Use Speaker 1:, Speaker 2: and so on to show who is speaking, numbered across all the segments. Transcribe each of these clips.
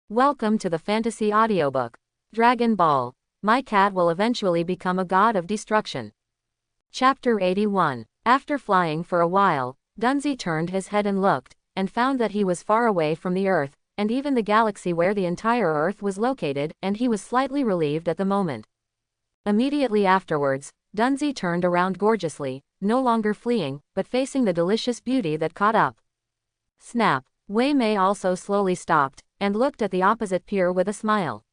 Speaker 1: Welcome to the fantasy audiobook. Dragon Ball. My cat will eventually become a god of destruction. Chapter 81. After flying for a while, Dunzi turned his head and looked, and found that he was far away from the Earth, and even the galaxy where the entire Earth was located, and he was slightly relieved at the moment. Immediately afterwards, Dunzi turned around gorgeously, no longer fleeing, but facing the delicious beauty that caught up. Snap. Wei Mei also slowly stopped, and looked at the opposite pier with a smile.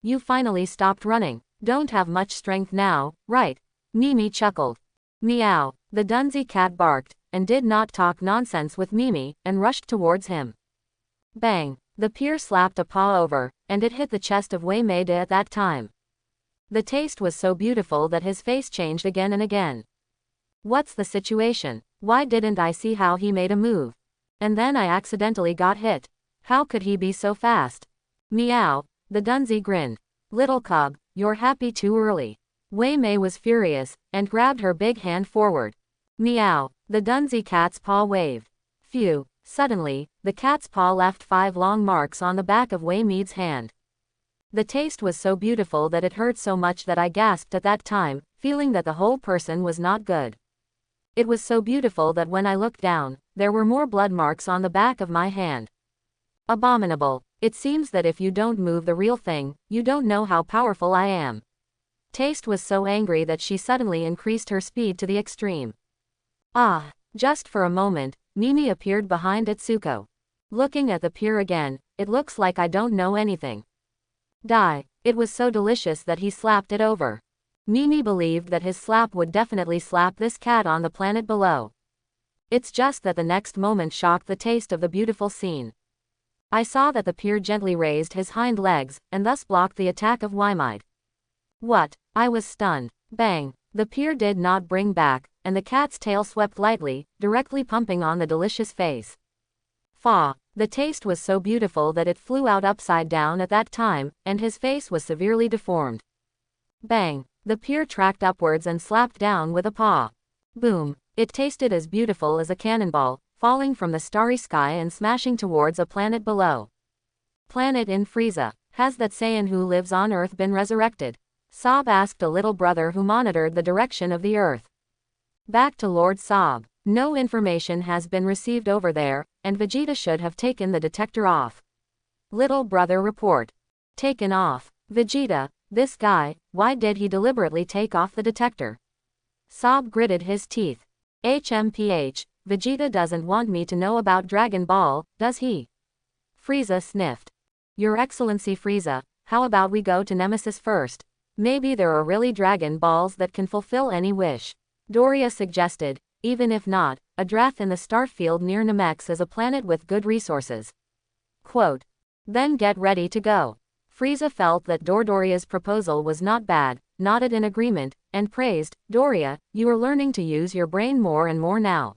Speaker 1: You finally stopped running, don't have much strength now, right? Mimi chuckled. Meow. The Dunzi cat barked, and did not talk nonsense with Mimi, and rushed towards him. Bang. The pier slapped a paw over, and it hit the chest of Wei Mei at that time. The taste was so beautiful that his face changed again and again. What's the situation? Why didn't I see how he made a move? And then I accidentally got hit. How could he be so fast? Meow. The Dunzi grinned. Little cub, you're happy too early. Wei Mei was furious, and grabbed her big hand forward. Meow. The Dunzi cat's paw waved. Phew. Suddenly, the cat's paw left 5 long marks on the back of Wei Mei's hand. The taste was so beautiful that it hurt so much that I gasped at that time, feeling that the whole person was not good. It was so beautiful that when I looked down, there were more blood marks on the back of my hand. Abominable. It seems that if you don't move the real thing, you don't know how powerful I am. Taste was so angry that she suddenly increased her speed to the extreme. Ah! Just for a moment, Mimi appeared behind Itsuko. Looking at the pier again, it looks like I don't know anything. Die. It was so delicious that he slapped it over. Mimi believed that his slap would definitely slap this cat on the planet below. It's just that the next moment shocked the taste of the beautiful scene. I saw that the pier gently raised his hind legs, and thus blocked the attack of Waimite. What? I was stunned. Bang. The pier did not bring back, and the cat's tail swept lightly, directly pumping on the delicious face. Faw. The taste was so beautiful that it flew out upside down at that time, and his face was severely deformed. Bang. The pier tracked upwards and slapped down with a paw. Boom. It tasted as beautiful as a cannonball, falling from the starry sky and smashing towards a planet below. Planet in Frieza. Has that Saiyan who lives on Earth been resurrected? Sob asked a little brother who monitored the direction of the Earth. Back to Lord Sob. No information has been received over there, and Vegeta should have taken the detector off. Little brother report. Taken off. Vegeta, this guy, why did he deliberately take off the detector? Sob gritted his teeth. HMPH, Vegeta doesn't want me to know about Dragon Ball, does he? Frieza sniffed. Your Excellency Frieza, how about we go to Nemesis first? Maybe there are really Dragon Balls that can fulfill any wish. Doria suggested, even if not, a draft in the star field near Namek is a planet with good resources. Quote. Then get ready to go. Frieza felt that Doria's proposal was not bad, nodded in agreement, and praised, Doria, you are learning to use your brain more and more now.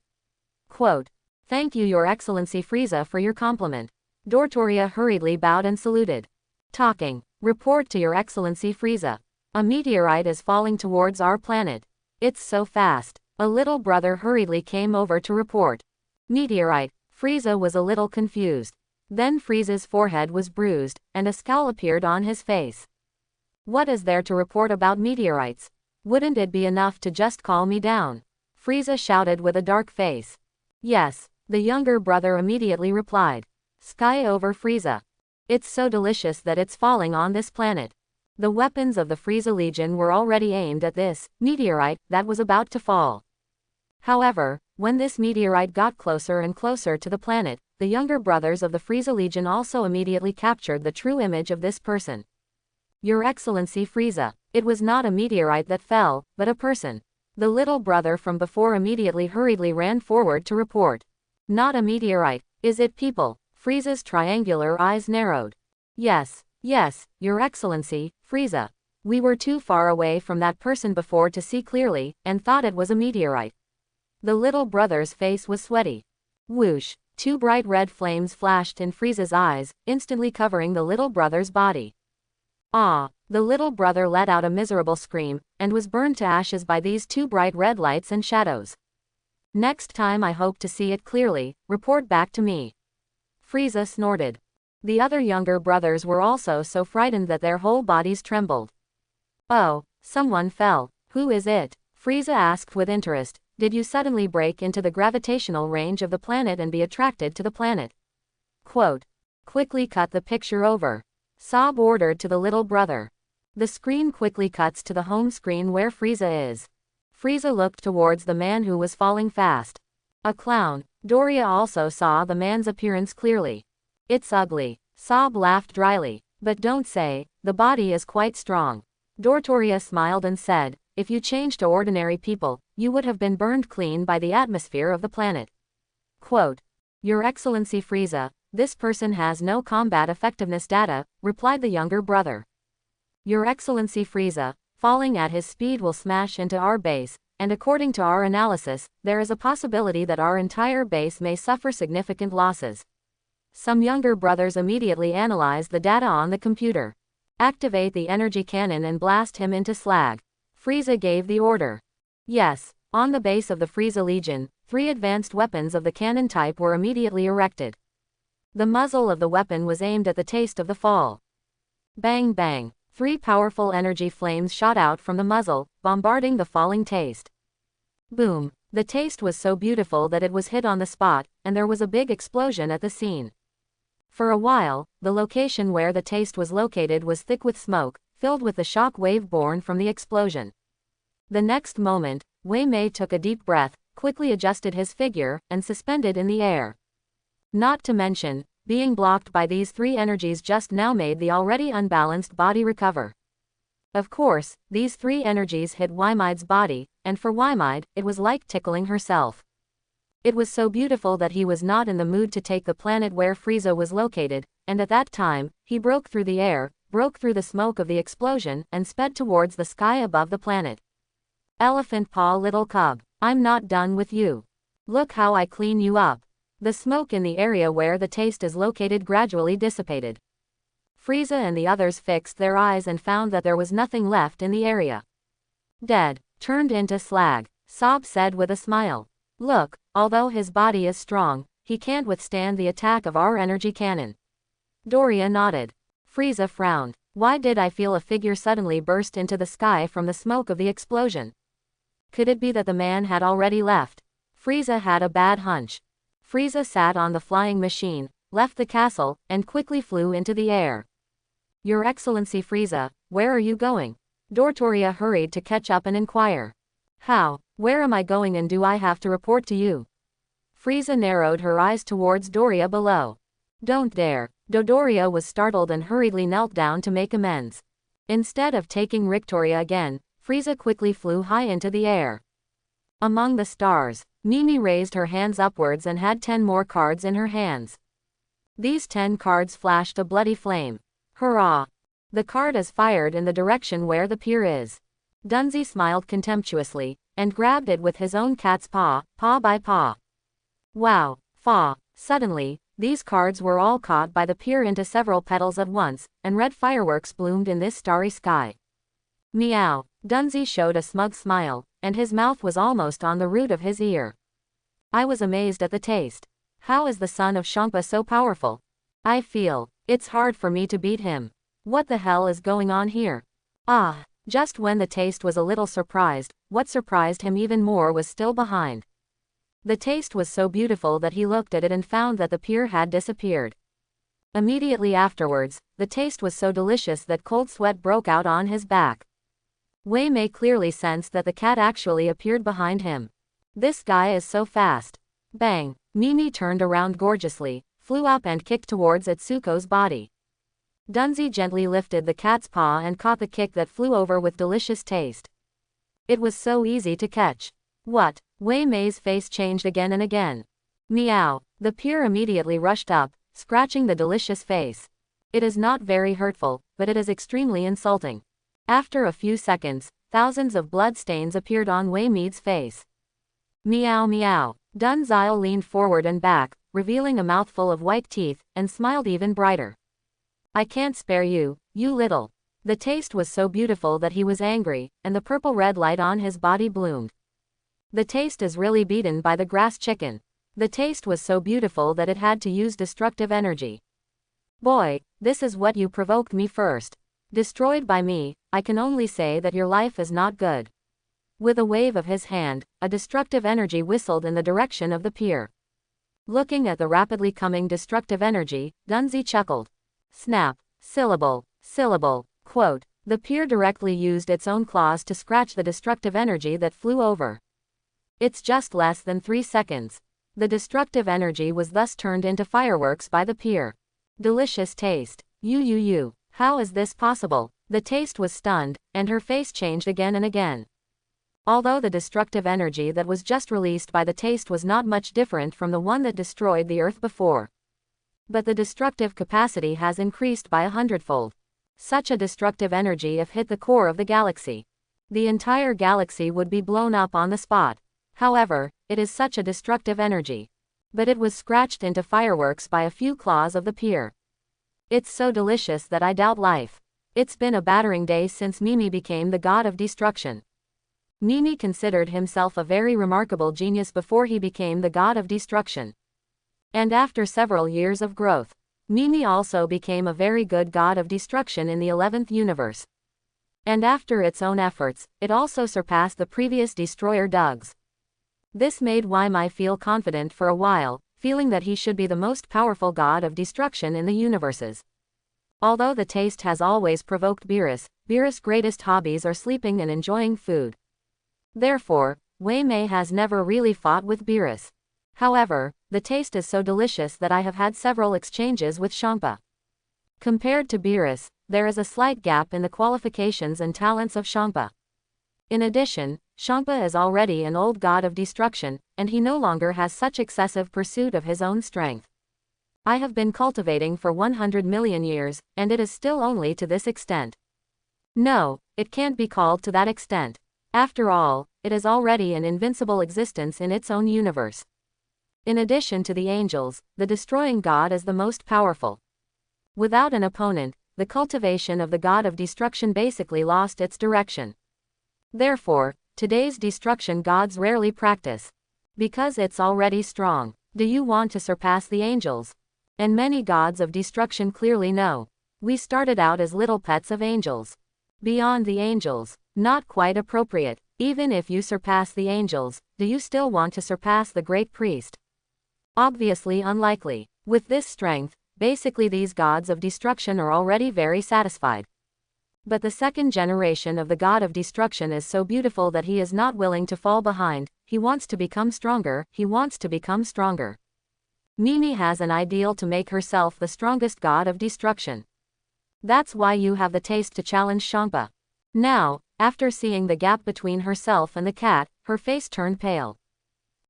Speaker 1: Quote. Thank you Your Excellency Frieza for your compliment. Doria hurriedly bowed and saluted. Talking. Report to Your Excellency Frieza. A meteorite is falling towards our planet. It's so fast. A little brother hurriedly came over to report. Meteorite. Frieza was a little confused. Then Frieza's forehead was bruised, and a scowl appeared on his face. What is there to report about meteorites? Wouldn't it be enough to just call me down? Frieza shouted with a dark face. Yes, the younger brother immediately replied. Sky over Frieza. It's so delicious that it's falling on this planet. The weapons of the Frieza Legion were already aimed at this meteorite that was about to fall. However, when this meteorite got closer and closer to the planet, the younger brothers of the Frieza Legion also immediately captured the true image of this person. Your Excellency Frieza, it was not a meteorite that fell, but a person. The little brother from before immediately hurriedly ran forward to report. Not a meteorite, is it people? Frieza's triangular eyes narrowed. Yes, Your Excellency, Frieza. We were too far away from that person before to see clearly, and thought it was a meteorite. The little brother's face was sweaty. Whoosh. 2 bright red flames flashed in Frieza's eyes, instantly covering the little brother's body. Ah! The little brother let out a miserable scream, and was burned to ashes by these 2 bright red lights and shadows. Next time I hope to see it clearly, report back to me. Frieza snorted. The other younger brothers were also so frightened that their whole bodies trembled. Oh, someone fell. Who is it? Frieza asked with interest. Did you suddenly break into the gravitational range of the planet and be attracted to the planet? Quote. Quickly cut the picture over. Sob ordered to the little brother. The screen quickly cuts to the home screen where Frieza is. Frieza looked towards the man who was falling fast. A clown. Doria also saw the man's appearance clearly. It's ugly. Sob laughed dryly. But don't say, the body is quite strong. Doria smiled and said, if you changed to ordinary people, you would have been burned clean by the atmosphere of the planet. Quote. Your Excellency Frieza, this person has no combat effectiveness data, replied the younger brother. Your Excellency Frieza, falling at his speed will smash into our base, and according to our analysis, there is a possibility that our entire base may suffer significant losses. Some younger brothers immediately analyzed the data on the computer. Activate the energy cannon and blast him into slag. Frieza gave the order. Yes, on the base of the Frieza Legion, 3 advanced weapons of the cannon type were immediately erected. The muzzle of the weapon was aimed at the taste of the fall. Bang bang, 3 powerful energy flames shot out from the muzzle, bombarding the falling taste. Boom, the taste was so beautiful that it was hit on the spot, and there was a big explosion at the scene. For a while, the location where the taste was located was thick with smoke, filled with the shock wave born from the explosion. The next moment, Wei Mei took a deep breath, quickly adjusted his figure, and suspended in the air. Not to mention, being blocked by these 3 energies just now made the already unbalanced body recover. Of course, these 3 energies hit Wymide's body, and for Wymide, it was like tickling herself. It was so beautiful that he was not in the mood to take the planet where Frieza was located, and at that time, he broke through the air, broke through the smoke of the explosion, and sped towards the sky above the planet. Elephant paw little cub, I'm not done with you. Look how I clean you up. The smoke in the area where the taste is located gradually dissipated. Frieza and the others fixed their eyes and found that there was nothing left in the area. Dead, turned into slag, Sob said with a smile. Look, although his body is strong, he can't withstand the attack of our energy cannon. Doria nodded. Frieza frowned. Why did I feel a figure suddenly burst into the sky from the smoke of the explosion? Could it be that the man had already left? Frieza had a bad hunch. Frieza sat on the flying machine, left the castle, and quickly flew into the air. Your Excellency Frieza, where are you going? Doria hurried to catch up and inquire. How? Where am I going and do I have to report to you? Frieza narrowed her eyes towards Doria below. Don't dare. Doria was startled and hurriedly knelt down to make amends. Instead of taking Victoria again, Frieza quickly flew high into the air. Among the stars, Mimi raised her hands upwards and had 10 more cards in her hands. These 10 cards flashed a bloody flame. Hurrah! The card is fired in the direction where the pier is. Dunzi smiled contemptuously, and grabbed it with his own cat's paw, paw by paw. Wow! Faw! Suddenly, these cards were all caught by the pier into several petals at once, and red fireworks bloomed in this starry sky. Meow! Dunzi showed a smug smile, and his mouth was almost on the root of his ear. I was amazed at the taste. How is the son of Champa so powerful? I feel it's hard for me to beat him. What the hell is going on here? Ah! Just when the taste was a little surprised, what surprised him even more was still behind. The taste was so beautiful that he looked at it and found that the pier had disappeared. Immediately afterwards, the taste was so delicious that cold sweat broke out on his back. Wei Mei clearly sensed that the cat actually appeared behind him. This guy is so fast. Bang! Mimi turned around gorgeously, flew up and kicked towards Atsuko's body. Dunzi gently lifted the cat's paw and caught the kick that flew over with delicious taste. It was so easy to catch. What? Wei Mei's face changed again and again. Meow! The pier immediately rushed up, scratching the delicious face. It is not very hurtful, but it is extremely insulting. After a few seconds, thousands of blood stains appeared on Wei Mei's face. Meow meow! Dunzile leaned forward and back, revealing a mouthful of white teeth, and smiled even brighter. I can't spare you, you little. The taste was so beautiful that he was angry, and the purple-red light on his body bloomed. The taste is really beaten by the grass chicken. The taste was so beautiful that it had to use destructive energy. Boy, this is what you provoked me first. Destroyed by me, I can only say that your life is not good. With a wave of his hand, a destructive energy whistled in the direction of the pier. Looking at the rapidly coming destructive energy, Dunzi chuckled. Snap, syllable, syllable, quote. The pier directly used its own claws to scratch the destructive energy that flew over. It's just less than 3 seconds. The destructive energy was thus turned into fireworks by the pier. Delicious taste. How is this possible? The taste was stunned, and her face changed again and again. Although the destructive energy that was just released by the taste was not much different from the one that destroyed the Earth before. But the destructive capacity has increased by 100-fold. Such a destructive energy if hit the core of the galaxy. The entire galaxy would be blown up on the spot. However, it is such a destructive energy. But it was scratched into fireworks by a few claws of the pier. It's so delicious that I doubt life. It's been a battering day since Mimi became the god of destruction. Mimi considered himself a very remarkable genius before he became the god of destruction. And after several years of growth, Mimi also became a very good god of destruction in the 11th universe. And after its own efforts, it also surpassed the previous destroyer Dugs. This made Waimai feel confident for a while, feeling that he should be the most powerful god of destruction in the universes. Although the taste has always provoked Beerus' greatest hobbies are sleeping and enjoying food. Therefore, Waimai has never really fought with Beerus. However, the taste is so delicious that I have had several exchanges with Champa. Compared to Beerus, there is a slight gap in the qualifications and talents of Champa. In addition, Champa is already an old god of destruction, and he no longer has such excessive pursuit of his own strength. I have been cultivating for 100 million years, and it is still only to this extent. No, it can't be called to that extent. After all, it is already an invincible existence in its own universe. In addition to the angels, the destroying god is the most powerful. Without an opponent, the cultivation of the god of destruction basically lost its direction. Therefore, today's destruction gods rarely practice. Because it's already strong. Do you want to surpass the angels? And many gods of destruction clearly know. We started out as little pets of angels. Beyond the angels, not quite appropriate. Even if you surpass the angels, do you still want to surpass the great priest? Obviously unlikely. With this strength, basically these gods of destruction are already very satisfied. But the second generation of the god of destruction is so beautiful that he is not willing to fall behind. He wants to become stronger. Mimi has an ideal to make herself the strongest god of destruction. That's why you have the taste to challenge Champa. Now, after seeing the gap between herself and the cat, her face turned pale.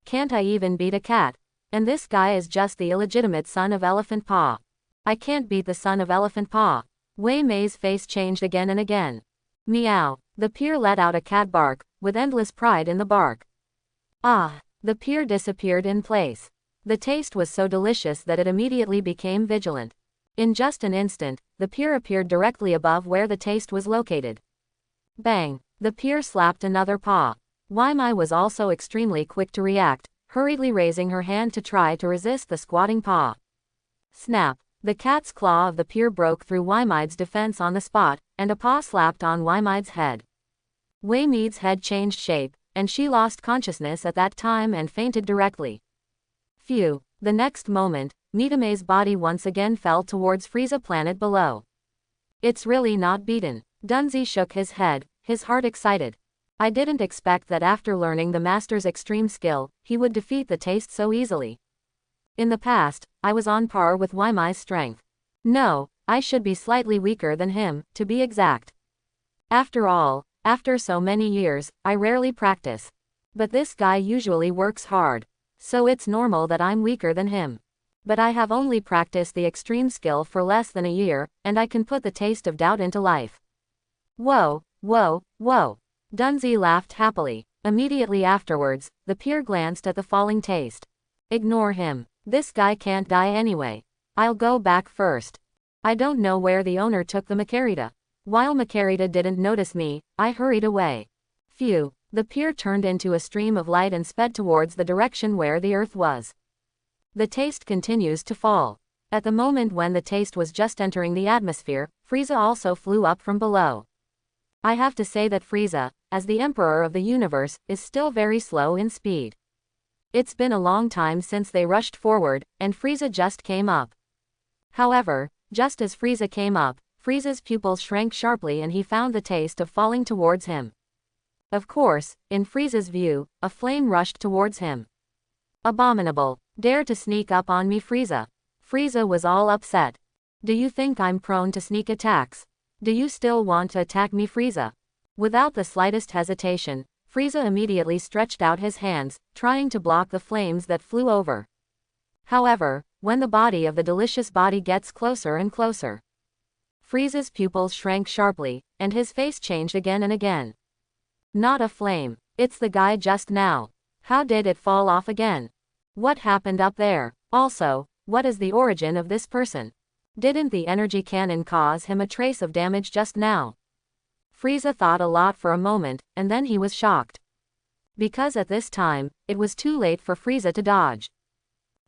Speaker 1: Can't I even beat a cat? And this guy is just the illegitimate son of Elephant Paw. I can't beat the son of Elephant Paw. Wei Mei's face changed again and again. Meow. The pier let out a cat bark, with endless pride in the bark. Ah! The pier disappeared in place. The taste was so delicious that it immediately became vigilant. In just an instant, the pier appeared directly above where the taste was located. Bang! The pier slapped another paw. Waimai was also extremely quick to react, hurriedly raising her hand to try to resist the squatting paw. Snap! The cat's claw of the pier broke through Waimai's defense on the spot, and a paw slapped on Waimai's head. Wei Mei's head changed shape, and she lost consciousness at that time and fainted directly. Phew! The next moment, Mitamei's body once again fell towards Frieza planet below. It's really not beaten. Dunzi shook his head, his heart excited. I didn't expect that after learning the master's extreme skill, he would defeat the taste so easily. In the past, I was on par with Waimai's strength. No, I should be slightly weaker than him, to be exact. After all, after so many years, I rarely practice. But this guy usually works hard. So it's normal that I'm weaker than him. But I have only practiced the extreme skill for less than a year, and I can put the taste of doubt into life. Whoa, whoa, whoa. Dunzi laughed happily. Immediately afterwards, the peer glanced at the falling taste. Ignore him. This guy can't die anyway. I'll go back first. I don't know where the owner took the Makarita. While Makarita didn't notice me, I hurried away. Phew. The pier turned into a stream of light and sped towards the direction where the earth was. The taste continues to fall. At the moment when the taste was just entering the atmosphere, Frieza also flew up from below. I have to say that Frieza, as the Emperor of the universe, is still very slow in speed. It's been a long time since they rushed forward, and Frieza just came up. However, just as Frieza came up, Frieza's pupils shrank sharply and he found the taste of falling towards him. Of course, in Frieza's view, a flame rushed towards him. Abominable. Dare to sneak up on me, Frieza. Frieza was all upset. Do you think I'm prone to sneak attacks? Do you still want to attack me, Frieza? Without the slightest hesitation, Frieza immediately stretched out his hands, trying to block the flames that flew over. However, when the body of the delicious body gets closer and closer, Frieza's pupils shrank sharply, and his face changed again and again. Not a flame. It's the guy just now. How did it fall off again? What happened up there? Also, what is the origin of this person? Didn't the energy cannon cause him a trace of damage just now? Frieza thought a lot for a moment, and then he was shocked. Because at this time, it was too late for Frieza to dodge.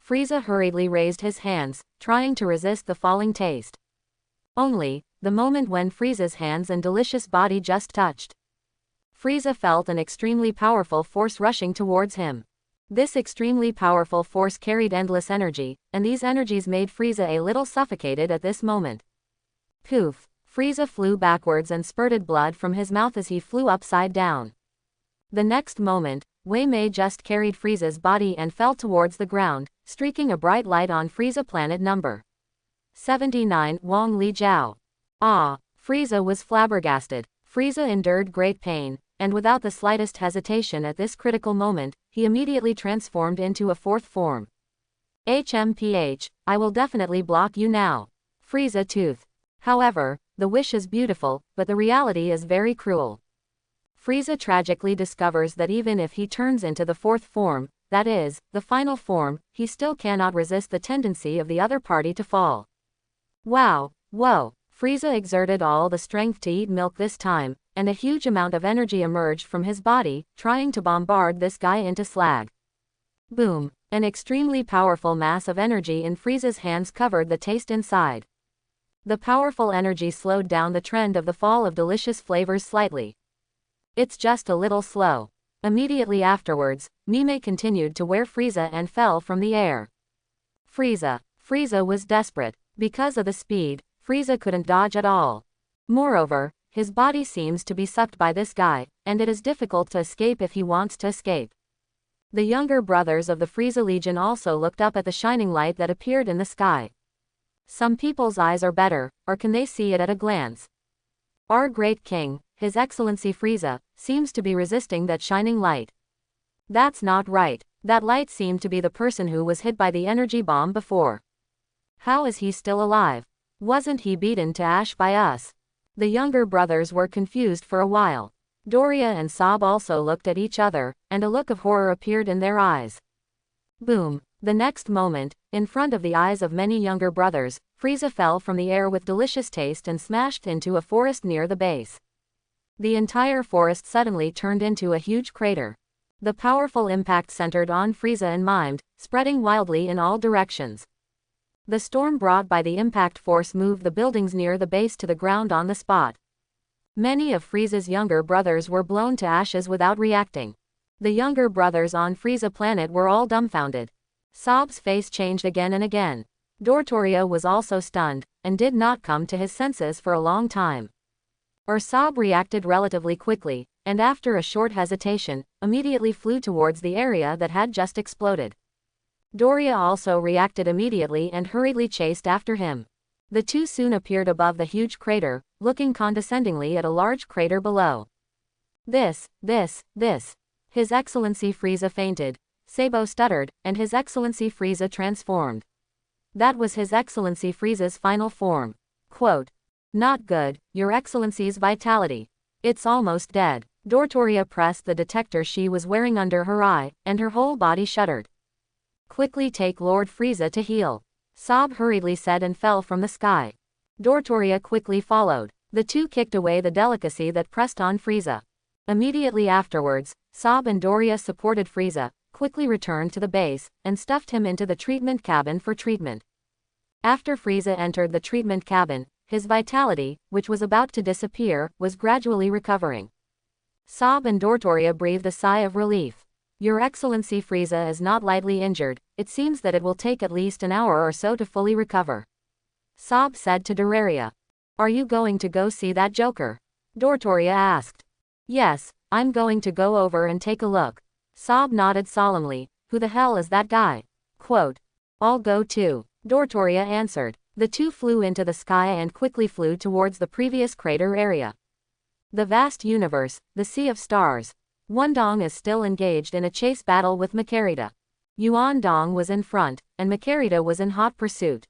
Speaker 1: Frieza hurriedly raised his hands, trying to resist the falling taste. Only, the moment when Frieza's hands and delicious body just touched, Frieza felt an extremely powerful force rushing towards him. This extremely powerful force carried endless energy, and these energies made Frieza a little suffocated at this moment. Poof! Frieza flew backwards and spurted blood from his mouth as he flew upside down. The next moment, Wei Mei just carried Frieza's body and fell towards the ground, streaking a bright light on Frieza planet number 79, Wang Li Jiao. Ah! Frieza was flabbergasted. Frieza endured great pain, and without the slightest hesitation at this critical moment, he immediately transformed into a fourth form. HMPH, I will definitely block you now. Frieza Tooth. However, the wish is beautiful, but the reality is very cruel. Frieza tragically discovers that even if he turns into the fourth form, that is, the final form, he still cannot resist the tendency of the other party to fall. Wow! Whoa! Frieza exerted all the strength to eat milk this time, and a huge amount of energy emerged from his body, trying to bombard this guy into slag. Boom! An extremely powerful mass of energy in Frieza's hands covered the taste inside. The powerful energy slowed down the trend of the fall of delicious flavors slightly. It's just a little slow. Immediately afterwards, Mime continued to wear Frieza and fell from the air. Frieza was desperate. Because of the speed, Frieza couldn't dodge at all. Moreover, his body seems to be sucked by this guy, and it is difficult to escape if he wants to escape. The younger brothers of the Frieza Legion also looked up at the shining light that appeared in the sky. Some people's eyes are better, or can they see it at a glance? Our great king, His Excellency Frieza, seems to be resisting that shining light. That's not right. That light seemed to be the person who was hit by the energy bomb before. How is he still alive? Wasn't he beaten to ash by us? The younger brothers were confused for a while. Doria and Sob also looked at each other, and a look of horror appeared in their eyes. Boom! The next moment, in front of the eyes of many younger brothers, Frieza fell from the air with delicious taste and smashed into a forest near the base. The entire forest suddenly turned into a huge crater. The powerful impact centered on Frieza and mimed, spreading wildly in all directions. The storm brought by the impact force moved the buildings near the base to the ground on the spot. Many of Frieza's younger brothers were blown to ashes without reacting. The younger brothers on Frieza planet were all dumbfounded. Sob's face changed again and again. Doria was also stunned, and did not come to his senses for a long time. Sob reacted relatively quickly, and after a short hesitation, immediately flew towards the area that had just exploded. Doria also reacted immediately and hurriedly chased after him. The two soon appeared above the huge crater, looking condescendingly at a large crater below. This. His Excellency Frieza fainted. Sabo stuttered, and His Excellency Frieza transformed. That was His Excellency Frieza's final form. Quote. Not good, Your Excellency's vitality. It's almost dead. Doria pressed the detector she was wearing under her eye, and her whole body shuddered. Quickly take Lord Frieza to heal. Sob hurriedly said and fell from the sky. Doria quickly followed. The two kicked away the delicacy that pressed on Frieza. Immediately afterwards, Sob and Doria supported Frieza, quickly returned to the base, and stuffed him into the treatment cabin for treatment. After Frieza entered the treatment cabin, his vitality, which was about to disappear, was gradually recovering. Sob and Dotoria breathed a sigh of relief. Your Excellency, Frieza is not lightly injured. It seems that it will take at least an hour or so to fully recover. Sob said to Doraria. Are you going to go see that Joker? Dotoria asked. Yes, I'm going to go over and take a look. Sob nodded solemnly. Who the hell is that guy? Quote. I'll go too, Dotoria answered. The two flew into the sky and quickly flew towards the previous crater area. The vast universe, the sea of stars. Wondong is still engaged in a chase battle with Makarita. Yuandong was in front, and Makarita was in hot pursuit.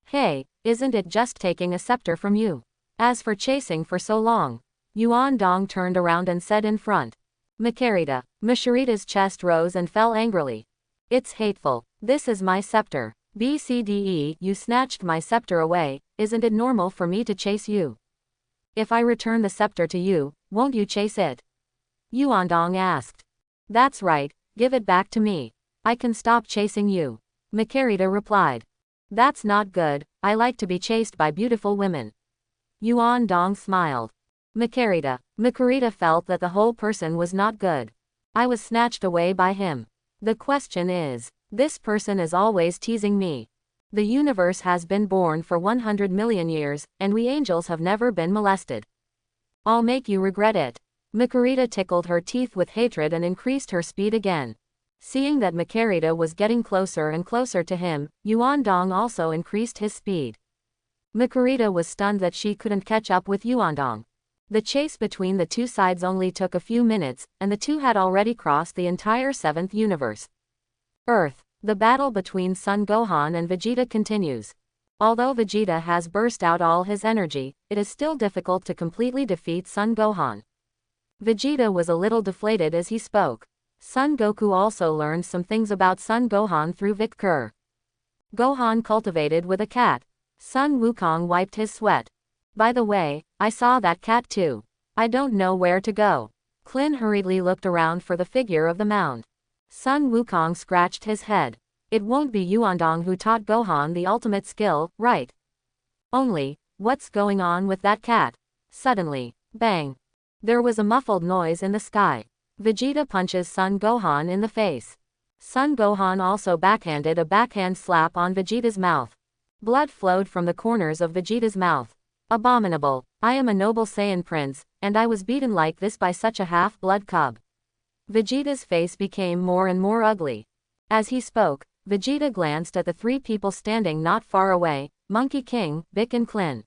Speaker 1: Hey, isn't it just taking a scepter from you? As for chasing for so long. Yuandong turned around and said in front. Makarita. Makarita's chest rose and fell angrily. It's hateful. This is my scepter. BCDE, you snatched my scepter away. Isn't it normal for me to chase you? If I return the scepter to you, won't you chase it? Yuandong asked. That's right, give it back to me. I can stop chasing you. Makarita replied. That's not good, I like to be chased by beautiful women. Yuandong smiled. Makarita felt that the whole person was not good. I was snatched away by him. The question is, this person is always teasing me. The universe has been born for 100 million years, and we angels have never been molested. I'll make you regret it. Makarita tickled her teeth with hatred and increased her speed again. Seeing that Makarita was getting closer and closer to him, Yuandong also increased his speed. Makarita was stunned that she couldn't catch up with Yuandong. The chase between the two sides only took a few minutes, and the two had already crossed the entire 7th universe. Earth. The battle between Son Gohan and Vegeta continues. Although Vegeta has burst out all his energy, it is still difficult to completely defeat Son Gohan. Vegeta was a little deflated as he spoke. Son Goku also learned some things about Son Gohan through Vic Kerr. Gohan cultivated with a cat. Sun Wukong wiped his sweat. By the way, I saw that cat too. I don't know where to go. Klin hurriedly looked around for the figure of the mound. Sun Wukong scratched his head. It won't be Yuandong who taught Gohan the ultimate skill, right? Only, what's going on with that cat? Suddenly, bang. There was a muffled noise in the sky. Vegeta punches Son Gohan in the face. Son Gohan also backhanded a backhand slap on Vegeta's mouth. Blood flowed from the corners of Vegeta's mouth. Abominable. I am a noble Saiyan prince, and I was beaten like this by such a half-blood cub. Vegeta's face became more and more ugly. As he spoke, Vegeta glanced at the three people standing not far away, Monkey King, Bick and Klin.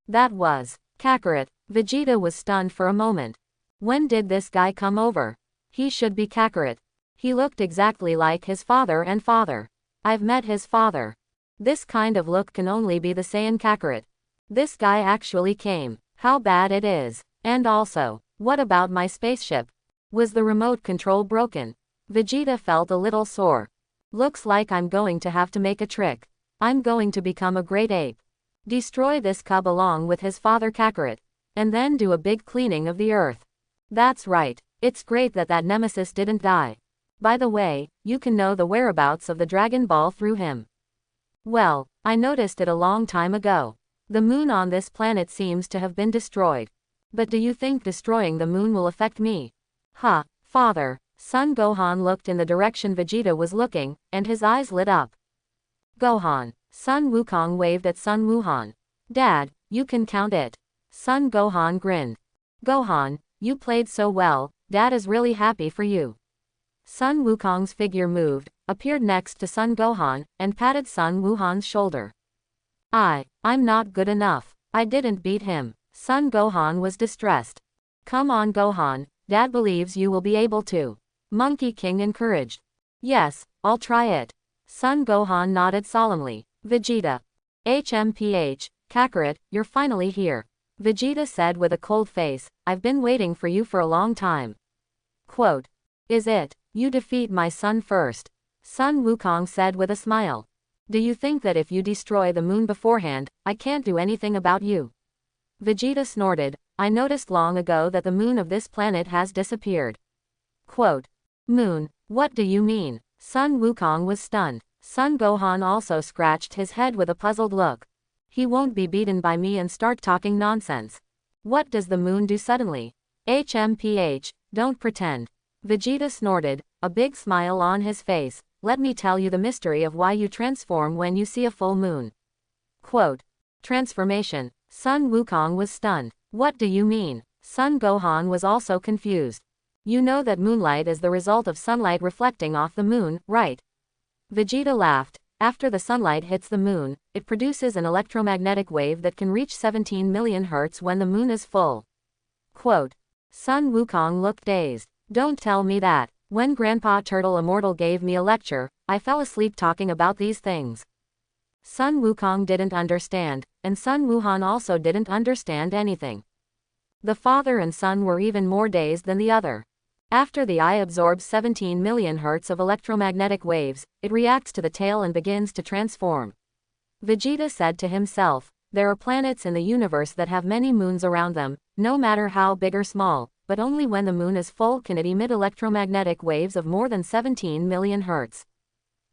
Speaker 1: That was Kakarot. Vegeta was stunned for a moment. When did this guy come over? He should be Kakarot. He looked exactly like his father and father. I've met his father. This kind of look can only be the Saiyan Kakarot. This guy actually came. How bad it is. And also, what about my spaceship? Was the remote control broken? Vegeta felt a little sore. Looks like I'm going to have to make a trick. I'm going to become a great ape. Destroy this cub along with his father Kakarot. And then do a big cleaning of the earth. That's right. It's great that that nemesis didn't die. By the way, you can know the whereabouts of the Dragon Ball through him. Well, I noticed it a long time ago. The moon on this planet seems to have been destroyed. But do you think destroying the moon will affect me? Huh, father. Son Gohan looked in the direction Vegeta was looking, and his eyes lit up. Gohan. Son Wukong waved at Son Wuhan. Dad, you can count it. Son Gohan grinned. Gohan, you played so well, Dad is really happy for you. Son Wukong's figure moved, appeared next to Son Gohan, and patted Son Wuhan's shoulder. I'm not good enough. I didn't beat him. Son Gohan was distressed. Come on Gohan, Dad believes you will be able to. Monkey King encouraged. Yes, I'll try it. Son Gohan nodded solemnly. Vegeta. HMPH, Kakarot, you're finally here. Vegeta said with a cold face, I've been waiting for you for a long time. Quote. Is it? You defeat my son first. Son Wukong said with a smile. Do you think that if you destroy the moon beforehand, I can't do anything about you? Vegeta snorted. I noticed long ago that the moon of this planet has disappeared. Quote. Moon, what do you mean? Son Wukong was stunned. Son Gohan also scratched his head with a puzzled look. He won't be beaten by me and start talking nonsense. What does the moon do suddenly? HMPH, don't pretend. Vegeta snorted, a big smile on his face. Let me tell you the mystery of why you transform when you see a full moon. Quote. Transformation. Sun Wukong was stunned. What do you mean? Son Gohan was also confused. You know that moonlight is the result of sunlight reflecting off the moon, right? Vegeta laughed. After the sunlight hits the moon, it produces an electromagnetic wave that can reach 17 million Hz when the moon is full. Quote. Sun Wukong looked dazed. Don't tell me that. When Grandpa Turtle Immortal gave me a lecture, I fell asleep talking about these things. Sun Wukong didn't understand, and Sun Wuhan also didn't understand anything. The father and son were even more dazed than the other. After the eye absorbs 17 million Hz of electromagnetic waves, it reacts to the tail and begins to transform. Vegeta said to himself, there are planets in the universe that have many moons around them, no matter how big or small, but only when the moon is full can it emit electromagnetic waves of more than 17 million Hz.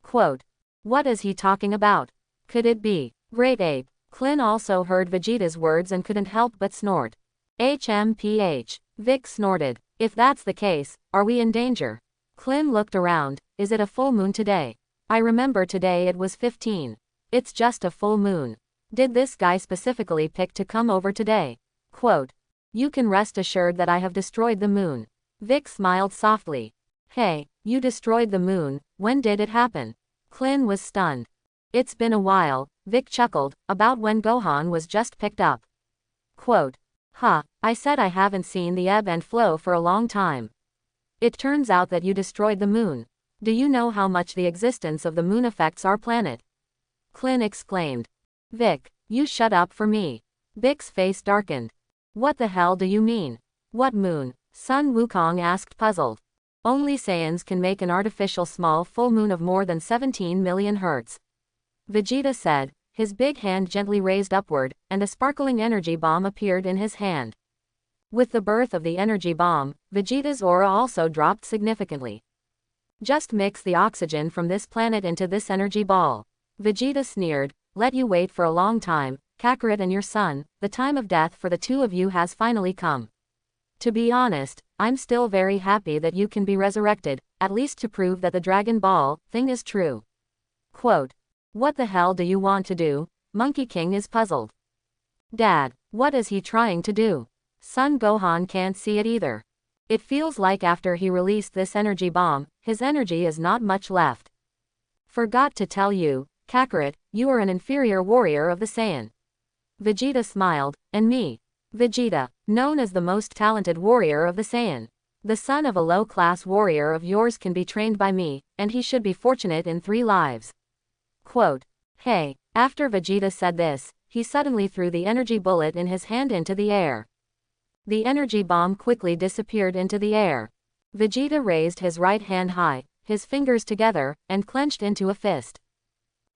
Speaker 1: Quote. What is he talking about? Could it be Great Ape? Klin also heard Vegeta's words and couldn't help but snort. HMPH. Vic snorted. If that's the case, are we in danger? Klin looked around. Is it a full moon today? I remember today it was 15. It's just a full moon. Did this guy specifically pick to come over today? Quote. You can rest assured that I have destroyed the moon. Vic smiled softly. Hey, you destroyed the moon, when did it happen? Klin was stunned. It's been a while, Vic chuckled, about when Gohan was just picked up. Quote. I said I haven't seen the ebb and flow for a long time. It turns out that you destroyed the moon. Do you know how much the existence of the moon affects our planet? Klin exclaimed. Vic, you shut up for me. Vic's face darkened. What the hell do you mean? What moon? Sun Wukong asked puzzled. Only Saiyans can make an artificial small full moon of more than 17 million Hz. Vegeta said, his big hand gently raised upward, and a sparkling energy bomb appeared in his hand. With the birth of the energy bomb, Vegeta's aura also dropped significantly. Just mix the oxygen from this planet into this energy ball. Vegeta sneered, let you wait for a long time, Kakarot and your son, the time of death for the two of you has finally come. To be honest, I'm still very happy that you can be resurrected, at least to prove that the Dragon Ball thing is true. Quote. What the hell do you want to do? Monkey King is puzzled. Dad, what is he trying to do? Son Gohan can't see it either. It feels like after he released this energy bomb, his energy is not much left. Forgot to tell you, Kakarot, you are an inferior warrior of the Saiyan. Vegeta smiled, and me. Vegeta, known as the most talented warrior of the Saiyan. The son of a low-class warrior of yours can be trained by me, and he should be fortunate in 3 lives. Quote. Hey, after Vegeta said this, he suddenly threw the energy bullet in his hand into the air. The energy bomb quickly disappeared into the air. Vegeta raised his right hand high, his fingers together, and clenched into a fist.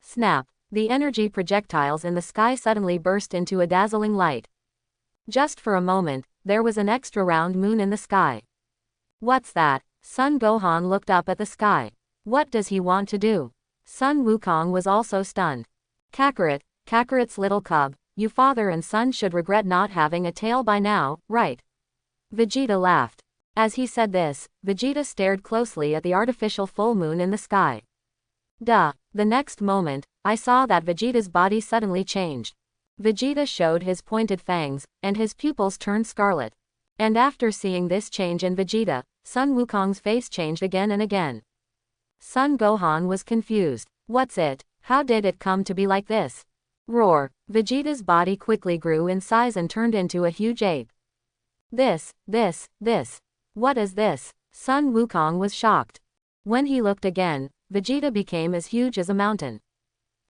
Speaker 1: Snap! The energy projectiles in the sky suddenly burst into a dazzling light. Just for a moment, there was an extra round moon in the sky. What's that? Son Gohan looked up at the sky. What does he want to do? Sun Wukong was also stunned. Kakarot, Kakarot's little cub, you father and son should regret not having a tail by now, right? Vegeta laughed. As he said this, Vegeta stared closely at the artificial full moon in the sky. Duh. The next moment, I saw that Vegeta's body suddenly changed. Vegeta showed his pointed fangs, and his pupils turned scarlet. And after seeing this change in Vegeta, Sun Wukong's face changed again and again. Son Gohan was confused. What's it? How did it come to be like this? Roar. Vegeta's body quickly grew in size and turned into a huge ape. This. What is this? Sun Wukong was shocked. When he looked again, Vegeta became as huge as a mountain.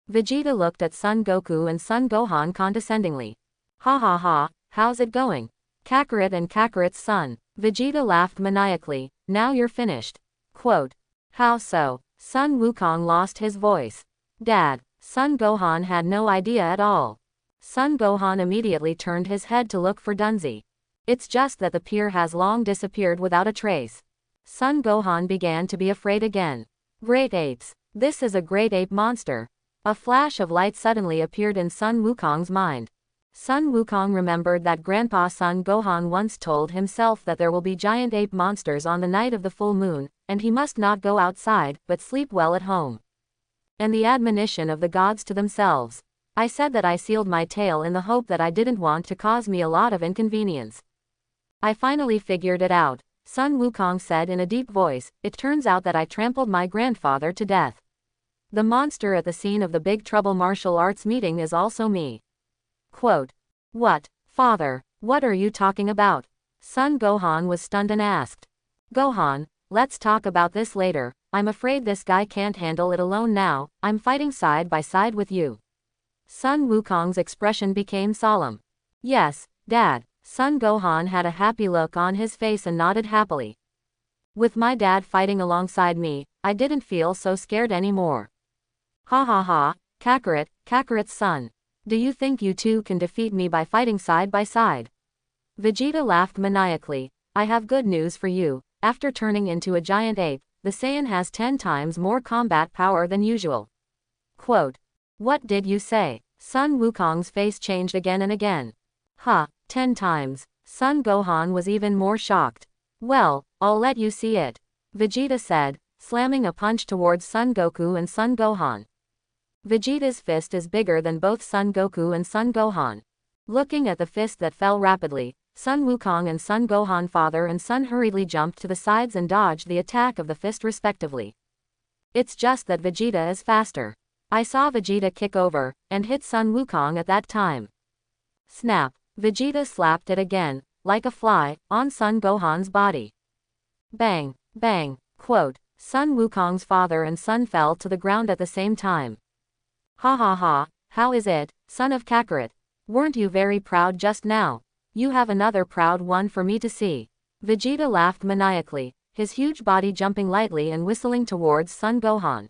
Speaker 1: Vegeta looked at Son Goku and Son Gohan condescendingly. Ha ha ha, how's it going? Kakarot and Kakarot's son. Vegeta laughed maniacally, now you're finished. Quote. How so? Son Wukong lost his voice. Dad, Son Gohan had no idea at all. Son Gohan immediately turned his head to look for Dunzi. It's just that the pier has long disappeared without a trace. Son Gohan began to be afraid again. Great apes. This is a great ape monster. A flash of light suddenly appeared in Sun Wukong's mind. Sun Wukong remembered that Grandpa Sun Gohan once told himself that there will be giant ape monsters on the night of the full moon, and he must not go outside, but sleep well at home. And the admonition of the gods to themselves. I said that I sealed my tail in the hope that I didn't want to cause me a lot of inconvenience. I finally figured it out, Sun Wukong said in a deep voice. It turns out that I trampled my grandfather to death. The monster at the scene of the Big Trouble martial arts meeting is also me. Quote. What, father, what are you talking about? Sun Gohan was stunned and asked. Gohan, let's talk about this later. I'm afraid this guy can't handle it alone now. I'm fighting side by side with you. Sun Wukong's expression became solemn. Yes, Dad. Sun Gohan had a happy look on his face and nodded happily. With my dad fighting alongside me, I didn't feel so scared anymore. Ha ha ha, Kakarot's son. Do you think you two can defeat me by fighting side by side? Vegeta laughed maniacally. I have good news for you. After turning into a giant ape, the Saiyan has 10 times more combat power than usual. Quote. What did you say? Sun Wukong's face changed again and again. 10 times. Sun Gohan was even more shocked. Well, I'll let you see it. Vegeta said, slamming a punch towards Son Goku and Son Gohan. Vegeta's fist is bigger than both Son Goku and Son Gohan. Looking at the fist that fell rapidly, Sun Wukong and Son Gohan father and son hurriedly jumped to the sides and dodged the attack of the fist respectively. It's just that Vegeta is faster. I saw Vegeta kick over and hit Sun Wukong at that time. Snap. Vegeta slapped it again, like a fly, on Son Gohan's body. Bang, bang, quote. Sun Wukong's father and son fell to the ground at the same time. Ha ha ha, how is it, son of Kakarot? Weren't you very proud just now? You have another proud one for me to see. Vegeta laughed maniacally, his huge body jumping lightly and whistling towards Son Gohan.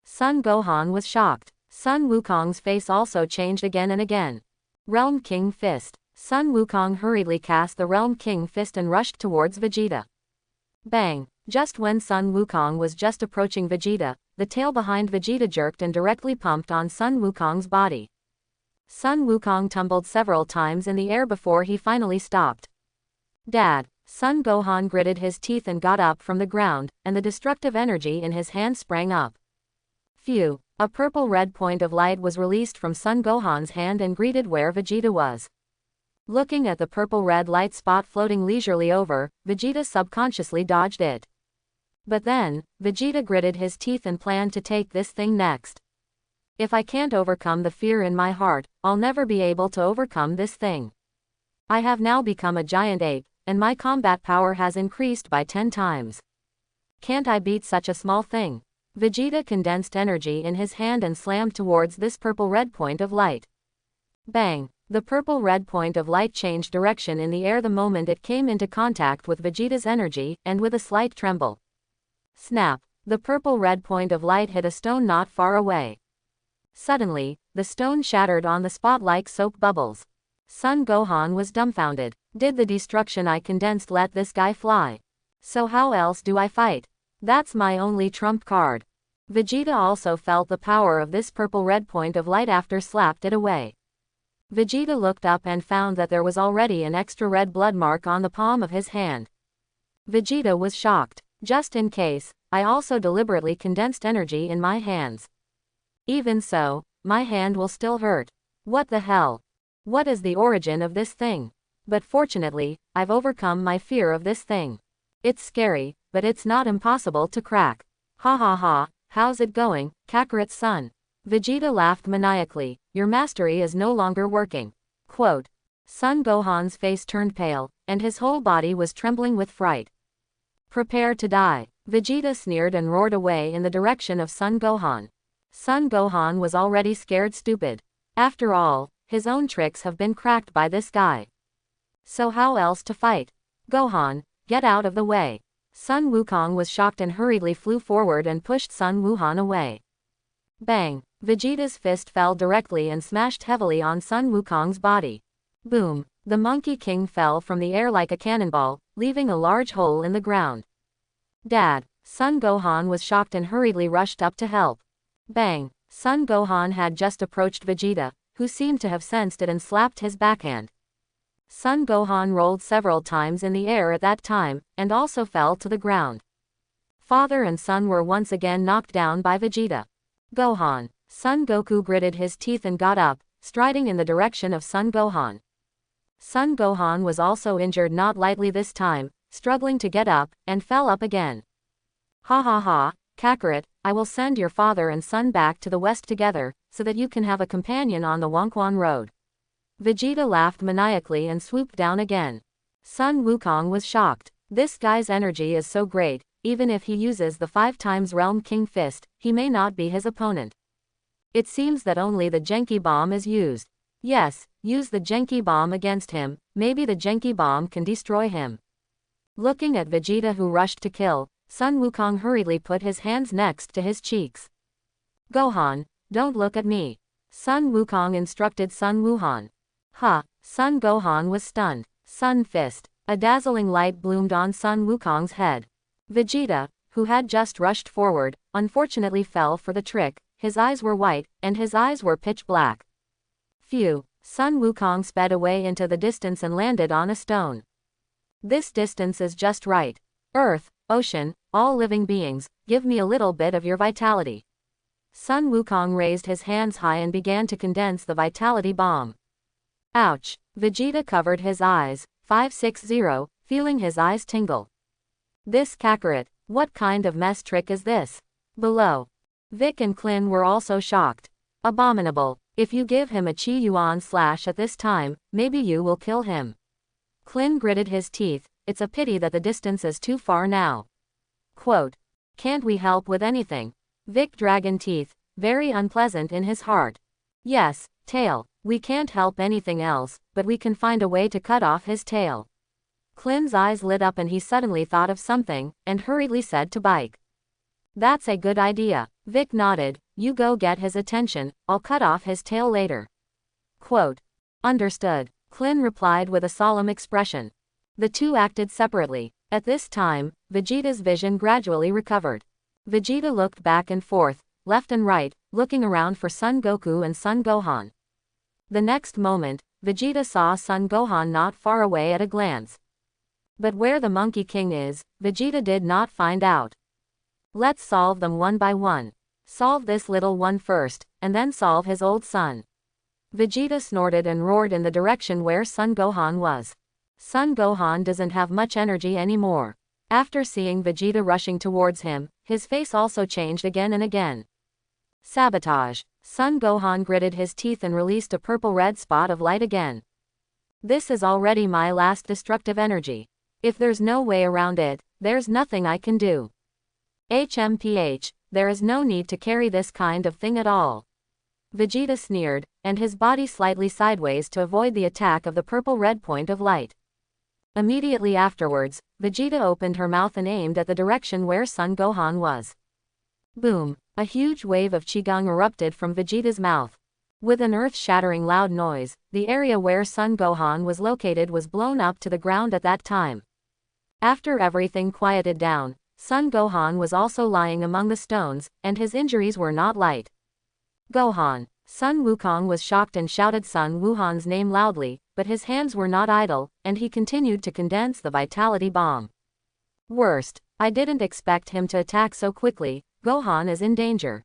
Speaker 1: Son Gohan was shocked. Sun Wukong's face also changed again and again. Realm King Fist. Sun Wukong hurriedly cast the Realm King Fist and rushed towards Vegeta. Bang! Just when Sun Wukong was just approaching Vegeta, the tail behind Vegeta jerked and directly pumped on Sun Wukong's body. Sun Wukong tumbled several times in the air before he finally stopped. Dad! Sun Gohan gritted his teeth and got up from the ground, and the destructive energy in his hand sprang up. Phew! A purple-red point of light was released from Sun Gohan's hand and greeted where Vegeta was. Looking at the purple-red light spot floating leisurely over, Vegeta subconsciously dodged it. But then, Vegeta gritted his teeth and planned to take this thing next. If I can't overcome the fear in my heart, I'll never be able to overcome this thing. I have now become a giant ape, and my combat power has increased by 10 times. Can't I beat such a small thing? Vegeta condensed energy in his hand and slammed towards this purple-red point of light. Bang! The purple-red point of light changed direction in the air the moment it came into contact with Vegeta's energy, and with a slight tremble. Snap! The purple-red point of light hit a stone not far away. Suddenly, the stone shattered on the spot like soap bubbles. Son Gohan was dumbfounded. Did the destruction I condensed let this guy fly? So how else do I fight? That's my only trump card. Vegeta also felt the power of this purple-red point of light after slapped it away. Vegeta looked up and found that there was already an extra red blood mark on the palm of his hand. Vegeta was shocked. Just in case, I also deliberately condensed energy in my hands. Even so, my hand will still hurt. What the hell? What is the origin of this thing? But fortunately, I've overcome my fear of this thing. It's scary, but it's not impossible to crack. Ha ha ha, how's it going, Kakarot's son? Vegeta laughed maniacally. Your mastery is no longer working. Quote. Son Gohan's face turned pale, and his whole body was trembling with fright. Prepare to die. Vegeta sneered and roared away in the direction of Son Gohan. Son Gohan was already scared stupid. After all, his own tricks have been cracked by this guy. So how else to fight? Gohan, get out of the way. Sun Wukong was shocked and hurriedly flew forward and pushed Sun Wuhan away. Bang! Vegeta's fist fell directly and smashed heavily on Sun Wukong's body. Boom! The Monkey King fell from the air like a cannonball, leaving a large hole in the ground. Dad! Son Gohan was shocked and hurriedly rushed up to help. Bang! Son Gohan had just approached Vegeta, who seemed to have sensed it and slapped his backhand. Son Gohan rolled several times in the air at that time, and also fell to the ground. Father and son were once again knocked down by Vegeta. Gohan. Son Goku gritted his teeth and got up, striding in the direction of Son Gohan. Son Gohan was also injured not lightly this time, struggling to get up, and fell up again. Ha ha ha, Kakarot, I will send your father and son back to the west together, so that you can have a companion on the Wonkwon road. Vegeta laughed maniacally and swooped down again. Sun Wukong was shocked. This guy's energy is so great, even if he uses the 5 times Realm King Fist, he may not be his opponent. It seems that only the Genki Bomb is used. Yes, use the Genki Bomb against him, maybe the Genki Bomb can destroy him. Looking at Vegeta who rushed to kill, Sun Wukong hurriedly put his hands next to his cheeks. Gohan, don't look at me. Sun Wukong instructed Sun Wuhan. Ha, Sun Gohan was stunned. Sun Fist. A dazzling light bloomed on Sun Wukong's head. Vegeta, who had just rushed forward, unfortunately fell for the trick. His eyes were white, and his eyes were pitch black. Phew. Sun Wukong sped away into the distance and landed on a stone. This distance is just right. Earth, ocean, all living beings, give me a little bit of your vitality. Sun Wukong raised his hands high and began to condense the vitality bomb. Ouch. Vegeta covered his eyes, 560, feeling his eyes tingle. This Kakarot, what kind of mess trick is this? Below. Vic and Klin were also shocked. Abominable. If you give him a Chi Yuan slash at this time, maybe you will kill him. Klin gritted his teeth. It's a pity that the distance is too far now. Quote. Can't we help with anything? Vic dragon teeth, very unpleasant in his heart. Yes, tail. We can't help anything else, but we can find a way to cut off his tail. Klin's eyes lit up and he suddenly thought of something, and hurriedly said to Bike. That's a good idea. Vic nodded. You go get his attention, I'll cut off his tail later. Quote. Understood. Klin replied with a solemn expression. The two acted separately. At this time, Vegeta's vision gradually recovered. Vegeta looked back and forth, left and right, looking around for Son Goku and Son Gohan. The next moment, Vegeta saw Son Gohan not far away at a glance. But where the Monkey King is, Vegeta did not find out. Let's solve them one by one. Solve this little one first, and then solve his old son. Vegeta snorted and roared in the direction where Son Gohan was. Son Gohan doesn't have much energy anymore. After seeing Vegeta rushing towards him, his face also changed again and again. Sabotage. Son Gohan gritted his teeth and released a purple-red spot of light again. This is already my last destructive energy. If there's no way around it, there's nothing I can do. HMPH, there is no need to carry this kind of thing at all. Vegeta sneered, and his body slightly sideways to avoid the attack of the purple-red point of light. Immediately afterwards, Vegeta opened her mouth and aimed at the direction where Son Gohan was. Boom! A huge wave of Qigong erupted from Vegeta's mouth. With an earth-shattering loud noise, the area where Son Gohan was located was blown up to the ground at that time. After everything quieted down, Son Gohan was also lying among the stones, and his injuries were not light. Gohan. Sun Wukong was shocked and shouted Sun Wuhan's name loudly, but his hands were not idle, and he continued to condense the vitality bomb. Worst. I didn't expect him to attack so quickly. Gohan is in danger.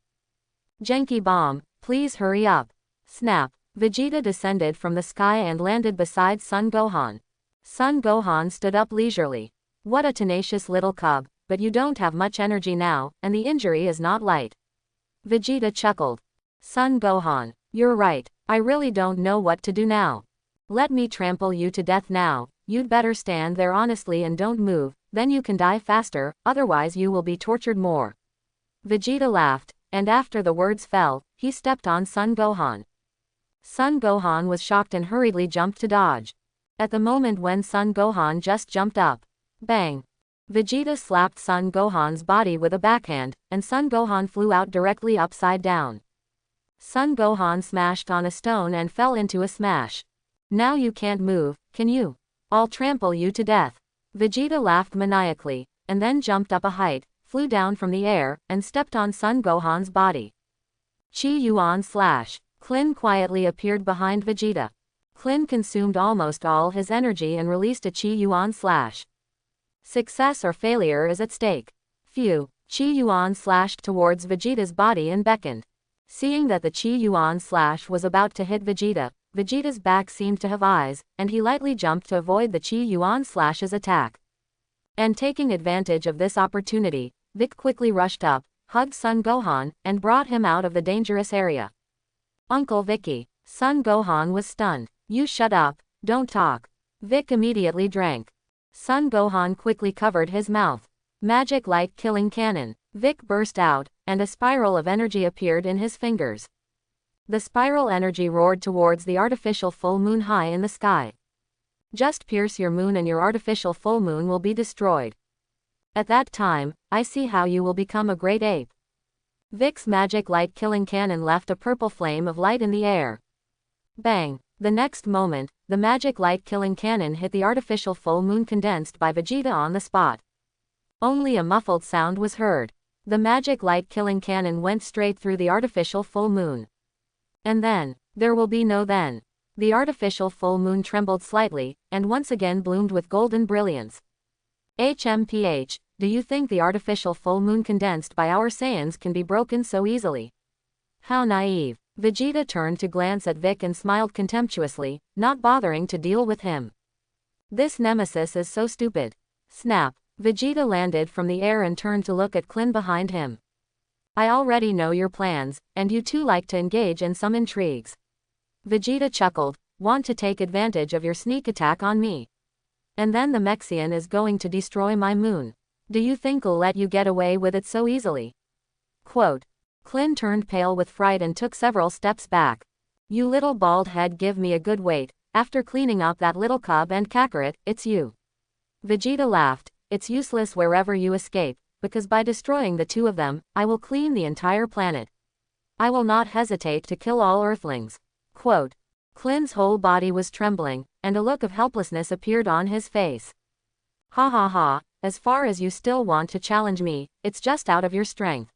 Speaker 1: Genki Bomb, please hurry up. Snap. Vegeta descended from the sky and landed beside Son Gohan. Son Gohan stood up leisurely. What a tenacious little cub, but you don't have much energy now, and the injury is not light. Vegeta chuckled. Son Gohan, you're right, I really don't know what to do now. Let me trample you to death now. You'd better stand there honestly and don't move, then you can die faster, otherwise you will be tortured more. Vegeta laughed, and after the words fell, he stepped on Son Gohan. Son Gohan was shocked and hurriedly jumped to dodge. At the moment when Son Gohan just jumped up. Bang! Vegeta slapped Son Gohan's body with a backhand, and Son Gohan flew out directly upside down. Son Gohan smashed on a stone and fell into a smash. Now you can't move, can you? I'll trample you to death. Vegeta laughed maniacally, and then jumped up a height, flew down from the air, and stepped on Son Gohan's body. Chi Yuan slash. Klin quietly appeared behind Vegeta. Klin consumed almost all his energy and released a Chi Yuan slash. Success or failure is at stake. Phew. Chi Yuan slashed towards Vegeta's body and beckoned. Seeing that the Chi Yuan slash was about to hit Vegeta, Vegeta's back seemed to have eyes, and he lightly jumped to avoid the Chi Yuan slash's attack. And taking advantage of this opportunity, Vic quickly rushed up, hugged Son Gohan, and brought him out of the dangerous area. Uncle Vicky. Son Gohan was stunned. You shut up, don't talk. Vic immediately drank. Son Gohan quickly covered his mouth. Magic light killing cannon. Vic burst out, and a spiral of energy appeared in his fingers. The spiral energy roared towards the artificial full moon high in the sky. Just pierce your moon and your artificial full moon will be destroyed. At that time, I see how you will become a great ape. Vic's magic light killing cannon left a purple flame of light in the air. Bang! The next moment, the magic light killing cannon hit the artificial full moon condensed by Vegeta on the spot. Only a muffled sound was heard. The magic light killing cannon went straight through the artificial full moon. And then, there will be no then. The artificial full moon trembled slightly, and once again bloomed with golden brilliance. HMPH, do you think the artificial full moon condensed by our Saiyans can be broken so easily? How naive. Vegeta turned to glance at Vic and smiled contemptuously, not bothering to deal with him. This nemesis is so stupid. Snap. Vegeta landed from the air and turned to look at Klin behind him. I already know your plans, and you too like to engage in some intrigues. Vegeta chuckled, want to take advantage of your sneak attack on me. And then the Mexian is going to destroy my moon. Do you think I'll let you get away with it so easily? Quote. Klin turned pale with fright and took several steps back. You little bald head, give me a good wait. After cleaning up that little cub and Kakarot, it's you. Vegeta laughed. It's useless wherever you escape, because by destroying the two of them, I will clean the entire planet. I will not hesitate to kill all Earthlings. Quote. Klin's whole body was trembling, and a look of helplessness appeared on his face. Ha ha ha, as far as you still want to challenge me, it's just out of your strength.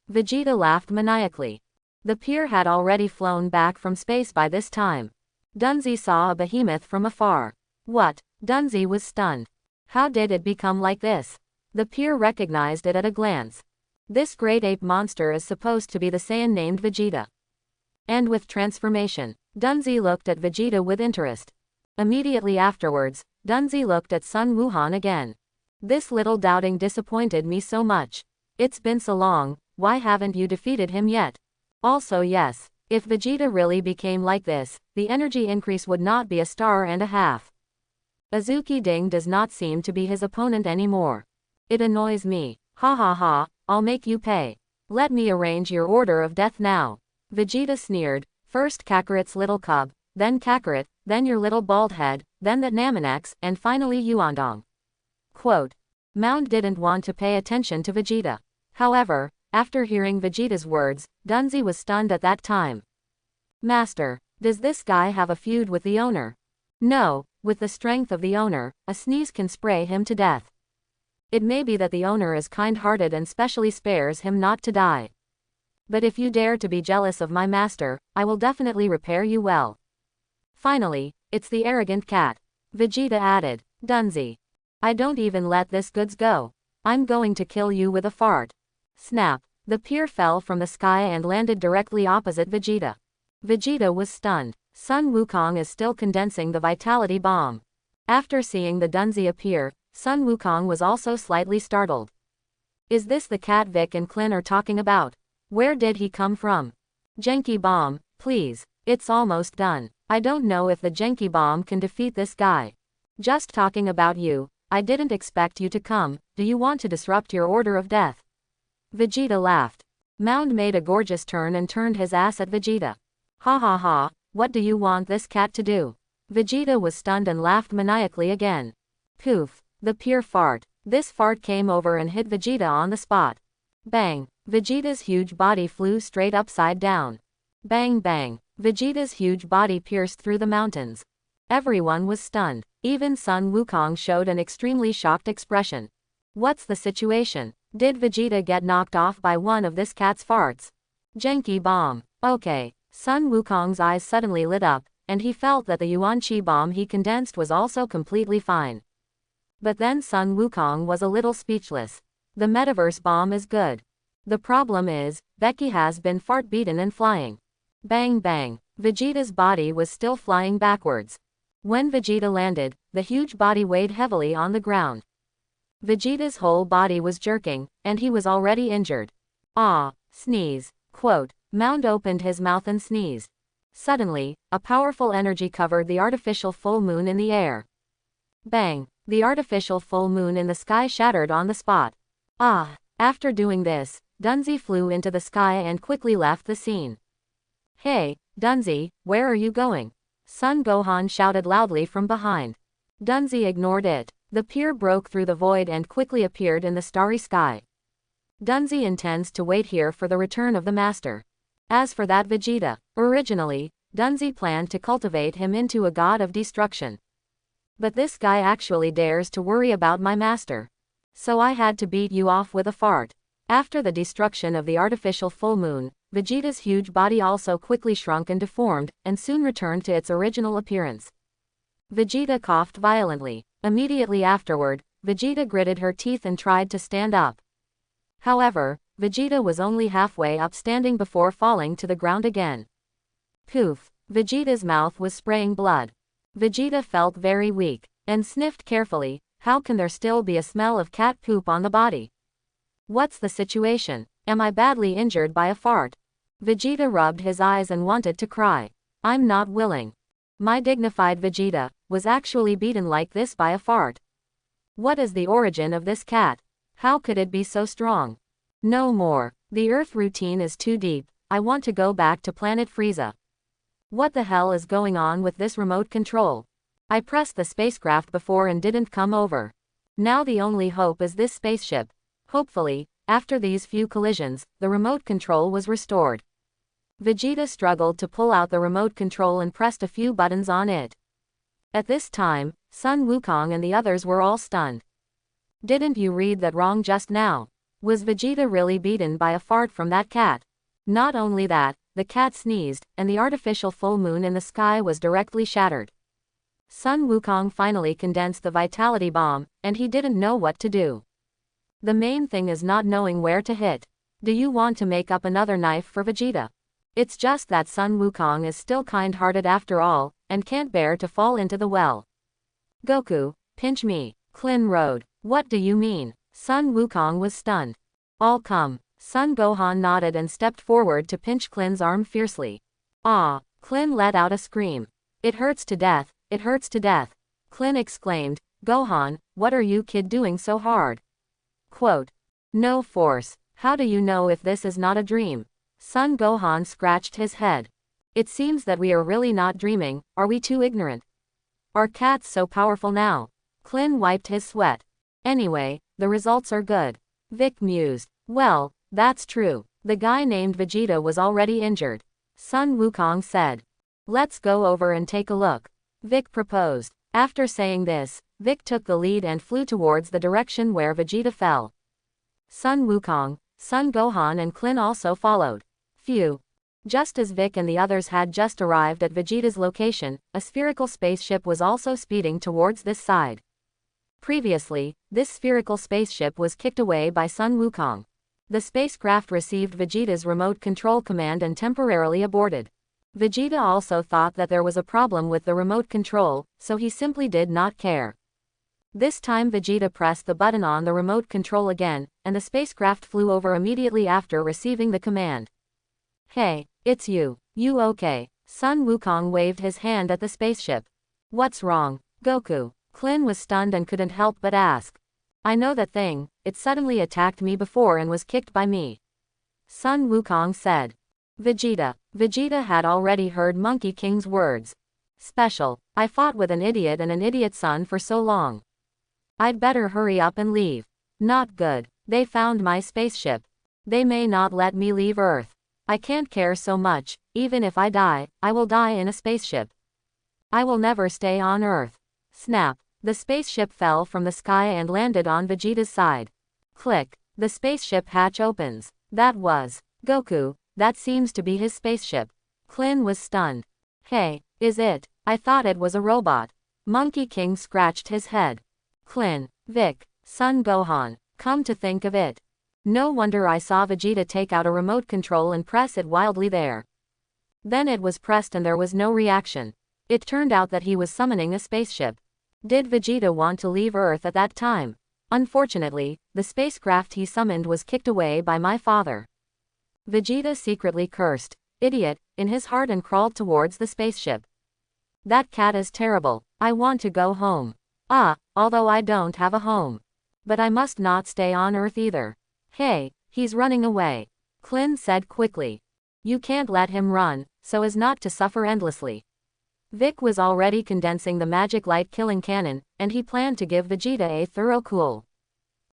Speaker 1: Vegeta laughed maniacally. The pier had already flown back from space by this time. Dunzi saw a behemoth from afar. What? Dunzi was stunned. How did it become like this? The pier recognized it at a glance. This great ape monster is supposed to be the Saiyan named Vegeta. And with transformation, Dunzi looked at Vegeta with interest. Immediately afterwards, Dunzi looked at Sun Wuhan again. This little doubting disappointed me so much. It's been so long, why haven't you defeated him yet? Also yes, if Vegeta really became like this, the energy increase would not be a star and a half. Azuki Ding does not seem to be his opponent anymore. It annoys me. Ha ha ha, I'll make you pay. Let me arrange your order of death now. Vegeta sneered, first Kakarot's little cub, then Kakarot, then your little bald head, then that Namek, and finally Yuandong. Quote. Mound didn't want to pay attention to Vegeta. However, after hearing Vegeta's words, Dunzi was stunned at that time. Master, does this guy have a feud with the owner? No, with the strength of the owner, a sneeze can spray him to death. It may be that the owner is kind-hearted and specially spares him not to die. But if you dare to be jealous of my master, I will definitely repair you well. Finally, it's the arrogant cat. Vegeta added, Dunzi. I don't even let this goods go. I'm going to kill you with a fart. Snap. The pier fell from the sky and landed directly opposite Vegeta. Vegeta was stunned. Sun Wukong is still condensing the vitality bomb. After seeing the Dunzi appear, Sun Wukong was also slightly startled. Is this the cat Vic and Klin are talking about? Where did he come from? Genki bomb, please. It's almost done. I don't know if the Genki bomb can defeat this guy. Just talking about you. I didn't expect you to come. Do you want to disrupt your order of death? Vegeta laughed. Mound made a gorgeous turn and turned his ass at Vegeta. Ha ha ha, what do you want this cat to do? Vegeta was stunned and laughed maniacally again. Poof, the pure fart. This fart came over and hit Vegeta on the spot. Bang, Vegeta's huge body flew straight upside down. Bang bang, Vegeta's huge body pierced through the mountains. Everyone was stunned. Even Sun Wukong showed an extremely shocked expression. What's the situation? Did Vegeta get knocked off by one of this cat's farts? Genki bomb. Okay. Sun Wukong's eyes suddenly lit up, and he felt that the Yuan Qi bomb he condensed was also completely fine. But then Sun Wukong was a little speechless. The metaverse bomb is good. The problem is, Becky has been fart beaten and flying. Bang bang. Vegeta's body was still flying backwards. When Vegeta landed, the huge body weighed heavily on the ground. Vegeta's whole body was jerking, and he was already injured. Ah, sneeze. Quote, Mound opened his mouth and sneezed. Suddenly, a powerful energy covered the artificial full moon in the air. Bang! The artificial full moon in the sky shattered on the spot. Ah! After doing this, Dunzi flew into the sky and quickly left the scene. Hey, Dunzi, where are you going? Son Gohan shouted loudly from behind. Dunzi ignored it. The pier broke through the void and quickly appeared in the starry sky. Dunzi intends to wait here for the return of the master. As for that Vegeta, originally, Dunzi planned to cultivate him into a god of destruction. But this guy actually dares to worry about my master. So I had to beat you off with a fart. After the destruction of the artificial full moon, Vegeta's huge body also quickly shrunk and deformed, and soon returned to its original appearance. Vegeta coughed violently. Immediately afterward, Vegeta gritted her teeth and tried to stand up. However, Vegeta was only halfway up standing before falling to the ground again. Poof! Vegeta's mouth was spraying blood. Vegeta felt very weak, and sniffed carefully. How can there still be a smell of cat poop on the body? What's the situation? Am I badly injured by a fart? Vegeta rubbed his eyes and wanted to cry. I'm not willing. My dignified Vegeta was actually beaten like this by a fart. What is the origin of this cat? How could it be so strong? No more. The Earth routine is too deep. I want to go back to planet Frieza. What the hell is going on with this remote control? I pressed the spacecraft before and didn't come over. Now the only hope is this spaceship. Hopefully, after these few collisions, the remote control was restored. Vegeta struggled to pull out the remote control and pressed a few buttons on it. At this time, Sun Wukong and the others were all stunned. Didn't you read that wrong just now? Was Vegeta really beaten by a fart from that cat? Not only that, the cat sneezed, and the artificial full moon in the sky was directly shattered. Sun Wukong finally condensed the vitality bomb, and he didn't know what to do. The main thing is not knowing where to hit. Do you want to make up another knife for Vegeta? It's just that Sun Wukong is still kind-hearted after all, and can't bear to fall into the well. Goku, pinch me. Klin rode. What do you mean? Sun Wukong was stunned. I'll come. Sun Gohan nodded and stepped forward to pinch Klin's arm fiercely. Ah! Klin let out a scream. It hurts to death, it hurts to death. Klin exclaimed, Gohan, what are you kid doing so hard? Quote. No force. How do you know if this is not a dream? Sun Gohan scratched his head. It seems that we are really not dreaming. Are we too ignorant? Are cats so powerful now? Klin wiped his sweat. Anyway, the results are good. Vic mused. Well, that's true. The guy named Vegeta was already injured. Sun Wukong said. Let's go over and take a look. Vic proposed. After saying this, Vic took the lead and flew towards the direction where Vegeta fell. Sun Wukong, Sun Gohan and Klin also followed. Phew. Just as Vic and the others had just arrived at Vegeta's location, a spherical spaceship was also speeding towards this side. Previously, this spherical spaceship was kicked away by Sun Wukong. The spacecraft received Vegeta's remote control command and temporarily aborted. Vegeta also thought that there was a problem with the remote control, so he simply did not care. This time Vegeta pressed the button on the remote control again, and the spacecraft flew over immediately after receiving the command. Hey, it's you. You okay? Sun Wukong waved his hand at the spaceship. What's wrong, Goku? Klin was stunned and couldn't help but ask. I know that thing, it suddenly attacked me before and was kicked by me. Sun Wukong said. Vegeta had already heard Monkey King's words. Special, I fought with an idiot and an idiot son for so long. I'd better hurry up and leave. Not good, they found my spaceship. They may not let me leave Earth. I can't care so much, even if I die, I will die in a spaceship. I will never stay on Earth. Snap, the spaceship fell from the sky and landed on Vegeta's side. Click, The spaceship hatch opens. That was Goku. That seems to be his spaceship. Klin was stunned. Hey, is it? I thought it was a robot. Monkey King scratched his head. Klin, Vic, Son Gohan, come to think of it. No wonder I saw Vegeta take out a remote control and press it wildly there. Then it was pressed and there was no reaction. It turned out that he was summoning a spaceship. Did Vegeta want to leave Earth at that time? Unfortunately, the spacecraft he summoned was kicked away by my father. Vegeta secretly cursed, idiot, in his heart and crawled towards the spaceship. That cat is terrible. I want to go home. Although I don't have a home. But I must not stay on Earth either. Hey, he's running away. Klin said quickly. You can't let him run, so as not to suffer endlessly. Vic was already condensing the magic light killing cannon, and he planned to give Vegeta a thorough cool.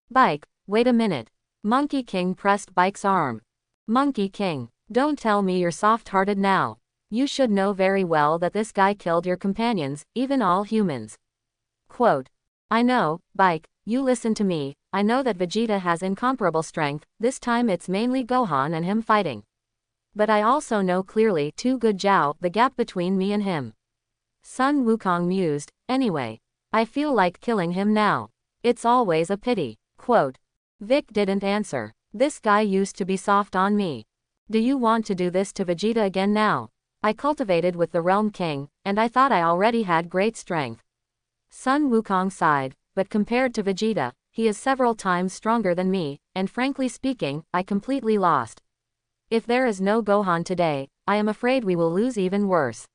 Speaker 1: Bike, wait a minute. Monkey King pressed Bike's arm. Monkey King, don't tell me you're soft-hearted now. You should know very well that this guy killed your companions, even all humans. Quote. I know, Bike, you listen to me. I know that Vegeta has incomparable strength, this time it's mainly Gohan and him fighting. But I also know clearly too good Zhao, the gap between me and him. Sun Wukong mused, anyway. I feel like killing him now. It's always a pity. Quote. Vic didn't answer. This guy used to be soft on me. Do you want to do this to Vegeta again now? I cultivated with the Realm King, and I thought I already had great strength. Sun Wukong sighed, but compared to Vegeta, he is several times stronger than me, and frankly speaking, I completely lost. If there is no Gohan today, I am afraid we will lose even worse.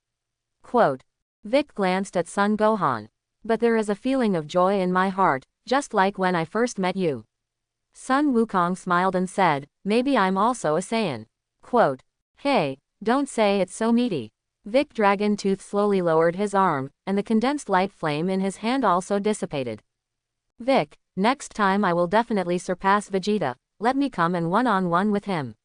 Speaker 1: Quote. Vic glanced at Son Gohan. But there is a feeling of joy in my heart, just like when I first met you. Sun Wukong smiled and said, maybe I'm also a Saiyan. Quote. Hey, don't say it's so meaty. Vic Dragon Tooth slowly lowered his arm, and the condensed light flame in his hand also dissipated. Vic, next time I will definitely surpass Vegeta, let me come and one-on-one with him.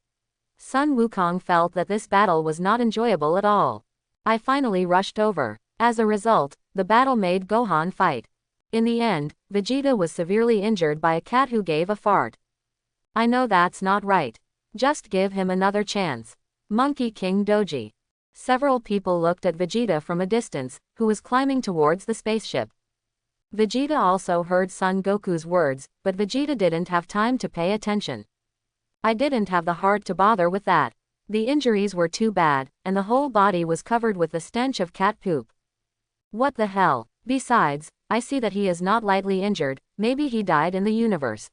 Speaker 1: Sun Wukong felt that this battle was not enjoyable at all. I finally rushed over. As a result, the battle made Gohan fight. In the end, Vegeta was severely injured by a cat who gave a fart. I know that's not right. Just give him another chance. Monkey King Doji. Several people looked at Vegeta from a distance, who was climbing towards the spaceship. Vegeta also heard Son Goku's words, but Vegeta didn't have time to pay attention. I didn't have the heart to bother with that. The injuries were too bad, and the whole body was covered with the stench of cat poop. What the hell? Besides, I see that he is not lightly injured, maybe he died in the universe.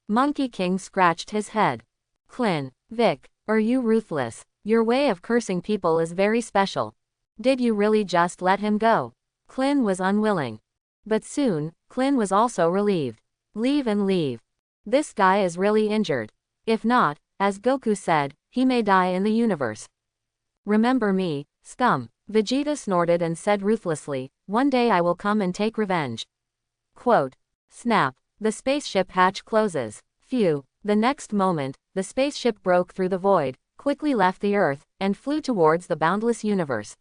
Speaker 1: Monkey King scratched his head. Klin, Vic, are you ruthless? Your way of cursing people is very special. Did you really just let him go? Klin was unwilling. But soon, Klin was also relieved. Leave and leave. This guy is really injured. If not, as Goku said, he may die in the universe. Remember me, scum. Vegeta snorted and said ruthlessly, one day I will come and take revenge. Quote. Snap. The spaceship hatch closes. Phew. The next moment, the spaceship broke through the void, quickly left the Earth, and flew towards the boundless universe.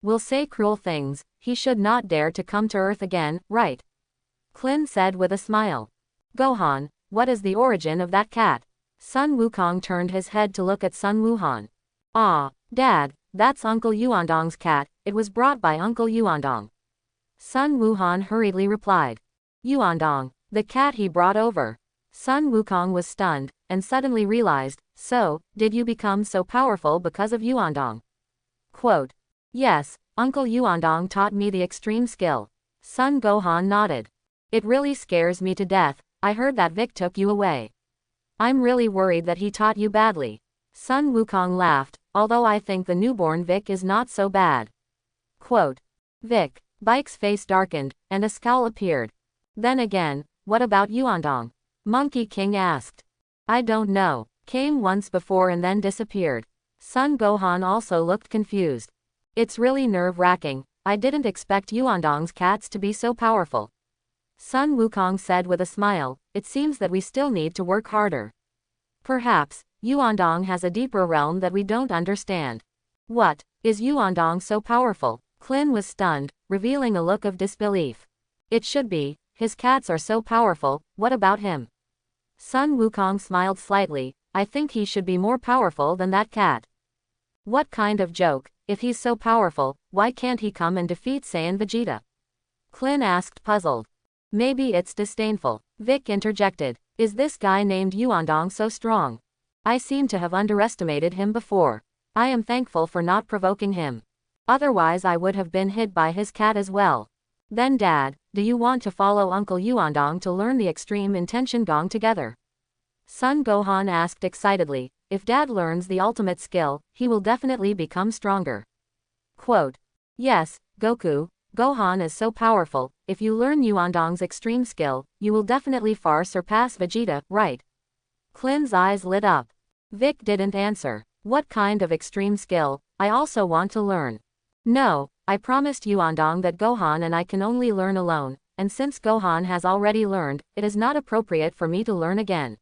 Speaker 1: Will say cruel things, he should not dare to come to Earth again, right? Klin said with a smile. Gohan, what is the origin of that cat? Sun Wukong turned his head to look at Sun Wuhan. Ah, Dad, that's Uncle Yuandong's cat, it was brought by Uncle Yuandong. Sun Wuhan hurriedly replied. Yuandong, the cat he brought over. Sun Wukong was stunned, and suddenly realized, so, did you become so powerful because of Yuandong? Quote. Yes, Uncle Yuandong taught me the extreme skill. Sun Gohan nodded. It really scares me to death, I heard that Vic took you away. I'm really worried that he taught you badly. Sun Wukong laughed, although I think the newborn Vic is not so bad. Quote. Vic, Bike's face darkened, and a scowl appeared. Then again, what about Yuandong? Monkey King asked. I don't know, came once before and then disappeared. Sun Gohan also looked confused. It's really nerve-wracking, I didn't expect Yuandong's cats to be so powerful. Sun Wukong said with a smile, it seems that we still need to work harder. Perhaps, Yuandong has a deeper realm that we don't understand. What, is Yuandong so powerful? Klin was stunned, revealing a look of disbelief. It should be, his cats are so powerful, what about him? Sun Wukong smiled slightly. I think he should be more powerful than that cat. What kind of joke? If he's so powerful, why can't he come and defeat Saiyan Vegeta? Clint asked, puzzled. Maybe it's disdainful. Vic interjected. Is this guy named Yuandong so strong? I seem to have underestimated him before. I am thankful for not provoking him. Otherwise I would have been hit by his cat as well. Then Dad, do you want to follow Uncle Yuandong to learn the extreme intention gong together? Son Gohan asked excitedly. If Dad learns the ultimate skill, he will definitely become stronger. Quote. Yes, Goku, Gohan is so powerful, if you learn Yuandong's extreme skill, you will definitely far surpass Vegeta, right? Clint's eyes lit up. Vic didn't answer. What kind of extreme skill? I also want to learn. No, I promised Yuandong that Gohan and I can only learn alone, and since Gohan has already learned, it is not appropriate for me to learn again.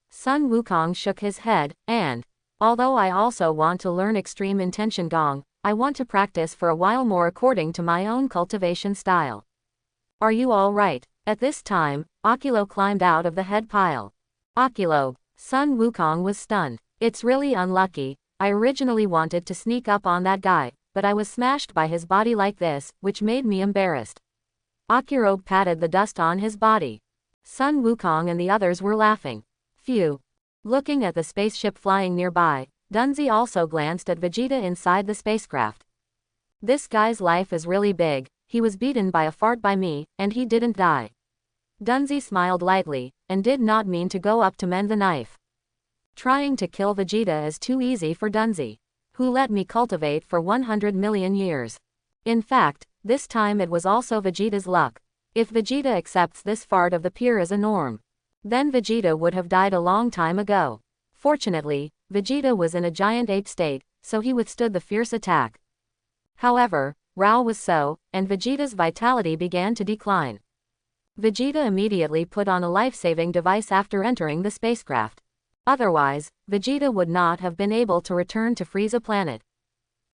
Speaker 1: Sun Wukong shook his head, and, although I also want to learn extreme intention gong, I want to practice for a while more according to my own cultivation style. Are you all right? At this time, Okilo climbed out of the head pile. Okilo. Sun Wukong was stunned. It's really unlucky. I originally wanted to sneak up on that guy, but I was smashed by his body like this, which made me embarrassed. Okiro patted the dust on his body. Sun Wukong and the others were laughing. Phew. Looking at the spaceship flying nearby, Dunzi also glanced at Vegeta inside the spacecraft. This guy's life is really big. He was beaten by a fart by me, and he didn't die. Dunzi smiled lightly, and did not mean to go up to mend the knife. Trying to kill Vegeta is too easy for Dunzi, who let me cultivate for 100 million years. In fact, this time it was also Vegeta's luck. If Vegeta accepts this fart of the pier as a norm, then Vegeta would have died a long time ago. Fortunately, Vegeta was in a giant ape state, so he withstood the fierce attack. However, Rao was so, and Vegeta's vitality began to decline. Vegeta immediately put on a life-saving device after entering the spacecraft. Otherwise, Vegeta would not have been able to return to Frieza planet.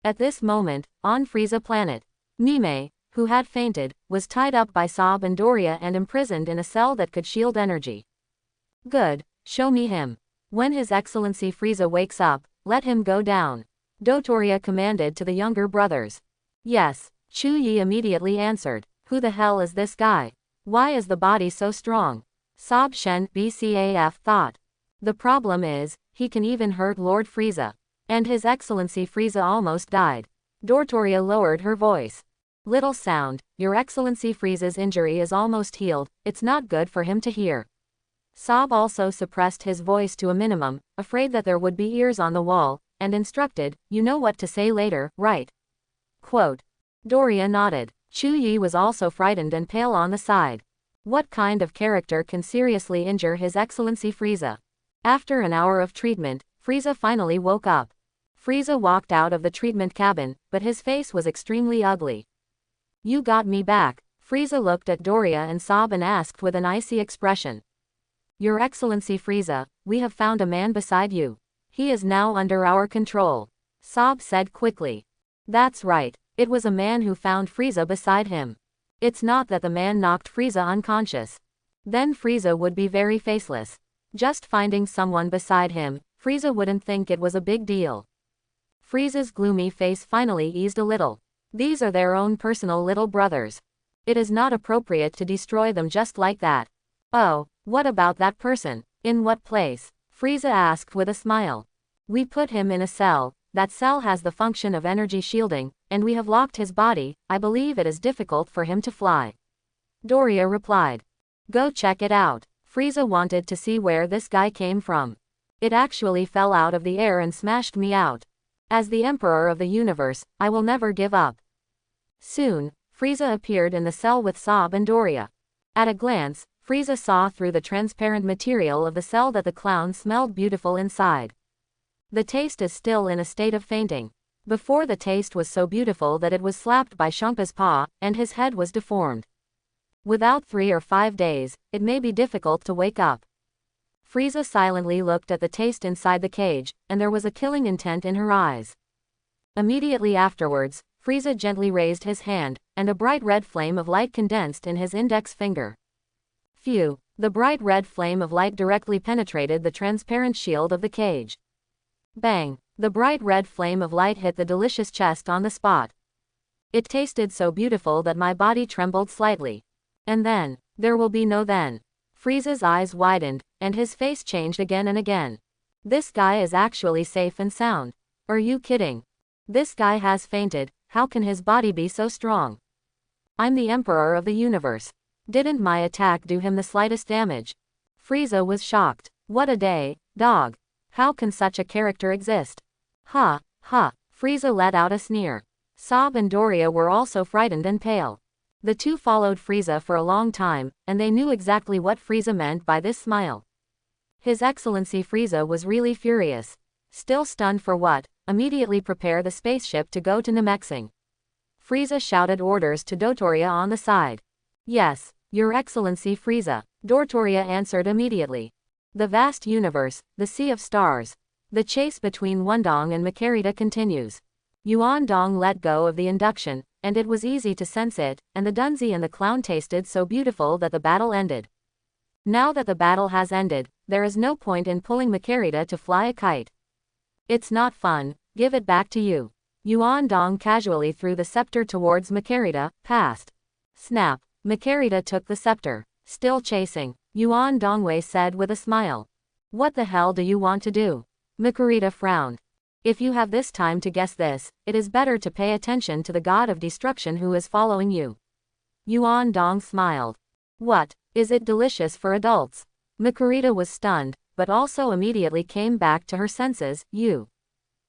Speaker 1: At this moment, on Frieza planet, Namek, who had fainted, was tied up by Sob and Doria and imprisoned in a cell that could shield energy. Good, show me him. When His Excellency Frieza wakes up, let him go down. Dotoria commanded to the younger brothers. Yes, Chu Yi immediately answered. Who the hell is this guy? Why is the body so strong? Sob Shen BCAF thought. The problem is, he can even hurt Lord Frieza. And His Excellency Frieza almost died. Dotoria lowered her voice. Little sound, Your Excellency Frieza's injury is almost healed, it's not good for him to hear. Sob also suppressed his voice to a minimum, afraid that there would be ears on the wall, and instructed, you know what to say later, right? Quote. Doria nodded. Chu Yi was also frightened and pale on the side. What kind of character can seriously injure His Excellency Frieza? After an hour of treatment, Frieza finally woke up. Frieza walked out of the treatment cabin, but his face was extremely ugly. You got me back. Frieza looked at Doria and Sob and asked with an icy expression. Your Excellency Frieza, we have found a man beside you. He is now under our control. Sob said quickly. That's right, it was a man who found Frieza beside him. It's not that the man knocked Frieza unconscious. Then Frieza would be very faceless. Just finding someone beside him, Frieza wouldn't think it was a big deal. Frieza's gloomy face finally eased a little. These are their own personal little brothers. It is not appropriate to destroy them just like that. Oh, what about that person? In what place? Frieza asked with a smile. We put him in a cell. That cell has the function of energy shielding, and we have locked his body. I believe it is difficult for him to fly. Doria replied. Go check it out. Frieza wanted to see where this guy came from. It actually fell out of the air and smashed me out. As the Emperor of the Universe, I will never give up. Soon, Frieza appeared in the cell with Sob and Doria. At a glance, Frieza saw through the transparent material of the cell that the clown smelled beautiful inside. The taste is still in a state of fainting. Before the taste was so beautiful that it was slapped by Shampa's paw, and his head was deformed. Without 3 or 5 days, it may be difficult to wake up. Frieza silently looked at the taste inside the cage, and there was a killing intent in her eyes. Immediately afterwards, Frieza gently raised his hand, and a bright red flame of light condensed in his index finger. Phew, The bright red flame of light directly penetrated the transparent shield of the cage. Bang! The bright red flame of light hit the delicious chest on the spot. It tasted so beautiful that my body trembled slightly. And then, there will be no then. Frieza's eyes widened, and his face changed again and again. This guy is actually safe and sound. Are you kidding? This guy has fainted, how can his body be so strong? I'm the emperor of the universe. Didn't my attack do him the slightest damage? Frieza was shocked. What a day, dog. How can such a character exist? Ha, ha, Frieza let out a sneer. Sob and Doria were also frightened and pale. The two followed Frieza for a long time, and they knew exactly what Frieza meant by this smile. His Excellency Frieza was really furious. Still stunned for what? Immediately prepare the spaceship to go to Namek. Frieza shouted orders to Dotoria on the side. Yes, Your Excellency Frieza, Dotoria answered immediately. The vast universe, the sea of stars. The chase between Wundong and Makarita continues. Yuan Dong let go of the induction, and it was easy to sense it, and the Dunzi and the clown tasted so beautiful that the battle ended. Now that the battle has ended, there is no point in pulling Makarita to fly a kite. It's not fun, give it back to you. Yuan Dong casually threw the scepter towards Makarita, passed. Snap, Makarita took the scepter. Still chasing, Yuan Dongwei said with a smile. What the hell do you want to do? Makarita frowned. If you have this time to guess this, it is better to pay attention to the god of destruction who is following you. Yuan Dong smiled. What, is it delicious for adults? Makarita was stunned, but also immediately came back to her senses. You.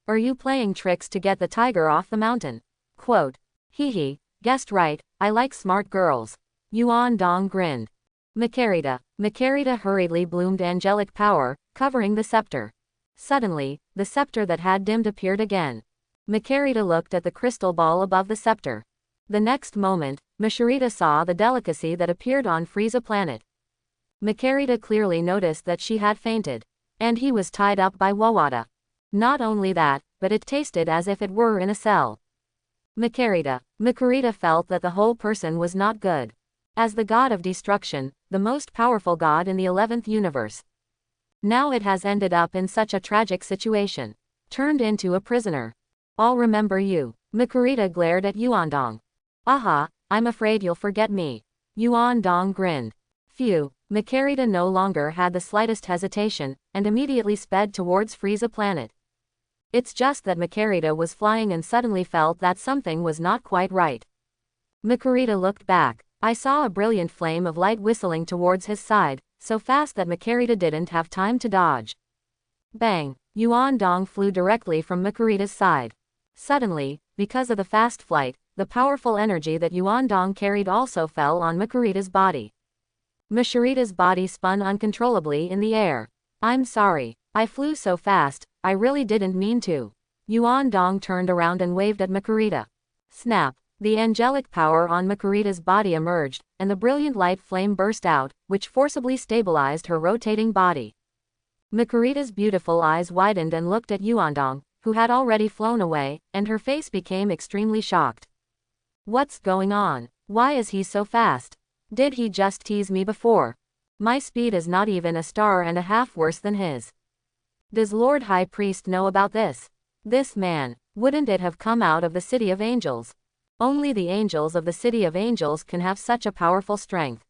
Speaker 1: Are you playing tricks to get the tiger off the mountain? Quote. Hee hee, guessed right, I like smart girls. Yuan Dong grinned. Makarita hurriedly bloomed angelic power, covering the scepter. Suddenly, the scepter that had dimmed appeared again. Makarita looked at the crystal ball above the scepter. The next moment, Makarita saw the delicacy that appeared on Frieza planet. Makarita clearly noticed that she had fainted. And he was tied up by Wawada. Not only that, but it tasted as if it were in a cell. Makarita felt that the whole person was not good. As the god of destruction, the most powerful god in the 11th universe. Now it has ended up in such a tragic situation. Turned into a prisoner. I'll remember you. Makarita glared at Yuandong. Aha, I'm afraid you'll forget me. Yuandong grinned. Phew, Makarita no longer had the slightest hesitation, and immediately sped towards Frieza planet. It's just that Makarita was flying and suddenly felt that something was not quite right. Makarita looked back. I saw a brilliant flame of light whistling towards his side, so fast that Makarita didn't have time to dodge. Bang! Yuan Dong flew directly from Makarita's side. Suddenly, because of the fast flight, the powerful energy that Yuan Dong carried also fell on Makarita's body. Makarita's body spun uncontrollably in the air. I'm sorry, I flew so fast, I really didn't mean to. Yuan Dong turned around and waved at Makarita. Snap! The angelic power on Makarita's body emerged, and the brilliant light flame burst out, which forcibly stabilized her rotating body. Makarita's beautiful eyes widened and looked at Yuandong, who had already flown away, and her face became extremely shocked. What's going on? Why is he so fast? Did he just tease me before? My speed is not even a star and a half worse than his. Does Lord High Priest know about this? This man, wouldn't it have come out of the City of Angels? Only the angels of the City of Angels can have such a powerful strength.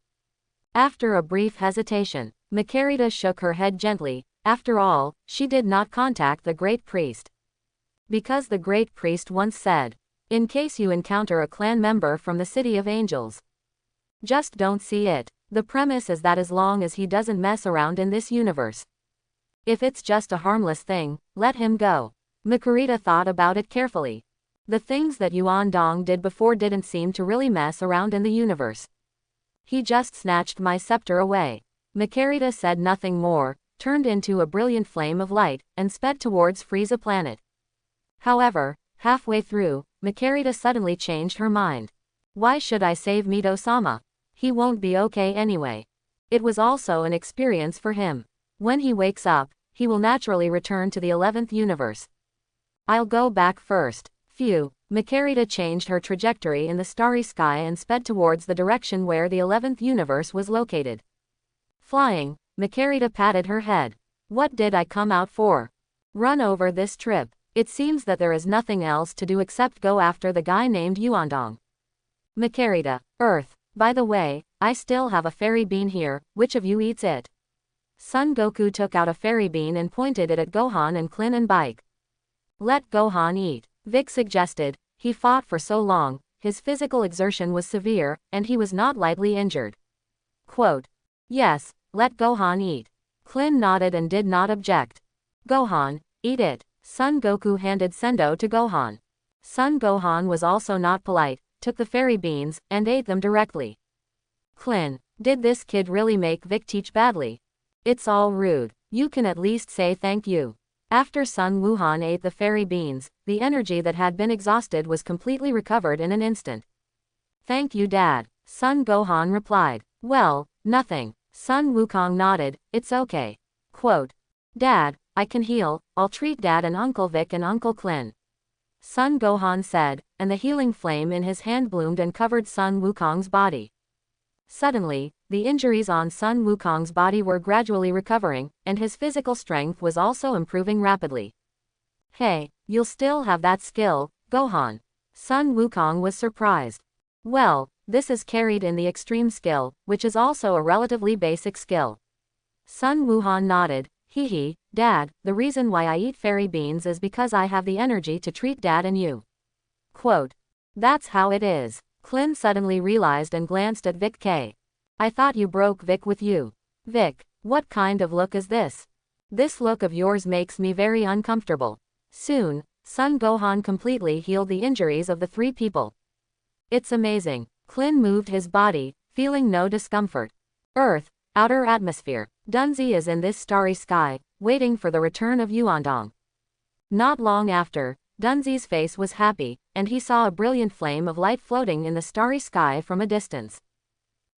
Speaker 1: After a brief hesitation, Makarita shook her head gently. After all, she did not contact the Great Priest. Because the Great Priest once said, in case you encounter a clan member from the City of Angels, just don't see it. The premise is that as long as he doesn't mess around in this universe. If it's just a harmless thing, let him go. Makarita thought about it carefully. The things that Yuan Dong did before didn't seem to really mess around in the universe. He just snatched my scepter away. Makarita said nothing more, turned into a brilliant flame of light, and sped towards Frieza planet. However, halfway through, Makarita suddenly changed her mind. Why should I save Mito-sama? He won't be okay anyway. It was also an experience for him. When he wakes up, he will naturally return to the 11th universe. I'll go back first. Phew, Makarita changed her trajectory in the starry sky and sped towards the direction where the 11th universe was located. Flying, Makarita patted her head. What did I come out for? Run over this trip. It seems that there is nothing else to do except go after the guy named Yuandong. Makarita, Earth. By the way, I still have a fairy bean here, which of you eats it? Son Goku took out a fairy bean and pointed it at Gohan and Klin and Bike. Let Gohan eat, Vic suggested. He fought for so long, his physical exertion was severe, and he was not lightly injured. Quote. Yes, let Gohan eat. Klin nodded and did not object. Gohan, eat it. Son Goku handed Sendo to Gohan. Son Gohan was also not polite, took the fairy beans, and ate them directly. Klin, did this kid really make Vic teach badly? It's all rude. You can at least say thank you. After Sun Wuhan ate the fairy beans, the energy that had been exhausted was completely recovered in an instant. Thank you, Dad, Sun Gohan replied. Well, nothing. Sun Wukong nodded, it's okay. Quote. Dad, I can heal, I'll treat Dad and Uncle Vic and Uncle Klin. Sun Gohan said, and the healing flame in his hand bloomed and covered Sun Wukong's body. Suddenly, the injuries on Sun Wukong's body were gradually recovering, and his physical strength was also improving rapidly. Hey, you'll still have that skill, Gohan. Sun Wukong was surprised. Well, this is carried in the extreme skill, which is also a relatively basic skill. Sun Wuhan nodded. Hee, Dad, the reason why I eat fairy beans is because I have the energy to treat Dad and you. Quote. That's how it is. Klin suddenly realized and glanced at Vic K. I thought you broke Vic with you. Vic, what kind of look is this? This look of yours makes me very uncomfortable. Soon, Son Gohan completely healed the injuries of the three people. It's amazing. Klin moved his body, feeling no discomfort. Earth, outer atmosphere. Dunzi is in this starry sky, waiting for the return of Yuandong. Not long after, Dunzi's face was happy, and he saw a brilliant flame of light floating in the starry sky from a distance.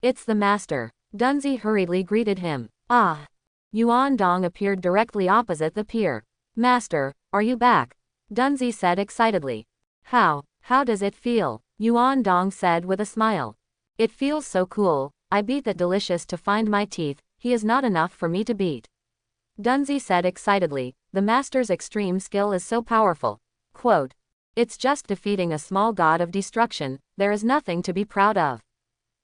Speaker 1: It's the master. Dunzi hurriedly greeted him. Ah! Yuandong appeared directly opposite the pier. Master, are you back? Dunzi said excitedly. How does it feel? Yuandong said with a smile. It feels so cool, I beat that delicious to find my teeth, he is not enough for me to beat. Dunzi said excitedly, the master's extreme skill is so powerful. Quote. It's just defeating a small god of destruction, there is nothing to be proud of.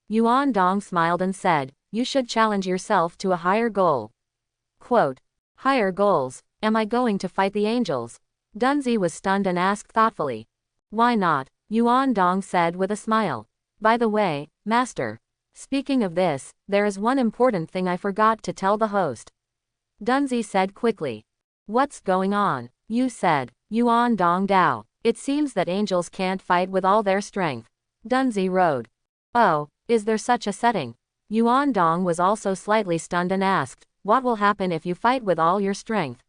Speaker 1: Yuandong smiled and said, you should challenge yourself to a higher goal. Quote. Higher goals, am I going to fight the angels? Dunzi was stunned and asked thoughtfully. Why not? Yuandong said with a smile. By the way, Master. Speaking of this, there is one important thing I forgot to tell the host. Dunzi said quickly. What's going on? You said, Yuandong Dao. It seems that angels can't fight with all their strength. Dunzi rode. Oh, is there such a setting? Yuandong was also slightly stunned and asked, what will happen if you fight with all your strength?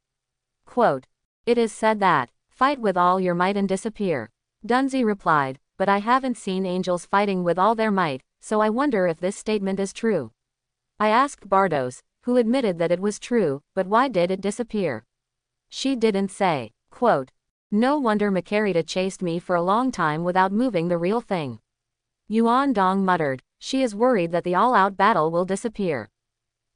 Speaker 1: Quote. It is said that, fight with all your might and disappear. Dunzi replied, but I haven't seen angels fighting with all their might, so I wonder if this statement is true. I asked Bardos, who admitted that it was true, but why did it disappear? She didn't say. Quote. No wonder Makarita chased me for a long time without moving the real thing. Yuandong muttered, she is worried that the all-out battle will disappear.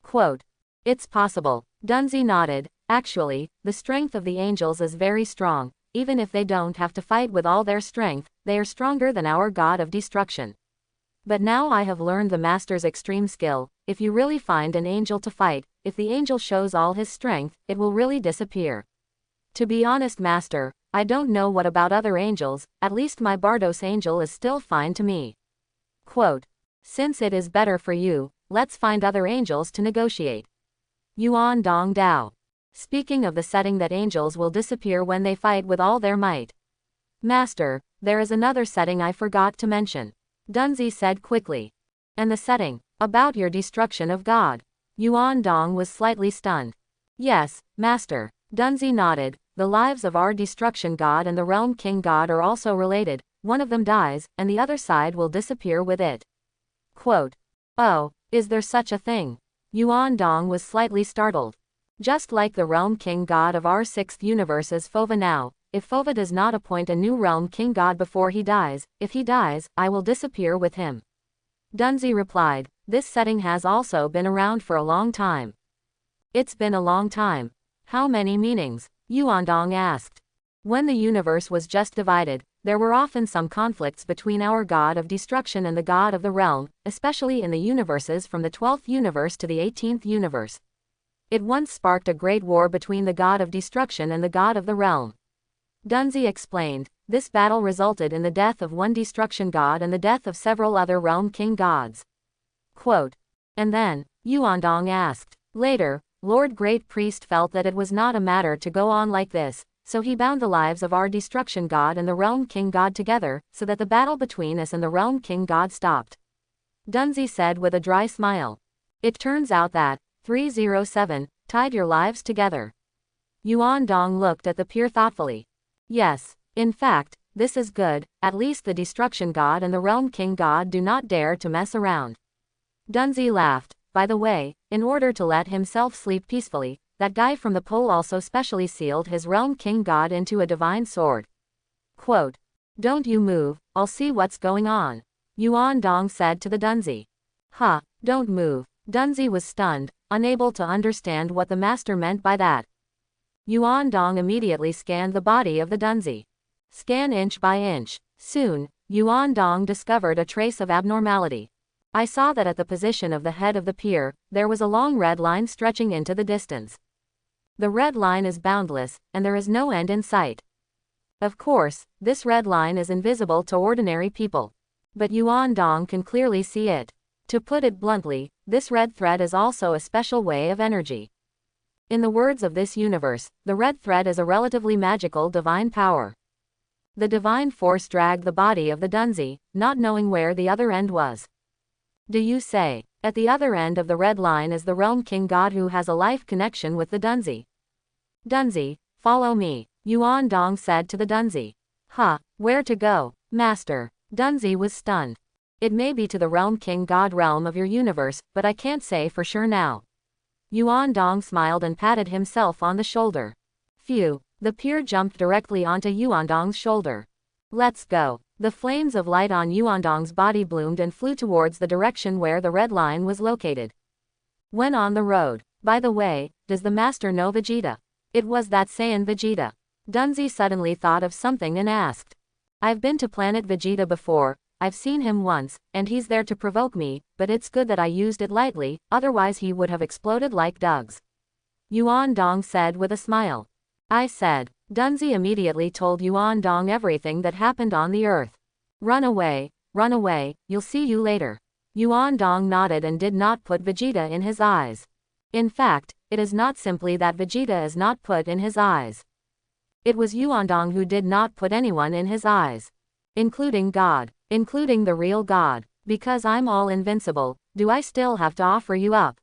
Speaker 1: Quote. It's possible. Dunzi nodded, actually, the strength of the angels is very strong, even if they don't have to fight with all their strength, they are stronger than our god of destruction. But now I have learned the master's extreme skill, if you really find an angel to fight, if the angel shows all his strength, it will really disappear. To be honest, Master, I don't know what about other angels, at least my Bardos angel is still fine to me. Quote. Since it is better for you, let's find other angels to negotiate. Yuandong Dao. Speaking of the setting that angels will disappear when they fight with all their might. Master, there is another setting I forgot to mention. Dunzi said quickly. And the setting, about your destruction of God. Yuandong was slightly stunned. Yes, Master. Dunzi nodded, the lives of our destruction god and the realm king god are also related, one of them dies, and the other side will disappear with it. Quote. Oh, is there such a thing? Yuandong was slightly startled. Just like the realm king god of our sixth universe is Fova now, if Fova does not appoint a new realm king god before he dies, if he dies, I will disappear with him. Dunzi replied, this setting has also been around for a long time. It's been a long time. How many meanings? Yuandong asked. When the universe was just divided, there were often some conflicts between our god of destruction and the god of the realm, especially in the universes from the 12th universe to the 18th universe. It once sparked a great war between the god of destruction and the god of the realm. Dunzi explained, this battle resulted in the death of one destruction god and the death of several other realm king gods. Quote. And then, Yuandong asked. Later, Lord Great Priest felt that it was not a matter to go on like this, so he bound the lives of our destruction god and the realm king god together, so that the battle between us and the realm king god stopped. Dunzi said with a dry smile. It turns out that, 307, tied your lives together. Yuandong looked at the peer thoughtfully. Yes, in fact, this is good, at least the destruction god and the realm king god do not dare to mess around. Dunzi laughed. By the way, in order to let himself sleep peacefully, that guy from the pole also specially sealed his realm king god into a divine sword. Quote. Don't you move, I'll see what's going on. Yuandong said to the Dunzi. Huh, don't move. Dunzi was stunned, unable to understand what the master meant by that. Yuandong immediately scanned the body of the Dunzi. Scan inch by inch. Soon, Yuandong discovered a trace of abnormality. I saw that at the position of the head of the pier, there was a long red line stretching into the distance. The red line is boundless, and there is no end in sight. Of course, this red line is invisible to ordinary people. But Yuandong can clearly see it. To put it bluntly, this red thread is also a special way of energy. In the words of this universe, the red thread is a relatively magical divine power. The divine force dragged the body of the Dunzi, not knowing where the other end was. Do you say, at the other end of the red line is the realm king god who has a life connection with the Dunzi? Dunzi, follow me, Yuandong said to the Dunzi. Huh, where to go, master? Dunzi was stunned. It may be to the realm king god realm of your universe, but I can't say for sure now. Yuandong smiled and patted himself on the shoulder. Phew, the peer jumped directly onto Yuandong's shoulder. Let's go. The flames of light on Yuandong's body bloomed and flew towards the direction where the red line was located. When on the road, by the way, does the master know Vegeta? It was that Saiyan Vegeta. Dunzi suddenly thought of something and asked. I've been to planet Vegeta before, I've seen him once, and he's there to provoke me, but it's good that I used it lightly, otherwise he would have exploded like Dugs. Yuandong said with a smile. I said. Dunzi immediately told Yuandong everything that happened on the earth. Run away, you'll see you later. Yuandong nodded and did not put Vegeta in his eyes. In fact, it is not simply that Vegeta is not put in his eyes. It was Yuandong who did not put anyone in his eyes. Including God, including the real God, because I'm all invincible, do I still have to offer you up?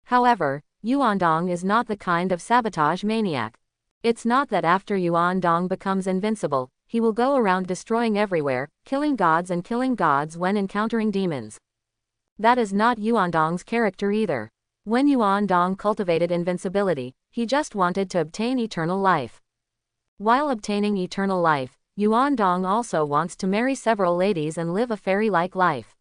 Speaker 1: However, Yuandong is not the kind of sabotage maniac. It's not that after Yuandong becomes invincible, he will go around destroying everywhere, killing gods when encountering demons. That is not Yuandong's character either. When Yuandong cultivated invincibility, he just wanted to obtain eternal life. While obtaining eternal life, Yuandong also wants to marry several ladies and live a fairy-like life.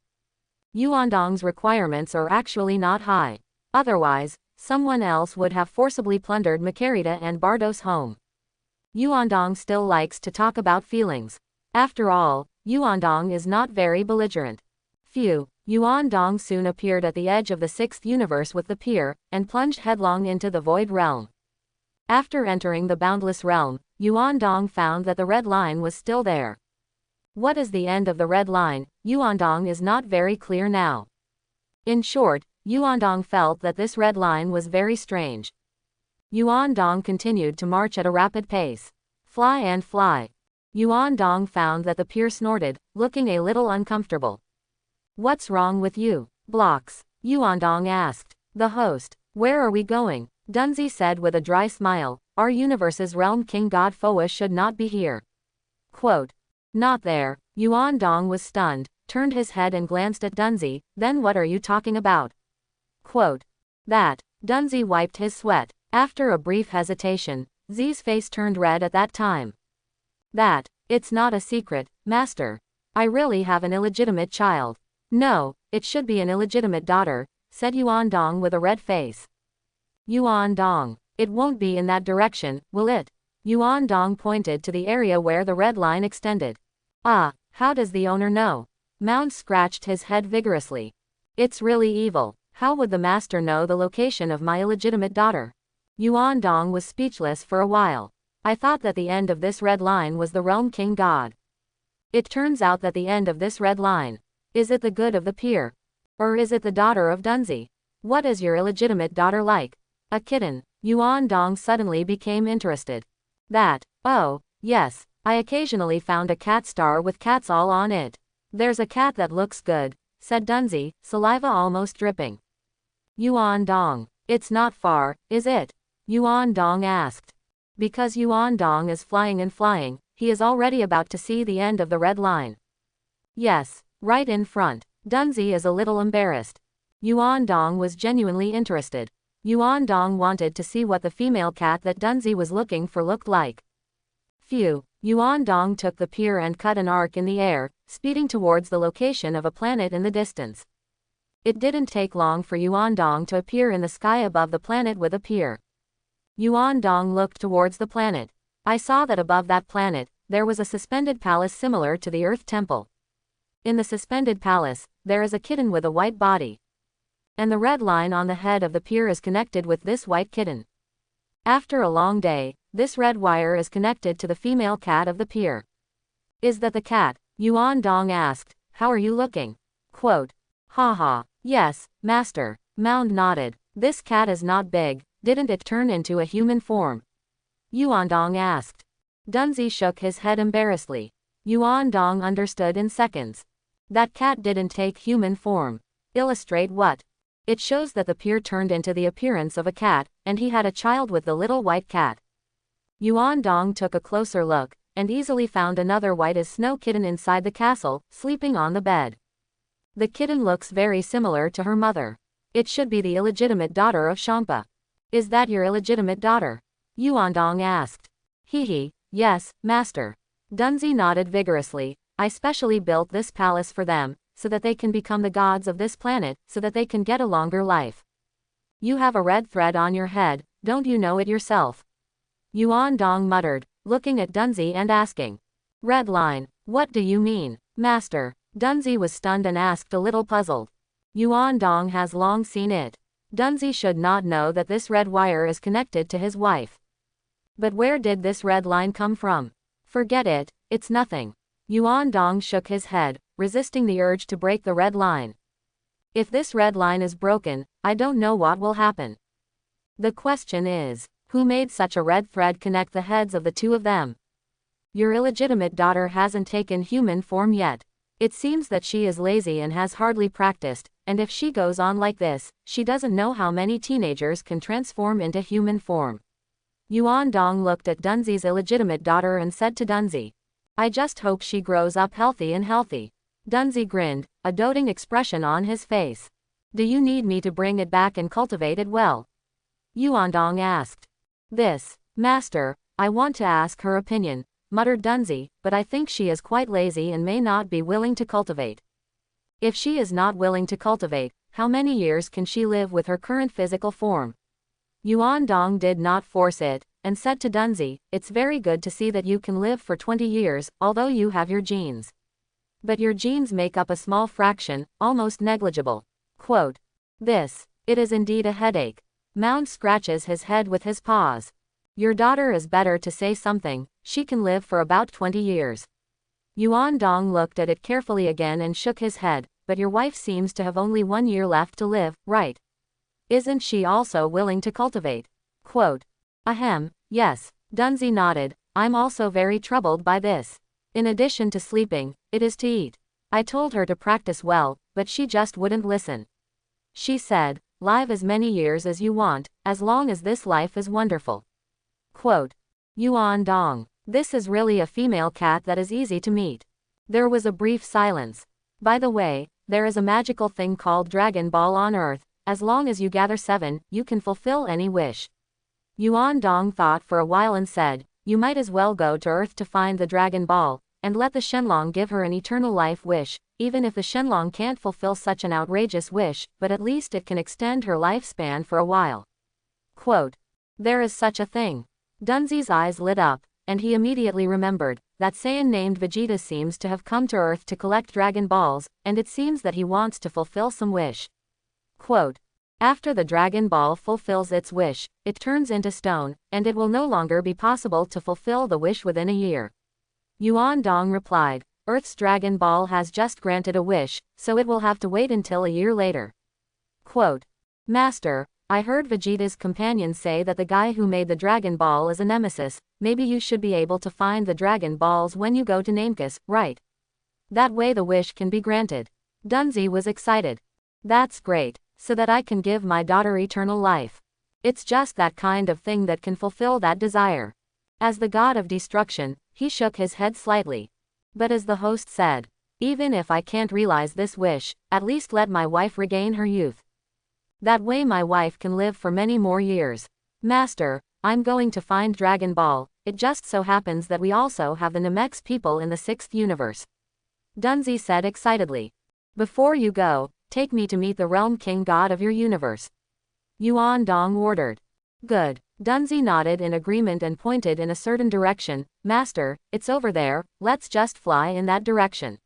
Speaker 1: Yuandong's requirements are actually not high. Otherwise, someone else would have forcibly plundered Makarita and Bardos' home. Yuandong still likes to talk about feelings. After all, Yuandong is not very belligerent. Phew, Yuandong soon appeared at the edge of the 6th universe with the pier, and plunged headlong into the void realm. After entering the boundless realm, Yuandong found that the red line was still there. What is the end of the red line? Yuandong is not very clear now. In short, Yuandong felt that this red line was very strange. Yuandong continued to march at a rapid pace. Fly and fly. Yuandong found that the pier snorted, looking a little uncomfortable. What's wrong with you? Blocks? Yuandong asked. The host. Where are we going? Dunzi said with a dry smile. Our universe's realm king god Foa should not be here. Quote. Not there. Yuandong was stunned, turned his head and glanced at Dunzi. Then what are you talking about? Quote. That. Dunzi wiped his sweat. After a brief hesitation, Z's face turned red at that time. That. It's not a secret, master. I really have an illegitimate child. No, it should be an illegitimate daughter, said Yuan Dong with a red face. Yuan Dong, it won't be in that direction, will it? Yuan Dong pointed to the area where the red line extended. Ah, how does the owner know? Mound scratched his head vigorously. It's really evil. How would the master know the location of my illegitimate daughter? Yuan Dong was speechless for a while. I thought that the end of this red line was the realm king god. It turns out that the end of this red line. Is it the good of the peer? Or is it the daughter of Dunzi? What is your illegitimate daughter like? A kitten. Yuan Dong suddenly became interested. That, oh, yes, I occasionally found a cat star with cats all on it. There's a cat that looks good, said Dunzi, saliva almost dripping. Yuan Dong, it's not far, is it? Yuan Dong asked. Because Yuan Dong is flying and flying, he is already about to see the end of the red line. Yes, right in front. Dunzi is a little embarrassed. Yuan Dong was genuinely interested. Yuan Dong wanted to see what the female cat that Dunzi was looking for looked like. Phew. Yuan Dong took the pier and cut an arc in the air, speeding towards the location of a planet in the distance. It didn't take long for Yuan Dong to appear in the sky above the planet with a pier. Yuan Dong looked towards the planet. I saw that above that planet, there was a suspended palace similar to the Earth Temple. In the suspended palace, there is a kitten with a white body. And the red line on the head of the pier is connected with this white kitten. After a long day, this red wire is connected to the female cat of the pier. Is that the cat? Yuan Dong asked. How are you looking? Quote. Haha. Yes, master. Mound nodded. This cat is not big, didn't it turn into a human form? Yuan Dong asked. Dunzi shook his head embarrassedly. Yuan Dong understood in seconds. That cat didn't take human form. Illustrate what? It shows that the peer turned into the appearance of a cat, and he had a child with the little white cat. Yuan Dong took a closer look, and easily found another white as snow kitten inside the castle, sleeping on the bed. The kitten looks very similar to her mother. It should be the illegitimate daughter of Champa. Is that your illegitimate daughter? Yuan Dong asked. Yes, master. Dunzi nodded vigorously. I specially built this palace for them, so that they can become the gods of this planet, so that they can get a longer life. You have a red thread on your head, don't you know it yourself? Yuan Dong muttered, looking at Dunzi and asking. Red line, what do you mean, master? Dunzi was stunned and asked a little puzzled. Yuan Dong has long seen it. Dunzi should not know that this red wire is connected to his wife. But where did this red line come from? Forget it, it's nothing. Yuan Dong shook his head, resisting the urge to break the red line. If this red line is broken, I don't know what will happen. The question is, who made such a red thread connect the heads of the two of them? Your illegitimate daughter hasn't taken human form yet. It seems that she is lazy and has hardly practiced, and if she goes on like this, she doesn't know how many teenagers can transform into human form. Yuan Dong looked at Dunzi's illegitimate daughter and said to Dunzi, I just hope she grows up healthy and healthy. Dunzi grinned, a doting expression on his face. Do you need me to bring it back and cultivate it well? Yuan Dong asked. This, master, I want to ask her opinion, muttered Dunzi, but I think she is quite lazy and may not be willing to cultivate. If she is not willing to cultivate, how many years can she live with her current physical form? Yuan Dong did not force it, and said to Dunzi, it's very good to see that you can live for 20 years, although you have your genes. But your genes make up a small fraction, almost negligible. Quote. It is indeed a headache. Mound scratches his head with his paws. Your daughter is better to say something, she can live for about 20 years. Yuan Dong looked at it carefully again and shook his head, but your wife seems to have only 1 year left to live, right? Isn't she also willing to cultivate? Quote. Ahem, yes. Dunzi nodded, I'm also very troubled by this. In addition to sleeping, it is to eat. I told her to practice well, but she just wouldn't listen. She said, live as many years as you want, as long as this life is wonderful. Quote. Yuan Dong, this is really a female cat that is easy to meet. There was a brief silence. By the way, there is a magical thing called Dragon Ball on Earth. As long as you gather 7, you can fulfill any wish. Yuan Dong thought for a while and said, you might as well go to Earth to find the Dragon Ball, and let the Shenlong give her an eternal life wish, even if the Shenlong can't fulfill such an outrageous wish, but at least it can extend her lifespan for a while. Quote. There is such a thing. Dunzi's eyes lit up, and he immediately remembered that Saiyan named Vegeta seems to have come to Earth to collect Dragon Balls, and it seems that he wants to fulfill some wish. Quote. After the Dragon Ball fulfills its wish, it turns into stone, and it will no longer be possible to fulfill the wish within a year. Yuan Dong replied, Earth's Dragon Ball has just granted a wish, so it will have to wait until a year later. Quote. Master, I heard Vegeta's companion say that the guy who made the Dragon Ball is a nemesis. Maybe you should be able to find the Dragon Balls when you go to Namek, right? That way the wish can be granted. Dunzi was excited. That's great, so that I can give my daughter eternal life. It's just that kind of thing that can fulfill that desire. As the god of destruction, he shook his head slightly. But as the host said, even if I can't realize this wish, at least let my wife regain her youth. That way my wife can live for many more years. Master, I'm going to find Dragon Ball, it just so happens that we also have the Namek's people in the 6th universe. Dunzi said excitedly. Before you go, take me to meet the Realm King God of your universe. Yuan Dong ordered. Good. Dunzi nodded in agreement and pointed in a certain direction. Master, it's over there, let's just fly in that direction.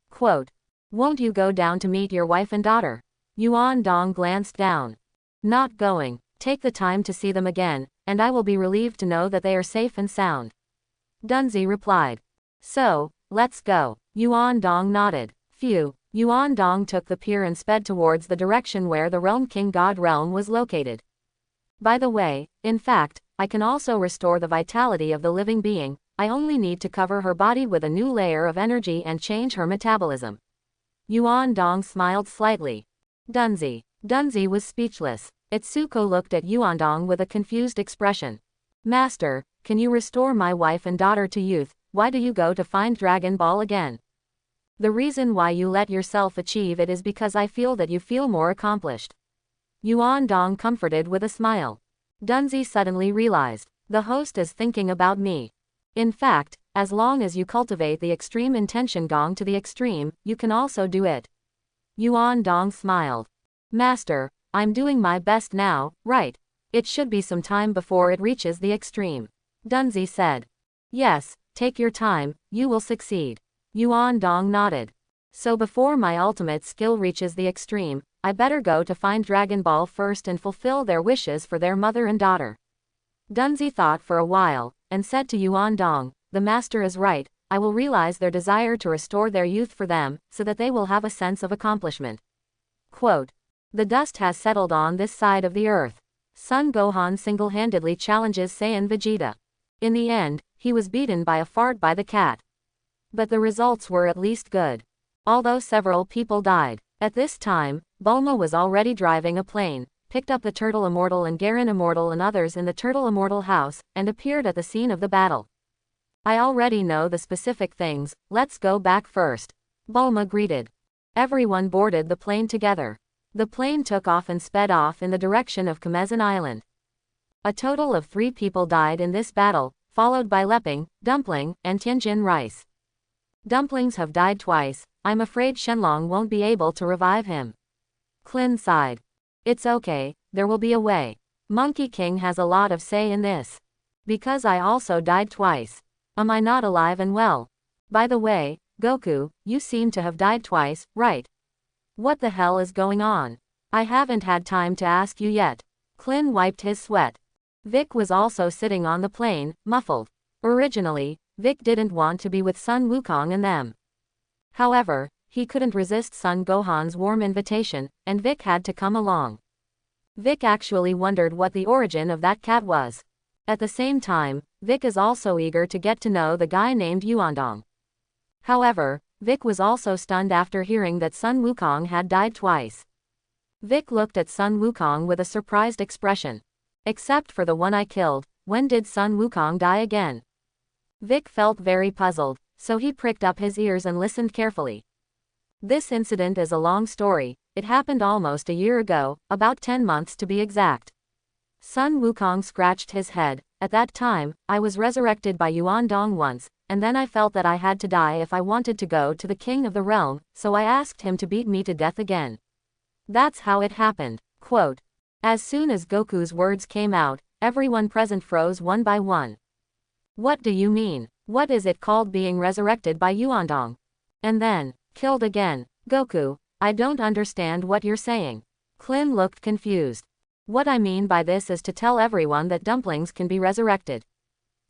Speaker 1: Quote. Won't you go down to meet your wife and daughter? Yuan Dong glanced down. Not going. Take the time to see them again, and I will be relieved to know that they are safe and sound. Dunzi replied. So, let's go. Yuan Dong nodded. Phew. Yuan Dong took the pier and sped towards the direction where the Realm King God realm was located. By the way, in fact, I can also restore the vitality of the living being. I only need to cover her body with a new layer of energy and change her metabolism. Yuan Dong smiled slightly. Dunzi was speechless. Itsuko looked at Yuan Dong with a confused expression. Master, can you restore my wife and daughter to youth? Why do you go to find Dragon Ball again? The reason why you let yourself achieve it is because I feel that you feel more accomplished. Yuan Dong comforted with a smile. Dunzi suddenly realized, the host is thinking about me. In fact, as long as you cultivate the extreme intention gong to the extreme, you can also do it. Yuan Dong smiled. Master, I'm doing my best now, right? It should be some time before it reaches the extreme. Dunzi said. Yes, take your time, you will succeed. Yuan Dong nodded. So before my ultimate skill reaches the extreme, I better go to find Dragon Ball first and fulfill their wishes for their mother and daughter. Dunzi thought for a while, and said to Yuan Dong, the master is right, I will realize their desire to restore their youth for them, so that they will have a sense of accomplishment. Quote. The dust has settled on this side of the earth. Son Gohan single-handedly challenges Saiyan Vegeta. In the end, he was beaten by a fart by the cat. But the results were at least good. Although several people died. At this time, Bulma was already driving a plane, picked up the Turtle Immortal and Garen Immortal and others in the Turtle Immortal house, and appeared at the scene of the battle. I already know the specific things, let's go back first. Bulma greeted. Everyone boarded the plane together. The plane took off and sped off in the direction of Kamezan Island. A total of 3 people died in this battle, followed by Leping, Dumpling, and Tianjin Rice. Dumplings have died twice, I'm afraid Shenlong won't be able to revive him. Klin sighed. It's okay, there will be a way. Monkey King has a lot of say in this. Because I also died twice. Am I not alive and well? By the way, Goku, you seem to have died twice, right? What the hell is going on? I haven't had time to ask you yet. Klin wiped his sweat. Vic was also sitting on the plane, muffled. Originally, Vic didn't want to be with Sun Wukong and them. However, he couldn't resist Son Gohan's warm invitation, and Vic had to come along. Vic actually wondered what the origin of that cat was. At the same time, Vic is also eager to get to know the guy named Yuandong. However, Vic was also stunned after hearing that Sun Wukong had died twice. Vic looked at Sun Wukong with a surprised expression. Except for the one I killed, when did Sun Wukong die again? Vic felt very puzzled, so he pricked up his ears and listened carefully. This incident is a long story, it happened almost a year ago, about 10 months to be exact. Sun Wukong scratched his head. At that time, I was resurrected by Yuan Dong once, and then I felt that I had to die if I wanted to go to the king of the realm, so I asked him to beat me to death again. That's how it happened. Quote. As soon as Goku's words came out, everyone present froze one by one. What do you mean? What is it called being resurrected by Yuandong? And then, killed again? Goku, I don't understand what you're saying. Klin looked confused. What I mean by this is to tell everyone that dumplings can be resurrected.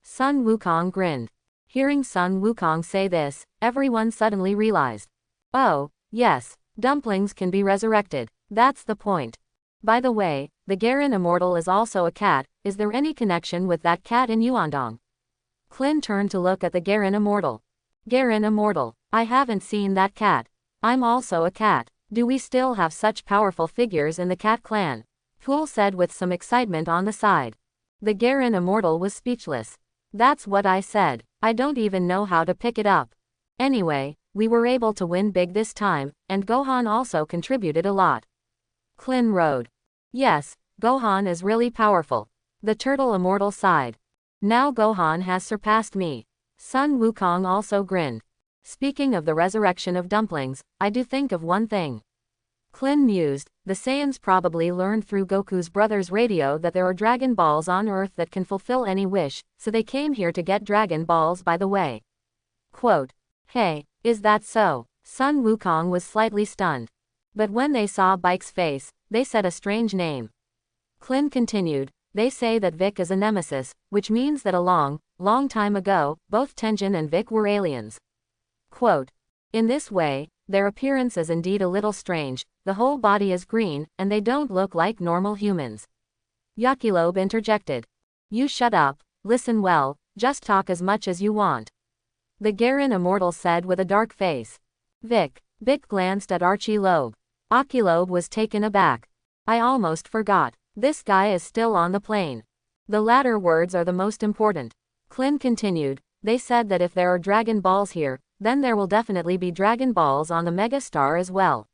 Speaker 1: Sun Wukong grinned. Hearing Sun Wukong say this, everyone suddenly realized. Oh, yes, dumplings can be resurrected. That's the point. By the way, the Garen Immortal is also a cat. Is there any connection with that cat in Yuandong? Klin turned to look at the Garen Immortal. Garen Immortal, I haven't seen that cat. I'm also a cat. Do we still have such powerful figures in the cat clan? Pool said with some excitement on the side. The Garen Immortal was speechless. That's what I said. I don't even know how to pick it up. Anyway, we were able to win big this time, and Gohan also contributed a lot. Klin rode. Yes, Gohan is really powerful. The Turtle Immortal sighed. Now Gohan has surpassed me. Sun Wukong also grinned. Speaking of the resurrection of dumplings, I do think of one thing. Klin mused, the Saiyans probably learned through Goku's brother's radio that there are Dragon Balls on Earth that can fulfill any wish, so they came here to get Dragon Balls by the way. Quote. Hey, is that so? Sun Wukong was slightly stunned. But when they saw Bike's face, they said a strange name. Klin continued, they say that Vic is a nemesis, which means that a long time ago, both Tenjin and Vic were aliens. Quote. In this way, their appearance is indeed a little strange, the whole body is green, and they don't look like normal humans. Yakilobe interjected. You shut up, listen well, just talk as much as you want. The Garen Immortal said with a dark face. Vic glanced at Archie-Lobe. Akilobe was taken aback. I almost forgot. This guy is still on the plane. The latter words are the most important. Klin continued, they said that if there are Dragon Balls here, then there will definitely be Dragon Balls on the Mega Star as well.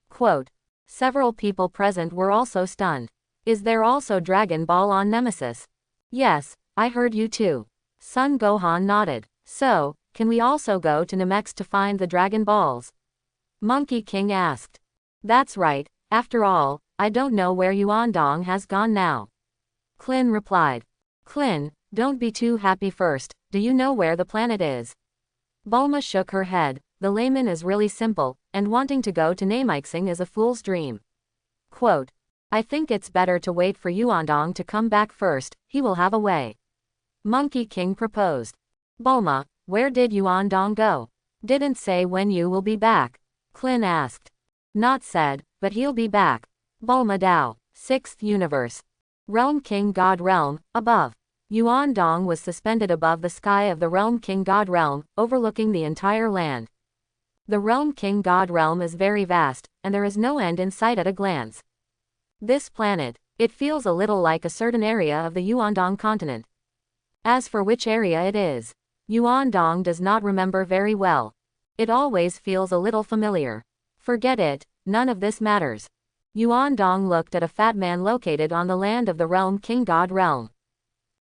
Speaker 1: Quote. Several people present were also stunned. Is there also Dragon Ball on Nemesis? Yes, I heard you too. Son Gohan nodded. So, can we also go to Namek to find the Dragon Balls? Monkey King asked. That's right, after all, I don't know where Yuandong has gone now. Klin replied. Klin, don't be too happy first, do you know where the planet is? Bulma shook her head, the layman is really simple, and wanting to go to Namek is a fool's dream. Quote. I think it's better to wait for Yuandong to come back first, he will have a way. Monkey King proposed. Bulma, where did Yuandong go? Didn't say when you will be back. Klin asked. Not said, but he'll be back. Bulma Dao, 6th Universe. Realm King God Realm, above. Yuandong was suspended above the sky of the Realm King God Realm, overlooking the entire land. The Realm King God Realm is very vast, and there is no end in sight at a glance. This planet, it feels a little like a certain area of the Yuandong continent. As for which area it is, Yuandong does not remember very well. It always feels a little familiar. Forget it, none of this matters. Yuandong looked at a fat man located on the land of the Realm King God Realm.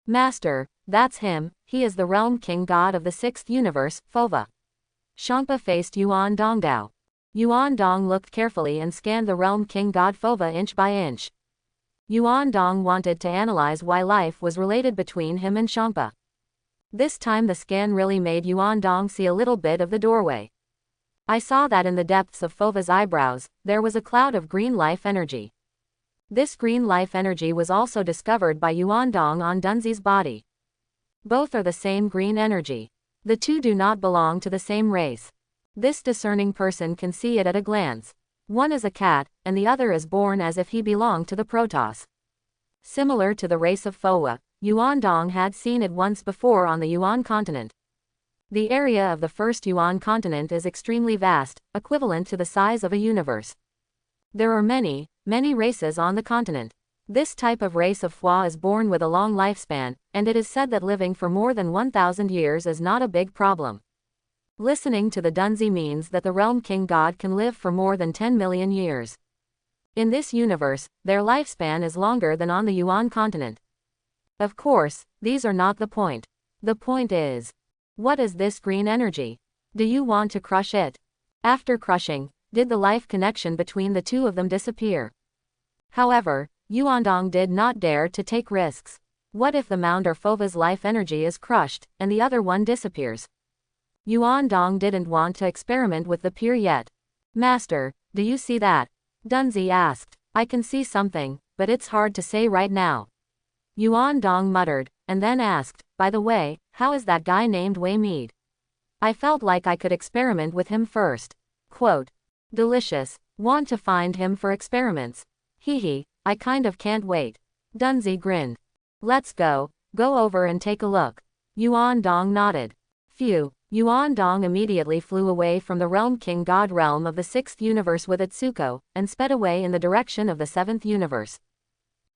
Speaker 1: Master, that's him, he is the Realm King God of the 6th Universe, Fova. Champa faced Yuandong Dao. Yuandong looked carefully and scanned the Realm King God Fova inch by inch. Yuandong wanted to analyze why life was related between him and Champa. This time the scan really made Yuandong see a little bit of the doorway. I saw that in the depths of Fova's eyebrows, there was a cloud of green life energy. This green life energy was also discovered by Yuandong on Dunzi's body. Both are the same green energy. The two do not belong to the same race. This discerning person can see it at a glance. One is a cat, and the other is born as if he belonged to the Protoss. Similar to the race of Fowa, Yuandong had seen it once before on the Yuan continent. The area of the first Yuan continent is extremely vast, equivalent to the size of a universe. There are many races on the continent. This type of race of Hua is born with a long lifespan, and it is said that living for more than 1,000 years is not a big problem. Listening to the Dunzi means that the Realm King God can live for more than 10 million years. In this universe, their lifespan is longer than on the Yuan continent. Of course, these are not the point. The point is, What is this green energy? Do you want to crush it? After crushing, did the life connection between the two of them disappear? However, Yuandong did not dare to take risks. What if the Mound or Fova's life energy is crushed, and the other one disappears? Yuandong didn't want to experiment with the peer yet. Master, do you see that? Dunzi asked. I can see something, but it's hard to say right now. Yuandong muttered, and then asked, by the way, how is that guy named Wei Mead? I felt like I could experiment with him first. Quote. Delicious. Want to find him for experiments. Hee, I kind of can't wait. Dunzi grinned. Let's go over and take a look. Yuandong nodded. Phew. Yuandong immediately flew away from the Realm King God realm of the 6th universe with Itsuko, and sped away in the direction of the 7th universe.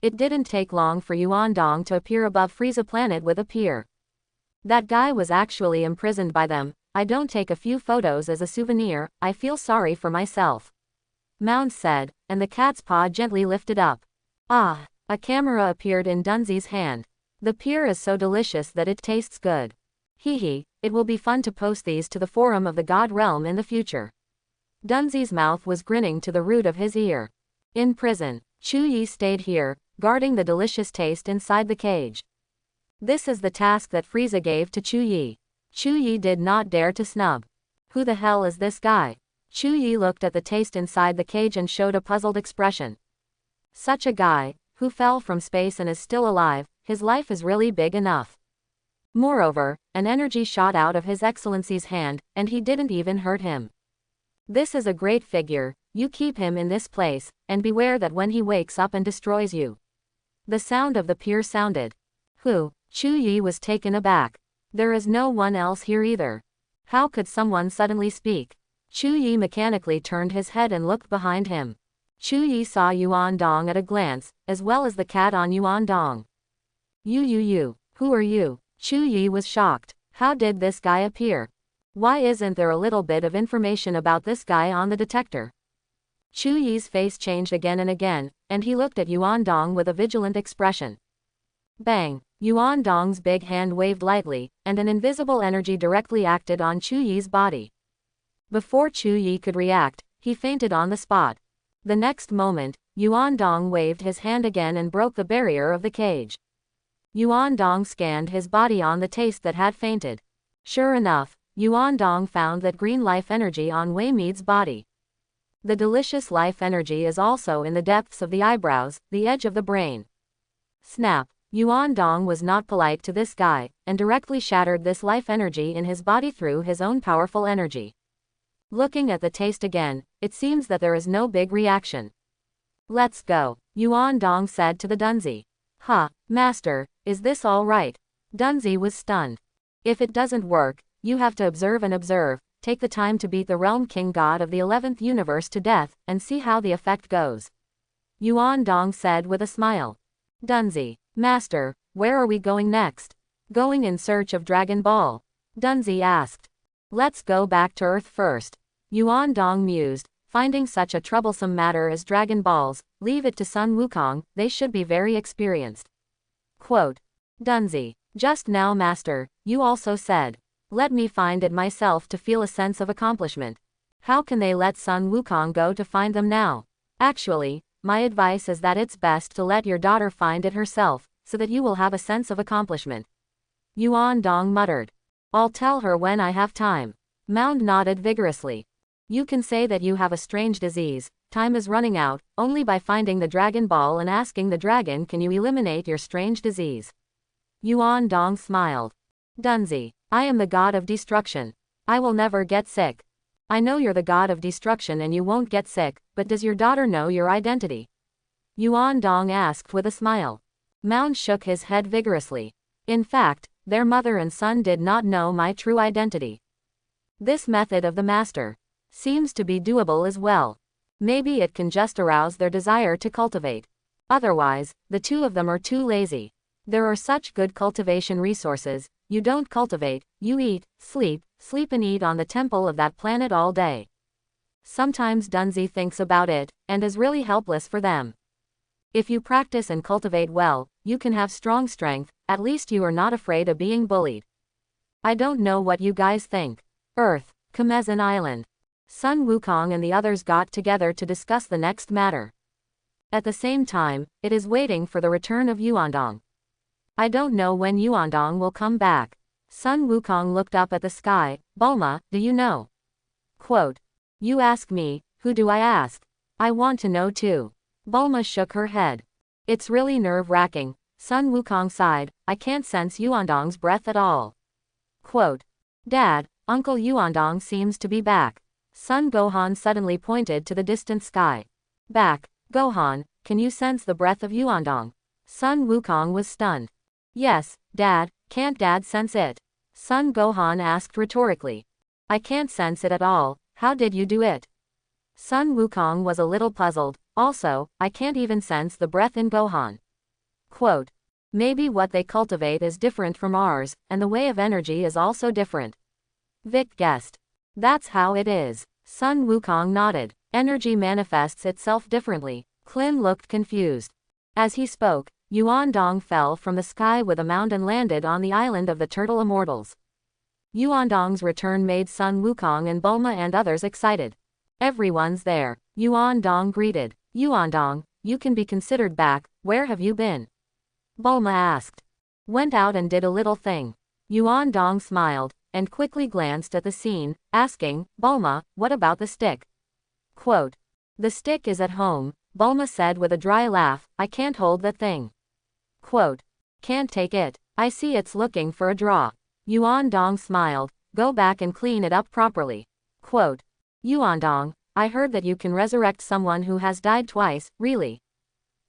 Speaker 1: It didn't take long for Yuandong to appear above Frieza planet with a peer. That guy was actually imprisoned by them. I don't take a few photos as a souvenir, I feel sorry for myself. Mound said, and the cat's paw gently lifted up. Ah, a camera appeared in Dunzi's hand. The peer is so delicious that it tastes good. Hee, it will be fun to post these to the forum of the God realm in the future. Dunzi's mouth was grinning to the root of his ear. In prison, Chuyi stayed here, guarding the delicious taste inside the cage. This is the task that Frieza gave to Chuyi. Chuyi did not dare to snub. Who the hell is this guy? Chuyi looked at the taste inside the cage and showed a puzzled expression. Such a guy, who fell from space and is still alive, his life is really big enough. Moreover, an energy shot out of His Excellency's hand, and he didn't even hurt him. This is a great figure, you keep him in this place, and beware that when he wakes up and destroys you. The sound of the peer sounded. Who? Chuyi was taken aback. There is no one else here either. How could someone suddenly speak? Chuyi mechanically turned his head and looked behind him. Chuyi saw Yuandong at a glance, as well as the cat on Yuandong. You, who are you? Chuyi was shocked. How did this guy appear? Why isn't there a little bit of information about this guy on the detector? Chuyi's face changed again and again, and he looked at Yuandong with a vigilant expression. Bang! Yuandong's big hand waved lightly, and an invisible energy directly acted on Chuyi's body. Before Chuyi could react, he fainted on the spot. The next moment, Yuandong waved his hand again and broke the barrier of the cage. Yuandong scanned his body on the taste that had fainted. Sure enough, Yuandong found that green life energy on Wei Mead's body. The delicious life energy is also in the depths of the eyebrows, the edge of the brain. Snap! Yuandong was not polite to this guy, and directly shattered this life energy in his body through his own powerful energy. Looking at the taste again, it seems that there is no big reaction. Let's go, Yuandong said to the Dunzi. Master, is this all right? Dunzi was stunned. If it doesn't work, you have to observe and observe, take the time to beat the Realm King God of the 11th universe to death, and see how the effect goes. Yuandong said with a smile. Dunzi, Master, where are we going next? Going in search of Dragon Ball? Dunzi asked. Let's go back to Earth first. Yuandong mused, finding such a troublesome matter as Dragon Balls, leave it to Sun Wukong, they should be very experienced. Quote. Dunzi, just now Master, you also said, let me find it myself to feel a sense of accomplishment. How can they let Sun Wukong go to find them now? Actually, my advice is that it's best to let your daughter find it herself, so that you will have a sense of accomplishment. Yuandong muttered. I'll tell her when I have time. Mound nodded vigorously. You can say that you have a strange disease, time is running out, only by finding the Dragon Ball and asking the dragon can you eliminate your strange disease. Yuandong smiled. Dunzi, I am the god of destruction. I will never get sick. I know you're the god of destruction and you won't get sick, but does your daughter know your identity? Yuandong asked with a smile. Mound shook his head vigorously. In fact, their mother and son did not know my true identity. This method of the master seems to be doable as well. Maybe it can just arouse their desire to cultivate. Otherwise, the two of them are too lazy. There are such good cultivation resources, you don't cultivate, you eat, sleep and eat on the temple of that planet all day. Sometimes Dunzi thinks about it, and is really helpless for them. If you practice and cultivate well, you can have strong strength, at least you are not afraid of being bullied. I don't know what you guys think. Earth, Kamezan Island. Sun Wukong and the others got together to discuss the next matter. At the same time, it is waiting for the return of Yuandong. I don't know when Yuandong will come back. Sun Wukong looked up at the sky. Bulma, do you know? Quote. You ask me, who do I ask? I want to know too. Bulma shook her head. It's really nerve-wracking. Sun Wukong sighed. I can't sense Yuandong's breath at all. Quote. Dad, Uncle Yuandong seems to be back. Sun Gohan suddenly pointed to the distant sky. Back, Gohan, can you sense the breath of Yuandong? Sun Wukong was stunned. Yes, Dad, can't Dad sense it? Sun Gohan asked rhetorically. I can't sense it at all, how did you do it? Sun Wukong was a little puzzled. Also, I can't even sense the breath in Gohan. Quote. Maybe what they cultivate is different from ours, and the way of energy is also different. Vic guessed. That's how it is. Sun Wukong nodded. Energy manifests itself differently. Klin looked confused. As he spoke, Yuandong fell from the sky with a mound and landed on the island of the Turtle Immortals. Yuandong's return made Sun Wukong and Bulma and others excited. Everyone's there. Yuandong greeted. Yuandong, you can be considered back, where have you been? Bulma asked. Went out and did a little thing. Yuandong smiled, and quickly glanced at the scene, asking, Bulma, what about the stick? Quote. The stick is at home, Bulma said with a dry laugh, I can't hold that thing. Quote. Can't take it, I see it's looking for a draw. Yuandong smiled, go back and clean it up properly. Quote. Yuandong, I heard that you can resurrect someone who has died twice, really?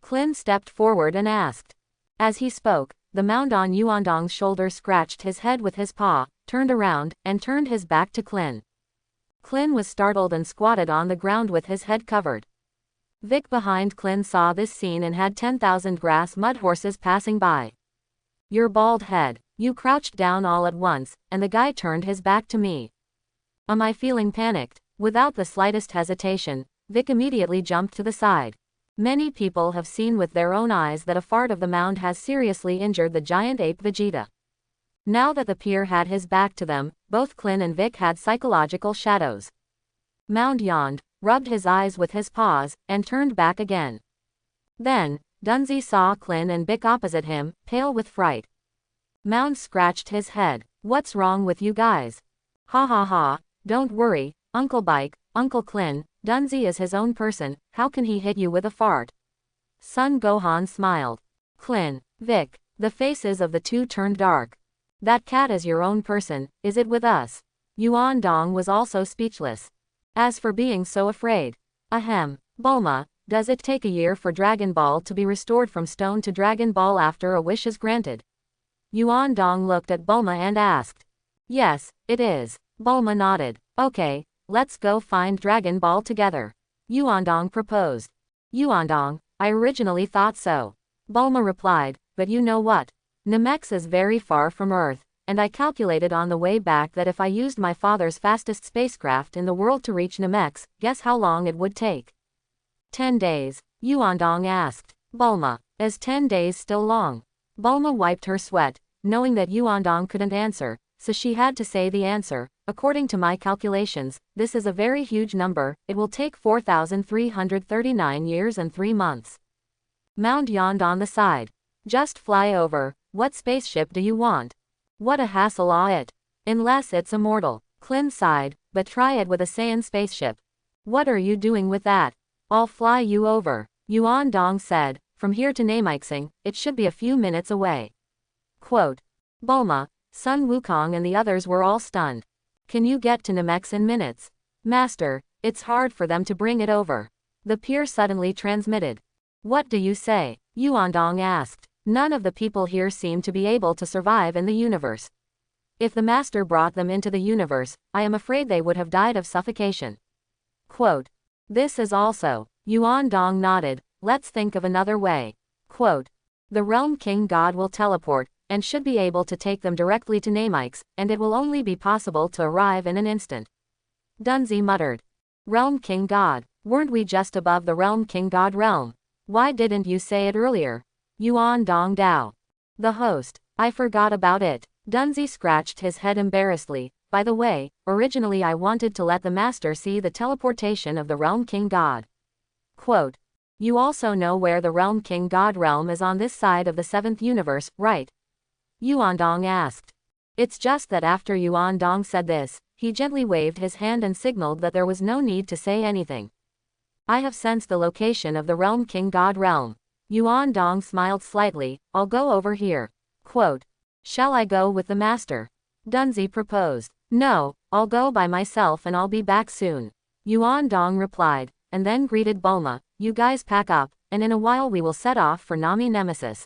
Speaker 1: Klin stepped forward and asked. As he spoke, the mound on Yuandong's shoulder scratched his head with his paw, turned around, and turned his back to Klin. Klin was startled and squatted on the ground with his head covered. Vic behind Klin saw this scene and had 10,000 grass mud horses passing by. Your bald head, you crouched down all at once, and the guy turned his back to me. Am I feeling panicked? Without the slightest hesitation, Vic immediately jumped to the side. Many people have seen with their own eyes that a fart of the mound has seriously injured the giant ape Vegeta. Now that the peer had his back to them, both Klin and Vic had psychological shadows. Mound yawned, rubbed his eyes with his paws, and turned back again. Then, Dunzi saw Klin and Vic opposite him, pale with fright. Mound scratched his head. What's wrong with you guys? Ha ha ha, don't worry, Uncle Bike, Uncle Klin, Dunzi is his own person, how can he hit you with a fart? Sun Gohan smiled. Klin, Vic, the faces of the two turned dark. That cat is your own person, is it with us? Yuandong was also speechless. As for being so afraid. Ahem, Bulma, does it take a year for Dragon Ball to be restored from stone to Dragon Ball after a wish is granted? Yuandong looked at Bulma and asked. Yes, it is. Bulma nodded. Okay, let's go find Dragon Ball together. Yuandong proposed. Yuandong, I originally thought so. Bulma replied, but you know what? Namek is very far from Earth, and I calculated on the way back that if I used my father's fastest spacecraft in the world to reach Namek, guess how long it would take? 10 days, Yuandong asked. Bulma, is 10 days still long? Bulma wiped her sweat, knowing that Yuandong couldn't answer, so she had to say the answer. According to my calculations, this is a very huge number, it will take 4,339 years and 3 months. Mound yawned on the side. Just fly over, what spaceship do you want? What a hassle it. Unless it's immortal. Klin sighed, but try it with a Saiyan spaceship. What are you doing with that? I'll fly you over. Yuandong said, from here to Namek, it should be a few minutes away. Quote. Bulma, Sun Wukong and the others were all stunned. Can you get to Namek in minutes? Master, it's hard for them to bring it over. The peer suddenly transmitted. What do you say? Yuandong asked. None of the people here seem to be able to survive in the universe. If the master brought them into the universe, I am afraid they would have died of suffocation. Quote. This is also. Yuandong nodded, let's think of another way. Quote. The Realm King God will teleport, and should be able to take them directly to Namek, and it will only be possible to arrive in an instant. Dunzi muttered. Realm King God, weren't we just above the Realm King God realm? Why didn't you say it earlier? Yuandong Dao. The host, I forgot about it. Dunzi scratched his head embarrassedly. By the way, originally I wanted to let the master see the teleportation of the Realm King God. Quote. You also know where the Realm King God realm is on this side of the 7th universe, right? Yuandong asked. It's just that after Yuandong said this, he gently waved his hand and signaled that there was no need to say anything. I have sensed the location of the Realm King God realm. Yuandong smiled slightly. I'll go over here. Quote. Shall I go with the master? Dunzi proposed. No, I'll go by myself and I'll be back soon. Yuandong replied, and then greeted Bulma. You guys pack up, and in a while we will set off for Nami Nemesis.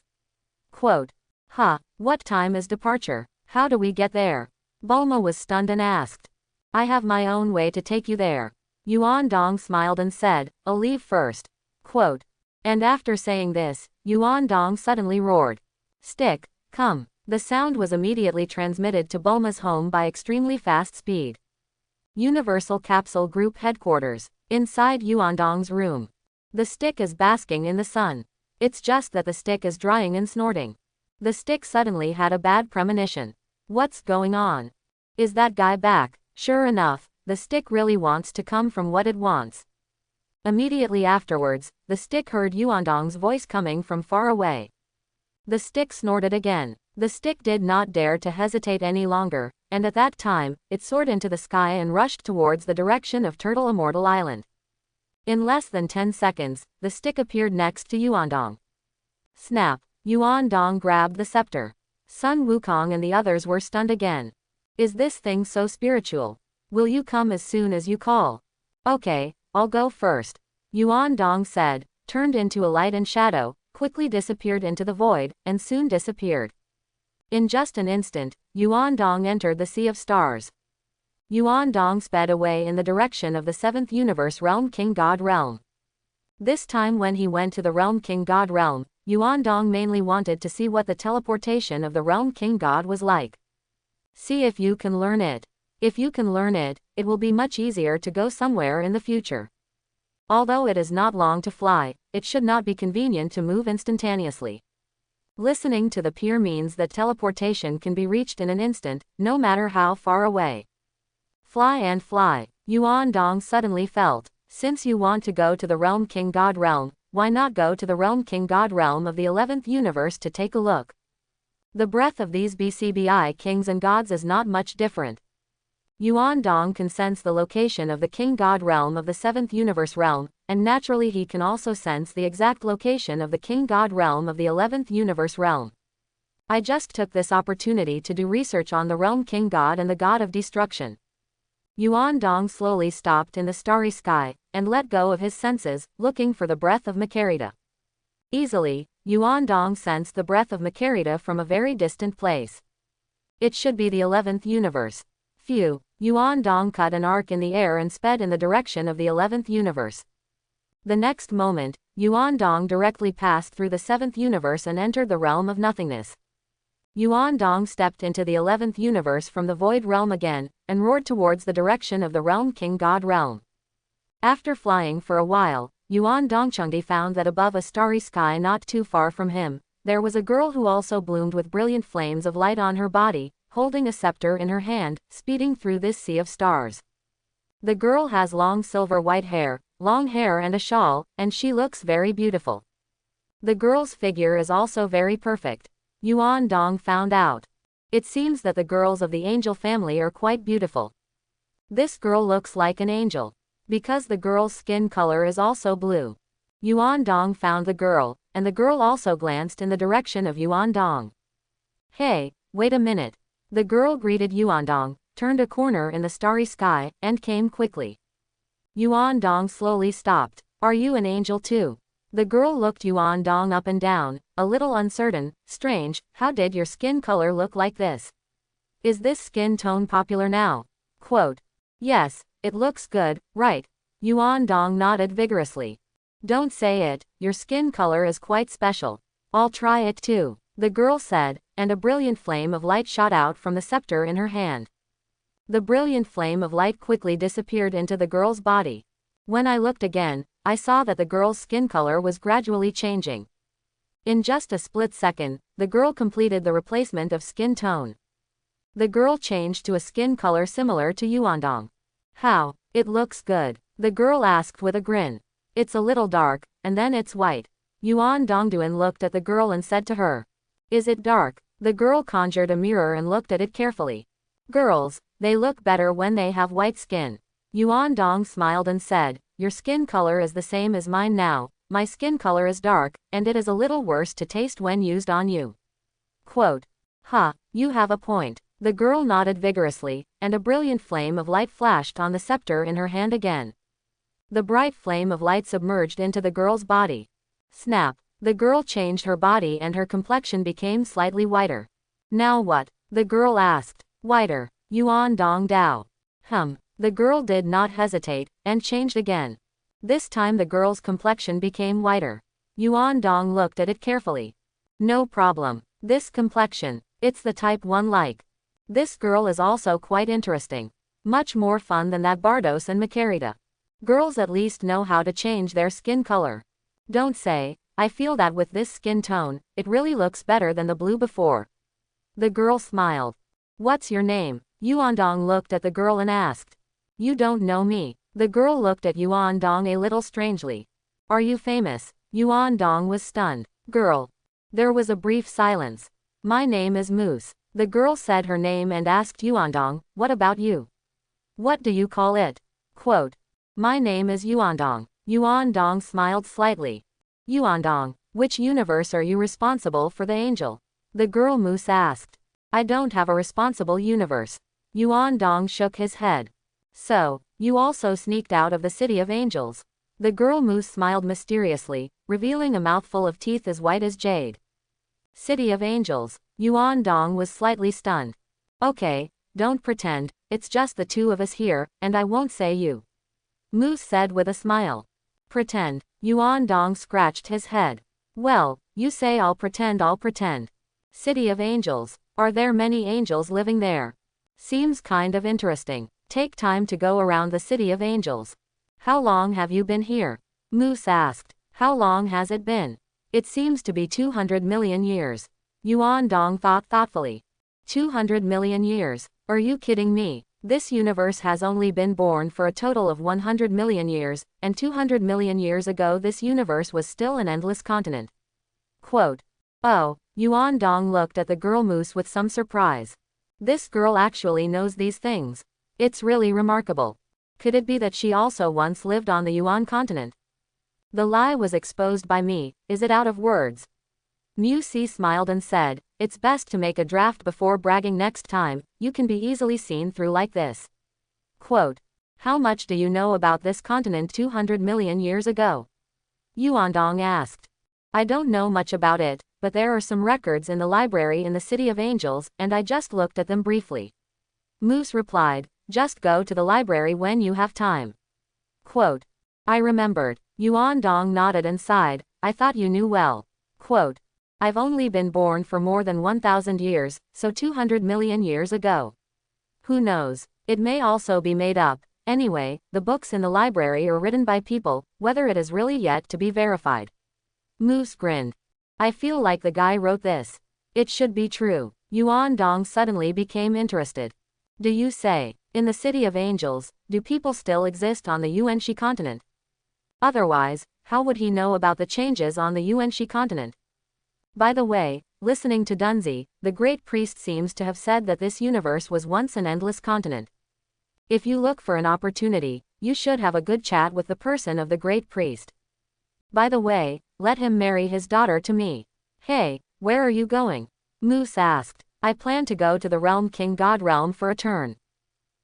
Speaker 1: Quote. Huh, what time is departure? How do we get there? Bulma was stunned and asked. I have my own way to take you there. Yuandong smiled and said, I'll leave first. Quote. And after saying this, Yuandong suddenly roared. Stick, come. The sound was immediately transmitted to Bulma's home by extremely fast speed. Universal Capsule Group Headquarters. Inside Yuandong's room. The stick is basking in the sun. It's just that the stick is drying and snorting. The stick suddenly had a bad premonition. What's going on? Is that guy back? Sure enough, the stick really wants to come from what it wants. Immediately afterwards, the stick heard Yuandong's voice coming from far away. The stick snorted again. The stick did not dare to hesitate any longer, and at that time, it soared into the sky and rushed towards the direction of Turtle Immortal Island. In less than 10 seconds, the stick appeared next to Yuandong. Snap! Yuandong grabbed the scepter. Sun Wukong and the others were stunned again. Is this thing so spiritual? Will you come as soon as you call? Okay, I'll go first. Yuandong said, turned into a light and shadow, quickly disappeared into the void, and soon disappeared. In just an instant, Yuandong entered the Sea of Stars. Yuandong sped away in the direction of the 7th universe Realm King God realm. This time when he went to the Realm King God realm, Yuandong mainly wanted to see what the teleportation of the Realm King God was like. See if you can learn it. If you can learn it, it will be much easier to go somewhere in the future. Although it is not long to fly, it should not be convenient to move instantaneously. Listening to the peer means that teleportation can be reached in an instant, no matter how far away. Fly and fly, Yuandong suddenly felt. Since you want to go to the Realm King God realm, why not go to the Realm King God realm of the 11th universe to take a look? The breath of these BCBI kings and gods is not much different. Yuandong can sense the location of the King God realm of the 7th universe realm, and naturally he can also sense the exact location of the King God realm of the 11th universe realm. I just took this opportunity to do research on the Realm King God and the God of Destruction. Yuandong slowly stopped in the starry sky, and let go of his senses, looking for the breath of Makarita. Easily, Yuandong sensed the breath of Makarita from a very distant place. It should be the 11th universe. Phew, Yuandong cut an arc in the air and sped in the direction of the 11th universe. The next moment, Yuandong directly passed through the 7th universe and entered the realm of nothingness. Yuandong stepped into the 11th universe from the void realm again, and roared towards the direction of the Realm King God realm. After flying for a while, Yuandongchengdi found that above a starry sky not too far from him, there was a girl who also bloomed with brilliant flames of light on her body, holding a scepter in her hand, speeding through this sea of stars. The girl has long silver white hair, long hair and a shawl, and she looks very beautiful. The girl's figure is also very perfect. Yuandong found out. It seems that the girls of the angel family are quite beautiful. This girl looks like an angel, because the girl's skin color is also blue. Yuandong found the girl, and the girl also glanced in the direction of Yuandong. Hey, wait a minute. The girl greeted Yuandong, turned a corner in the starry sky, and came quickly. Yuandong slowly stopped. Are you an angel too? The girl looked Yuandong up and down, a little uncertain. Strange, how did your skin color look like this? Is this skin tone popular now? Quote. Yes, it looks good, right? Yuandong nodded vigorously. Don't say it, your skin color is quite special. I'll try it too, the girl said, and a brilliant flame of light shot out from the scepter in her hand. The brilliant flame of light quickly disappeared into the girl's body. When I looked again, I saw that the girl's skin color was gradually changing. In just a split second, the girl completed the replacement of skin tone. The girl changed to a skin color similar to Yuandong. How? It looks good. The girl asked with a grin. It's a little dark, and then it's white. Yuan Dongduan looked at the girl and said to her. Is it dark? The girl conjured a mirror and looked at it carefully. Girls, they look better when they have white skin. Yuan Dong smiled and said, your skin color is the same as mine now. My skin color is dark, and it is a little worse to taste when used on you. Quote. You have a point. The girl nodded vigorously, and a brilliant flame of light flashed on the scepter in her hand again. The bright flame of light submerged into the girl's body. Snap. The girl changed her body and her complexion became slightly whiter. Now what? The girl asked. Whiter. Yuan Dong Dao. The girl did not hesitate, and changed again. This time the girl's complexion became whiter. Yuan Dong looked at it carefully. No problem. This complexion, it's the type one like. This girl is also quite interesting. Much more fun than that Bardos and Makarita. Girls at least know how to change their skin color. Don't say, I feel that with this skin tone, it really looks better than the blue before. The girl smiled. What's your name? Yuan Dong looked at the girl and asked. You don't know me. The girl looked at Yuan Dong a little strangely. Are you famous? Yuan Dong was stunned. Girl. There was a brief silence. My name is Moose. The girl said her name and asked Yuan Dong, what about you? What do you call it? Quote. My name is Yuan Dong. Yuan Dong smiled slightly. Yuan Dong, which universe are you responsible for the angel? The girl Moose asked. I don't have a responsible universe. Yuan Dong shook his head. So, you also sneaked out of the City of Angels. The girl Moose smiled mysteriously, revealing a mouthful of teeth as white as jade. City of Angels. Yuan Dong was slightly stunned. Okay, don't pretend, it's just the two of us here, and I won't say you. Moose said with a smile. Pretend. Yuan Dong scratched his head. Well, you say I'll pretend. City of Angels. Are there many angels living there? Seems kind of interesting. Take time to go around the City of Angels. How long have you been here? Moose asked. How long has it been? It seems to be 200 million years. Yuan Dong thought thoughtfully. 200 million years? Are you kidding me? This universe has only been born for a total of 100 million years, and 200 million years ago this universe was still an endless continent. Quote. Oh, Yuan Dong looked at the girl Moose with some surprise. This girl actually knows these things. It's really remarkable. Could it be that she also once lived on the Yuan continent? The lie was exposed by me, is it out of words? Musi smiled and said, it's best to make a draft before bragging next time, you can be easily seen through like this. Quote. How much do you know about this continent 200 million years ago? Yuan Dong asked. I don't know much about it, but there are some records in the library in the City of Angels, and I just looked at them briefly. Moose replied, just go to the library when you have time. Quote. I remembered. Yuan Dong nodded and sighed, I thought you knew well. Quote. I've only been born for more than 1,000 years, so 200 million years ago. Who knows? It may also be made up. Anyway, the books in the library are written by people, whether it is really yet to be verified. Moose grinned. I feel like the guy wrote this. It should be true. Yuan Dong suddenly became interested. Do you say, in the City of Angels, do people still exist on the Yuanxi continent? Otherwise, how would he know about the changes on the Yuanxi continent? By the way, listening to Dunzi, the great priest seems to have said that this universe was once an endless continent. If you look for an opportunity, you should have a good chat with the person of the great priest. By the way, let him marry his daughter to me. Hey, where are you going? Moose asked. I plan to go to the Realm King God Realm for a turn.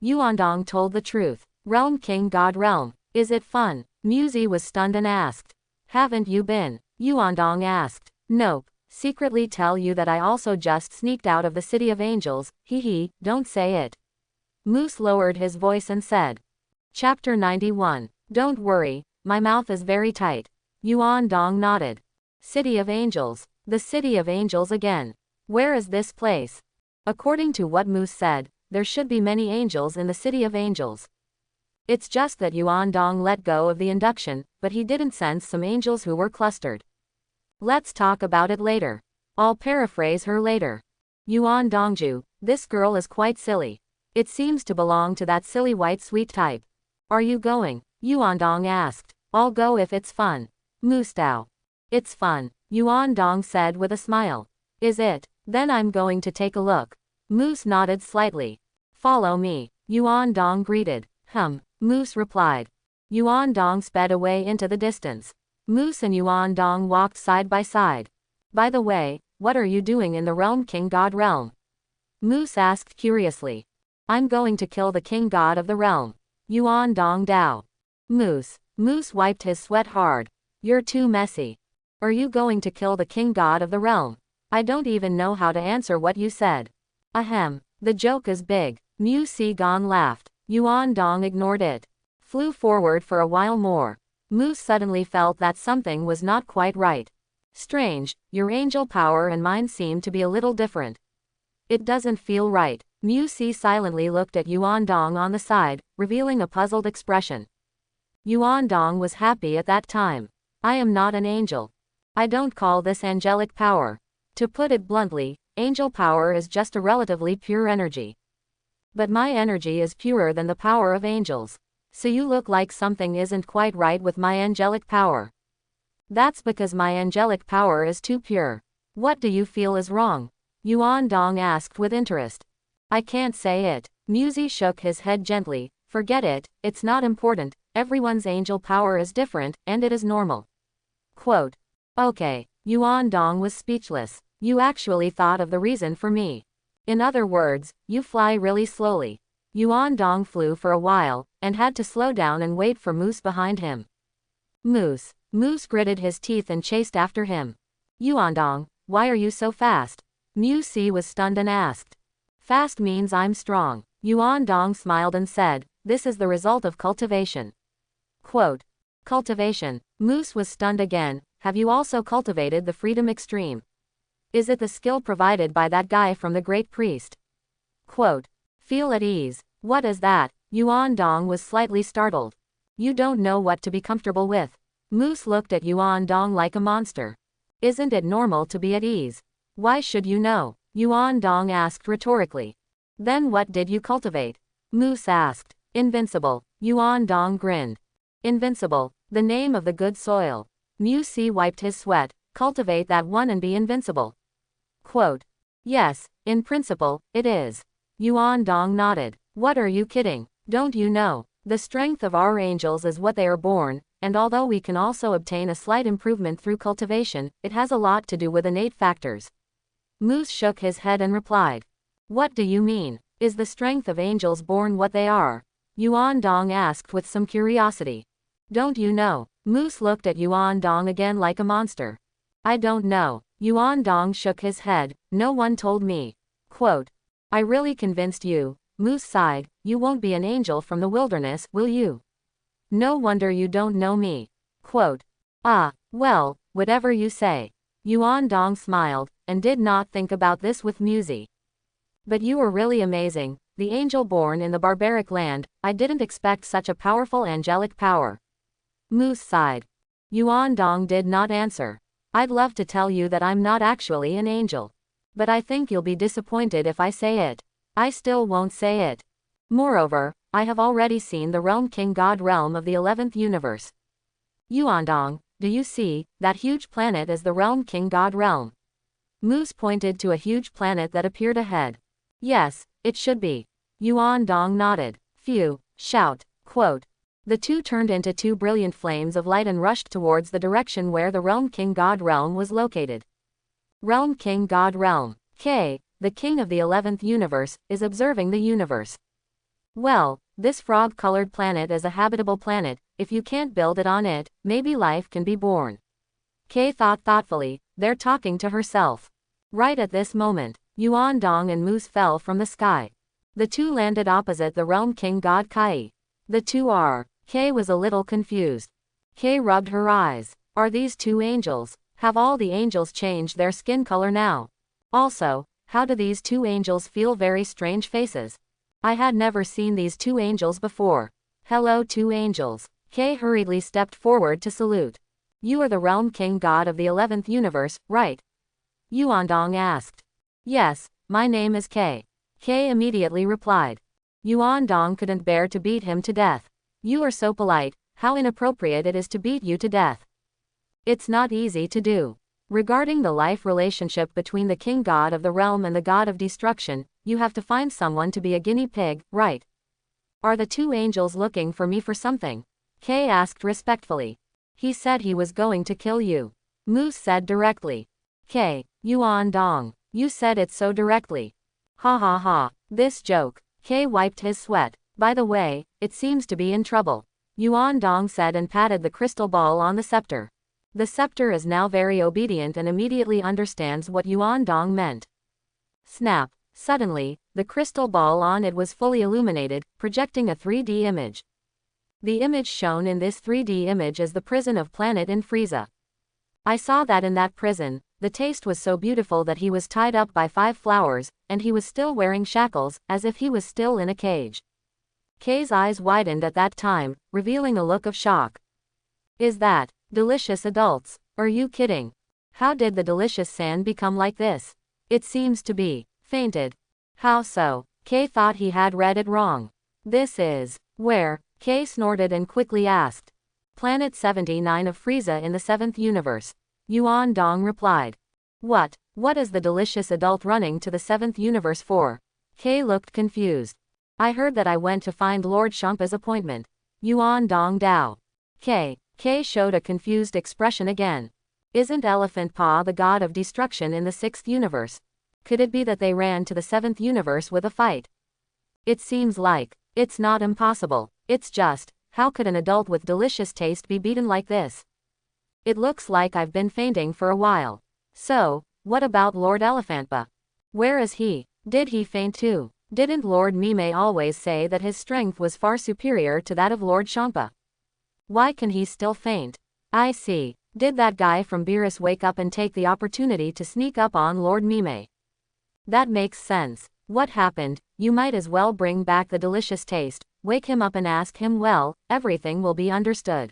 Speaker 1: Yuandong told the truth. Realm King God Realm. Is it fun? Musi was stunned and asked. Haven't you been? Yuandong asked. Nope. Secretly tell you that I also just sneaked out of the City of Angels, hee, don't say it. Moose lowered his voice and said. Chapter 91. Don't worry, my mouth is very tight. Yuan Dong nodded. City of Angels. The City of Angels again. Where is this place? According to what Moose said, there should be many angels in the City of Angels. It's just that Yuan Dong let go of the induction, but he didn't sense some angels who were clustered. Let's talk about it later. I'll paraphrase her later. Yuan Dongju, this girl is quite silly. It seems to belong to that silly white sweet type. Are you going? Yuan Dong asked. I'll go if it's fun. Mustao. It's fun, Yuan Dong said with a smile. Is it? Then I'm going to take a look. Moose nodded slightly. Follow me, Yuan Dong greeted. Moose replied. Yuan Dong sped away into the distance. Moose and Yuan Dong walked side by side. By the way, what are you doing in the Realm King God realm? Moose asked curiously. I'm going to kill the king god of the realm. Yuan Dong Dao. Moose wiped his sweat hard. You're too messy. Are you going to kill the king god of the realm? I don't even know how to answer what you said. Ahem, the joke is big. Mu Sigon laughed. Yuan Dong ignored it. Flew forward for a while more. Moose suddenly felt that something was not quite right. Strange, your angel power and mine seem to be a little different. It doesn't feel right. Mu Si silently looked at Yuan Dong on the side, revealing a puzzled expression. Yuan Dong was happy at that time. I am not an angel. I don't call this angelic power. To put it bluntly, angel power is just a relatively pure energy. But my energy is purer than the power of angels. So you look like something isn't quite right with my angelic power. That's because my angelic power is too pure. What do you feel is wrong? Yuan Dong asked with interest. I can't say it. Muzi shook his head gently. Forget it, it's not important, everyone's angel power is different, and it is normal. Quote. Okay. Yuan Dong was speechless. You actually thought of the reason for me. In other words, you fly really slowly. Yuan Dong flew for a while, and had to slow down and wait for Moose behind him. Moose gritted his teeth and chased after him. Yuan Dong, why are you so fast? Mu Si was stunned and asked. Fast means I'm strong. Yuan Dong smiled and said, this is the result of cultivation. Quote. Cultivation. Moose was stunned again. Have you also cultivated the freedom extreme? Is it the skill provided by that guy from the Great Priest? Quote. Feel at ease. What is that? Yuan Dong was slightly startled. You don't know what to be comfortable with. Moose looked at Yuan Dong like a monster. Isn't it normal to be at ease? Why should you know? Yuan Dong asked rhetorically. Then what did you cultivate? Moose asked. Invincible. Yuan Dong grinned. Invincible, the name of the good soil. Mu Si wiped his sweat. Cultivate that one and be invincible. Quote. Yes, in principle, it is. Yuan Dong nodded. What are you kidding? Don't you know? The strength of our angels is what they are born, and although we can also obtain a slight improvement through cultivation, it has a lot to do with innate factors. Moose shook his head and replied. What do you mean? Is the strength of angels born what they are? Yuan Dong asked with some curiosity. Don't you know? Moose looked at Yuan Dong again like a monster. I don't know. Yuan Dong shook his head. No one told me. Quote. I really convinced you. Moose sighed. You won't be an angel from the wilderness, will you? No wonder you don't know me. Quote. Ah, well, whatever you say. Yuan Dong smiled, and did not think about this with Muzi. But you were really amazing, the angel born in the barbaric land. I didn't expect such a powerful angelic power. Moose sighed. Yuan Dong did not answer. I'd love to tell you that I'm not actually an angel. But I think you'll be disappointed if I say it. I still won't say it. Moreover, I have already seen the Realm King God realm of the 11th universe. Yuan Dong, do you see, that huge planet is the Realm King God realm? Moose pointed to a huge planet that appeared ahead. Yes, it should be. Yuan Dong nodded. Phew, shout, quote. The two turned into two brilliant flames of light and rushed towards the direction where the Realm King God realm was located. Realm King God realm. K, the king of the 11th universe, is observing the universe. Well, this frog-colored planet is a habitable planet. If you can't build it on it, maybe life can be born. K thought thoughtfully. They're talking to herself. Right at this moment, Yuan Dong and Moose fell from the sky. The two landed opposite the Realm King God Kai. The two are. K was a little confused. K rubbed her eyes. Are these two angels? Have all the angels changed their skin color now? Also, how do these two angels feel very strange faces? I had never seen these two angels before. Hello two angels. K hurriedly stepped forward to salute. You are the Realm King God of the 11th universe, right? Yuan Dong asked. Yes, My name is K. K immediately replied. Yuan Dong couldn't bear to beat him to death. You are so polite, how inappropriate it is to beat you to death. It's not easy to do. Regarding the life relationship between the king god of the realm and the god of destruction, you have to find someone to be a guinea pig, right? Are the two angels looking for me for something? Kay asked respectfully. He said he was going to kill you. Moose said directly. Kay, Yuan Dong, you said it so directly. Ha ha ha, this joke. Kay wiped his sweat. By the way, it seems to be in trouble. Yuan Dong said and patted the crystal ball on the scepter. The scepter is now very obedient and immediately understands what Yuan Dong meant. Snap. Suddenly, the crystal ball on it was fully illuminated, projecting a 3D image. The image shown in this 3D image is the prison of planet in Frieza. I saw that in that prison, the taste was so beautiful that he was tied up by 5 flowers, and he was still wearing shackles, as if he was still in a cage. Kay's eyes widened at that time, revealing a look of shock. Is that delicious adults? Are you kidding? How did the delicious sand become like this? It seems to be fainted. How so? Kay thought he had read it wrong. This is where? Kay snorted and quickly asked. Planet 79 of Frieza in the 7th universe. Yuan Dong replied. What is the delicious adult running to the 7th universe for? Kay looked confused. I heard that I went to find Lord Champa's appointment. Yuan Dong Dao. Kay showed a confused expression again. Isn't Elephant Pa the god of destruction in the 6th universe? Could it be that they ran to the 7th universe with a fight? It seems like it's not impossible. It's just, how could an adult with delicious taste be beaten like this? It looks like I've been fainting for a while. So, what about Lord Elephantpa? Where is he? Did he faint too? Didn't Lord Mime always say that his strength was far superior to that of Lord Champa? Why can he still faint? I see. Did that guy from Beerus wake up and take the opportunity to sneak up on Lord Mime? That makes sense. What happened? You might as well bring back the delicious taste, wake him up and ask him, well, everything will be understood.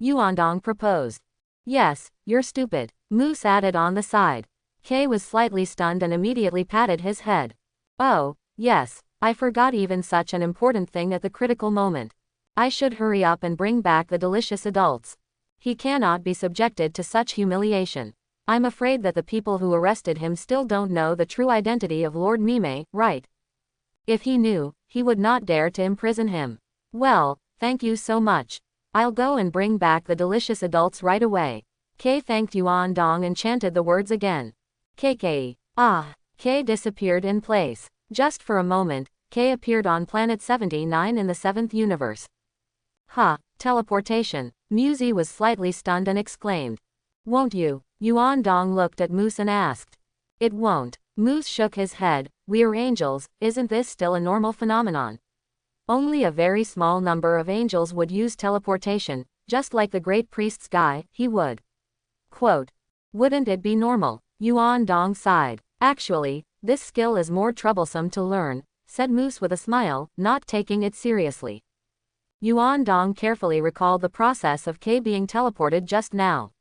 Speaker 1: Yuandong proposed. Yes, you're stupid, Moose added on the side. Kay was slightly stunned and immediately patted his head. Oh, yes, I forgot even such an important thing at the critical moment. I should hurry up and bring back the delicious adults. He cannot be subjected to such humiliation. I'm afraid that the people who arrested him still don't know the true identity of Lord Mime, right? If he knew, he would not dare to imprison him. Well, thank you so much. I'll go and bring back the delicious adults right away. Kay thanked Yuan Dong and chanted the words again. KK. Ah. Kay disappeared in place. Just for a moment, Kay appeared on planet 79 in the 7th universe. Teleportation. Musi was slightly stunned and exclaimed. Won't you? Yuan Dong looked at Moose and asked. It won't. Moose shook his head. We're angels, isn't this still a normal phenomenon? Only a very small number of angels would use teleportation, just like the great priest's guy, he would. Quote. Wouldn't it be normal? Yuan Dong sighed. Actually, this skill is more troublesome to learn, said Moose with a smile, not taking it seriously. Yuan Dong carefully recalled the process of Kay being teleported just now.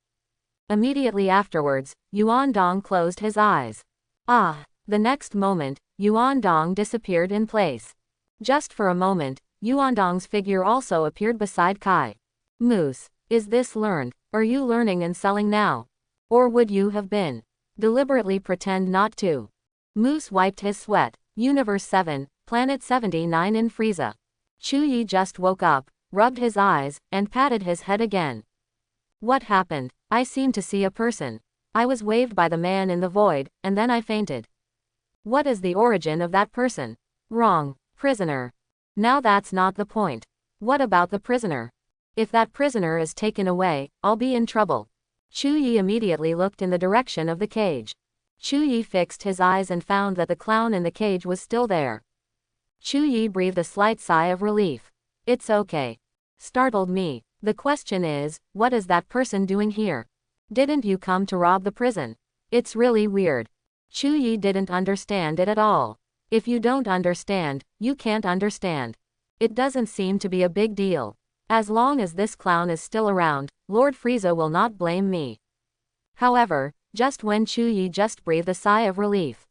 Speaker 1: Immediately afterwards, Yuan Dong closed his eyes. The next moment, Yuan Dong disappeared in place. Just for a moment, Yuan Dong's figure also appeared beside Kai. Moose, is this learned? Are you learning and selling now? Or would you have been? Deliberately pretend not to. Moose wiped his sweat. Universe 7, Planet 79 in Frieza. Chuyi just woke up, rubbed his eyes, and patted his head again. What happened? I seem to see a person. I was waved by the man in the void, and then I fainted. What is the origin of that person? Wrong. Prisoner. Now that's not the point. What about the prisoner? If that prisoner is taken away, I'll be in trouble. Chuyi immediately looked in the direction of the cage. Chuyi fixed his eyes and found that the clown in the cage was still there. Chuyi breathed a slight sigh of relief. It's okay. Startled me. The question is, what is that person doing here? Didn't you come to rob the prison? It's really weird. Chuyi didn't understand it at all. If you don't understand, you can't understand. It doesn't seem to be a big deal. As long as this clown is still around, Lord Frieza will not blame me. However, just when Chuyi just breathed a sigh of relief.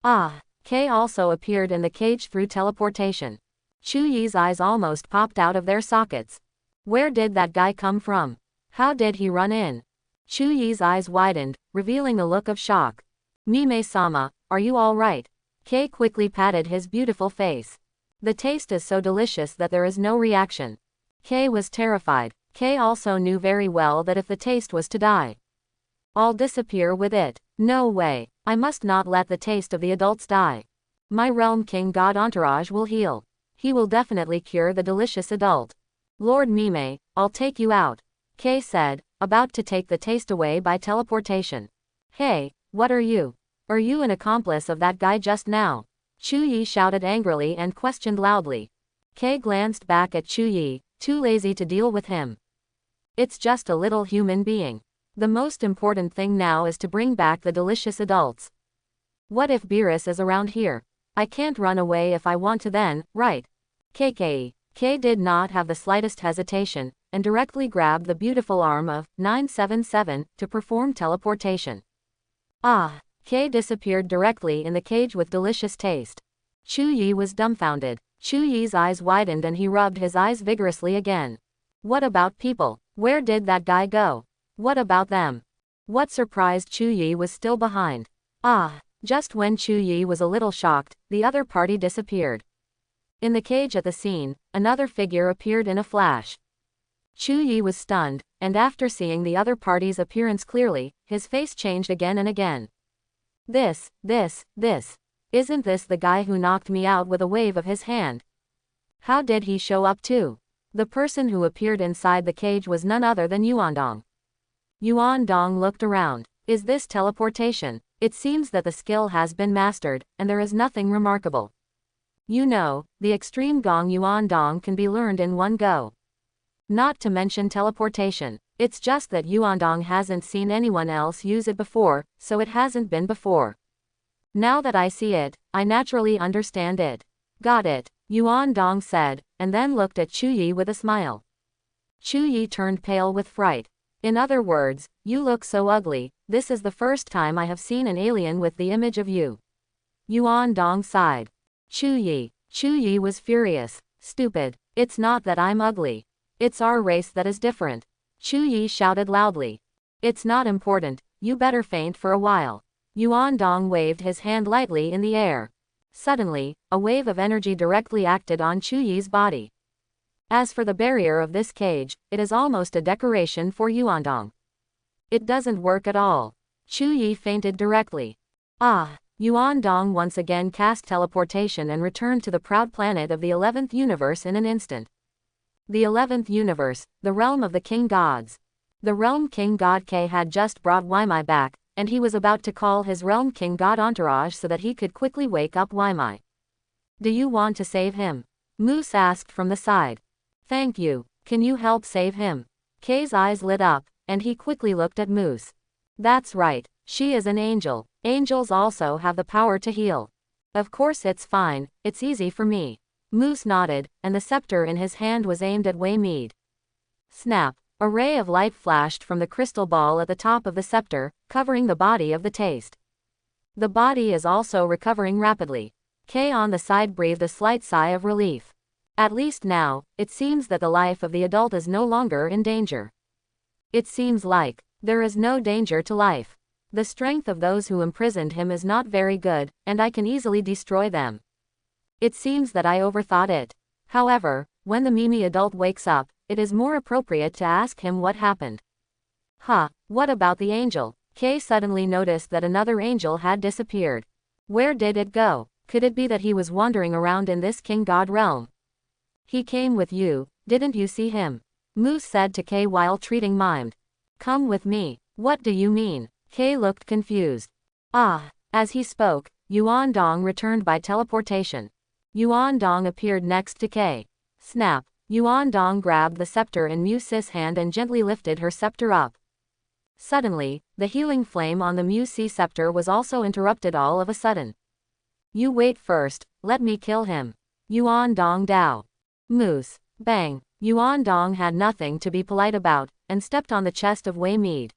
Speaker 1: Ah! K also appeared in the cage through teleportation. Chu Yi's eyes almost popped out of their sockets. Where did that guy come from? How did he run in? Chu Yi's eyes widened, revealing a look of shock. Mime-sama, are you all right? K quickly patted his beautiful face. The taste is so delicious that there is no reaction. K was terrified. K also knew very well that if the taste was to die, I'll disappear with it. No way. I must not let the taste of the adults die. My Realm King God entourage will heal. He will definitely cure the delicious adult. Lord Mime, I'll take you out, K said, about to take the taste away by teleportation. Hey, what are you? Are you an accomplice of that guy just now? Chu Yi shouted angrily and questioned loudly. K glanced back at Chu Yi, too lazy to deal with him. It's just a little human being. The most important thing now is to bring back the delicious adults. What if Beerus is around here? I can't run away if I want to then, right? K did not have the slightest hesitation, and directly grabbed the beautiful arm of 977 to perform teleportation. Ah! K disappeared directly in the cage with delicious taste. Chu Yi was dumbfounded. Chu Yi's eyes widened and he rubbed his eyes vigorously again. What about people? Where did that guy go? What about them? What surprised Chu Yi was still behind. Ah! Just when Chu Yi was a little shocked, the other party disappeared. In the cage at the scene, another figure appeared in a flash. Chu Yi was stunned, and after seeing the other party's appearance clearly, his face changed again and again. This. Isn't this the guy who knocked me out with a wave of his hand? How did he show up too? The person who appeared inside the cage was none other than Yuandong. Yuandong looked around. Is this teleportation? It seems that the skill has been mastered, and there is nothing remarkable. You know, the extreme Gong Yuandong can be learned in one go. Not to mention teleportation. It's just that Yuandong hasn't seen anyone else use it before, so it hasn't been before. Now that I see it, I naturally understand it. Got it, Yuandong said, and then looked at Chu Yi with a smile. Chu Yi turned pale with fright. In other words, you look so ugly, this is the first time I have seen an alien with the image of you. Yuandong sighed. Chu Yi was furious. Stupid. It's not that I'm ugly. It's our race that is different. Chu Yi shouted loudly. It's not important, you better faint for a while. Yuandong waved his hand lightly in the air. Suddenly, a wave of energy directly acted on Chu Yi's body. As for the barrier of this cage, it is almost a decoration for Yuandong. It doesn't work at all. Chu Yi fainted directly. Ah! Yuandong once again cast teleportation and returned to the proud planet of the 11th universe in an instant. The 11th universe, the realm of the king gods. The realm king god K had just brought Waimai back, and he was about to call his realm king god entourage so that he could quickly wake up Waimai. Do you want to save him? Moose asked from the side. Thank you. Can you help save him? K's eyes lit up, and he quickly looked at Moose. That's right, she is an angel. Angels also have the power to heal. Of course it's fine, it's easy for me. Moose nodded, and the scepter in his hand was aimed at Wei Mead. Snap! A ray of light flashed from the crystal ball at the top of the scepter, covering the body of the taste. The body is also recovering rapidly. K on the side breathed a slight sigh of relief. At least now, it seems that the life of the adult is no longer in danger. It seems like there is no danger to life. The strength of those who imprisoned him is not very good, and I can easily destroy them. It seems that I overthought it. However, when the Mimi adult wakes up, it is more appropriate to ask him what happened. What about the angel? K suddenly noticed that another angel had disappeared. Where did it go? Could it be that he was wandering around in this king god realm? He came with you, didn't you see him? Moose said to K while treating Mimed. Come with me. What do you mean? K looked confused. As he spoke, Yuandong returned by teleportation. Yuandong appeared next to K. Snap! Yuandong grabbed the scepter in Muse's hand and gently lifted her scepter up. Suddenly, the healing flame on the Muse scepter was also interrupted all of a sudden. You wait first, let me kill him. Yuandong Dao. Moose. Bang! Yuandong had nothing to be polite about, and stepped on the chest of Wei Mead.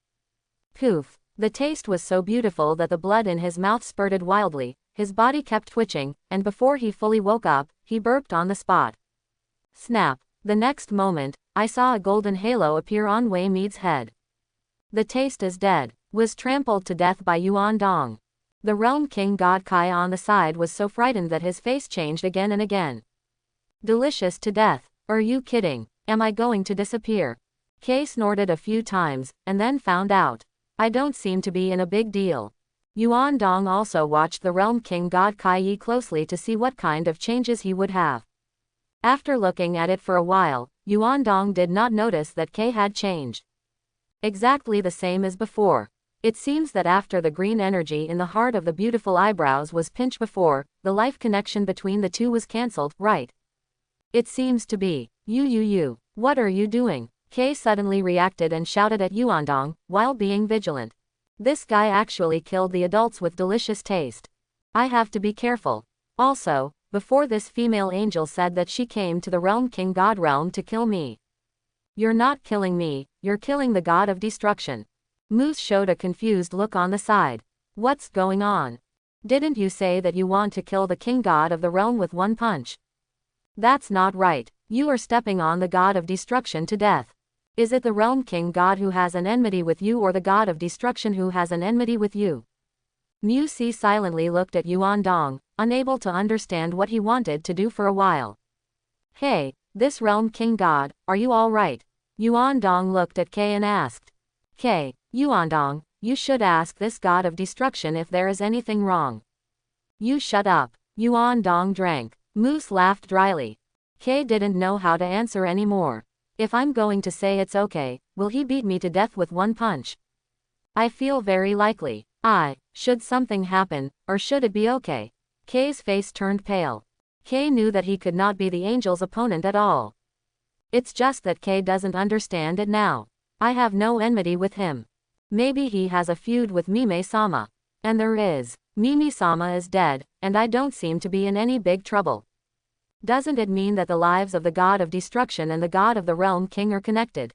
Speaker 1: Poof! The taste was so beautiful that the blood in his mouth spurted wildly, his body kept twitching, and before he fully woke up, he burped on the spot. Snap. The next moment, I saw a golden halo appear on Wei Mead's head. The taste is dead. Was trampled to death by Yuan Dong. The Realm King God Kai on the side was so frightened that his face changed again and again. Delicious to death. Are you kidding? Am I going to disappear? Kay snorted a few times, and then found out. I don't seem to be in a big deal. Yuan Dong also watched the Realm King God Kai closely to see what kind of changes he would have. After looking at it for a while, Yuan Dong did not notice that Kay had changed. Exactly the same as before. It seems that after the green energy in the heart of the beautiful eyebrows was pinched before, the life connection between the two was cancelled, right? It seems to be. You. What are you doing? Kay suddenly reacted and shouted at Yuan Dong, while being vigilant. This guy actually killed the adults with delicious taste. I have to be careful. Also, before this female angel said that she came to the Realm King God realm to kill me. You're not killing me, you're killing the god of destruction. Moose showed a confused look on the side. What's going on? Didn't you say that you want to kill the king god of the realm with one punch? That's not right. You are stepping on the god of destruction to death. Is it the Realm King God who has an enmity with you or the God of Destruction who has an enmity with you? Mu Si silently looked at Yuan Dong, unable to understand what he wanted to do for a while. Hey, this Realm King God, are you all right? Yuan Dong looked at Kay and asked. Kay, Yuan Dong, you should ask this God of Destruction if there is anything wrong. You shut up. Yuan Dong drank. Moose laughed dryly. Kay didn't know how to answer anymore. If I'm going to say it's okay, will he beat me to death with one punch? I feel very likely. Should something happen, or should it be okay? Kay's face turned pale. Kay knew that he could not be the angel's opponent at all. It's just that Kay doesn't understand it now. I have no enmity with him. Maybe he has a feud with Mime-sama. And there is. Mimi-sama is dead, and I don't seem to be in any big trouble. Doesn't it mean that the lives of the god of destruction and the god of the realm king are connected?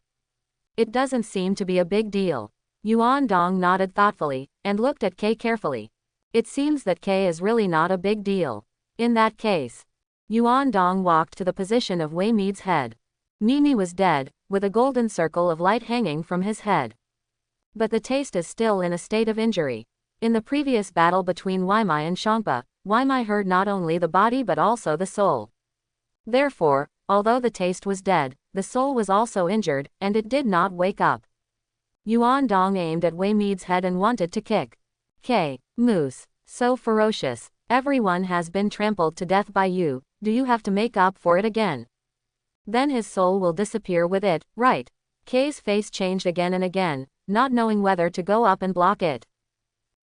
Speaker 1: It doesn't seem to be a big deal. Yuan Dong nodded thoughtfully, and looked at Kay carefully. It seems that Kay is really not a big deal. In that case. Yuan Dong walked to the position of Wei Mead's head. Mimi was dead, with a golden circle of light hanging from his head. But the taste is still in a state of injury. In the previous battle between Waimai and Shangpa, Waimai hurt not only the body but also the soul. Therefore, although the taste was dead, the soul was also injured, and it did not wake up. Yuan Dong aimed at Wei Mead's head and wanted to kick. Kay, Moose, so ferocious. Everyone has been trampled to death by you, do you have to make up for it again? Then his soul will disappear with it, right? Kay's face changed again and again, not knowing whether to go up and block it.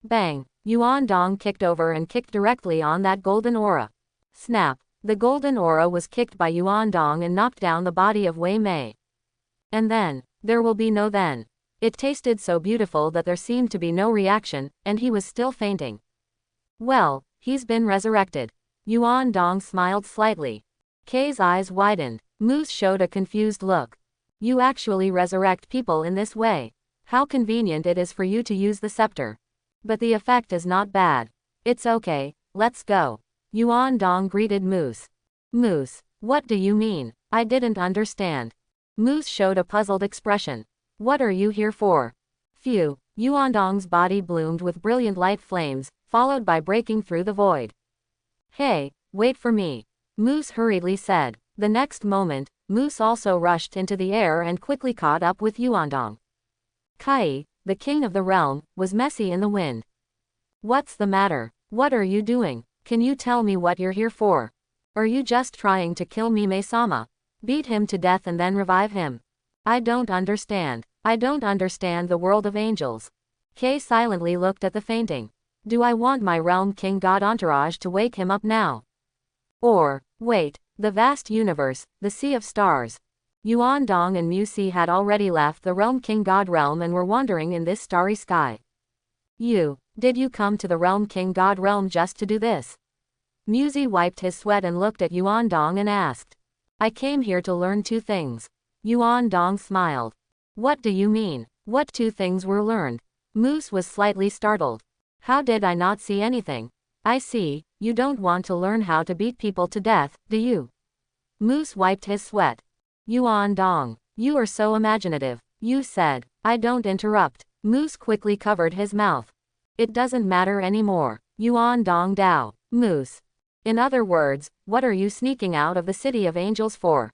Speaker 1: Bang! Yuan Dong kicked over and kicked directly on that golden aura. Snap! The golden aura was kicked by Yuan Dong and knocked down the body of Wei Mei. And then, there will be no then. It tasted so beautiful that there seemed to be no reaction, and he was still fainting. Well, he's been resurrected. Yuan Dong smiled slightly. Kay's eyes widened. Moose showed a confused look. You actually resurrect people in this way. How convenient it is for you to use the scepter. But the effect is not bad. It's okay, let's go. Yuan Dong greeted Moose. Moose, what do you mean? I didn't understand. Moose showed a puzzled expression. What are you here for? Phew. Yuan Dong's body bloomed with brilliant light flames, followed by breaking through the void. Hey, wait for me. Moose hurriedly said. The next moment, Moose also rushed into the air and quickly caught up with Yuan Dong. Kai, the king of the realm, was messy in the wind. What's the matter? What are you doing? Can you tell me what you're here for? Are you just trying to kill Mime-sama? Beat him to death and then revive him? I don't understand. I don't understand the world of angels. Kay silently looked at the fainting. Do I want my realm king god entourage to wake him up now? Or, wait, the vast universe, the sea of stars. Yuan Dong and Mu Si had already left the realm king god realm and were wandering in this starry sky. Did you come to the realm king god realm just to do this? Mu Si wiped his sweat and looked at Yuan Dong and asked. I came here to learn two things. Yuan Dong smiled. What do you mean? What two things were learned? Moose was slightly startled. How did I not see anything? I see, you don't want to learn how to beat people to death, do you? Moose wiped his sweat. Yuan Dong, you are so imaginative, you said. I don't interrupt. Moose quickly covered his mouth. It doesn't matter anymore. Yuan Dong Dao. Moose. In other words, what are you sneaking out of the City of Angels for?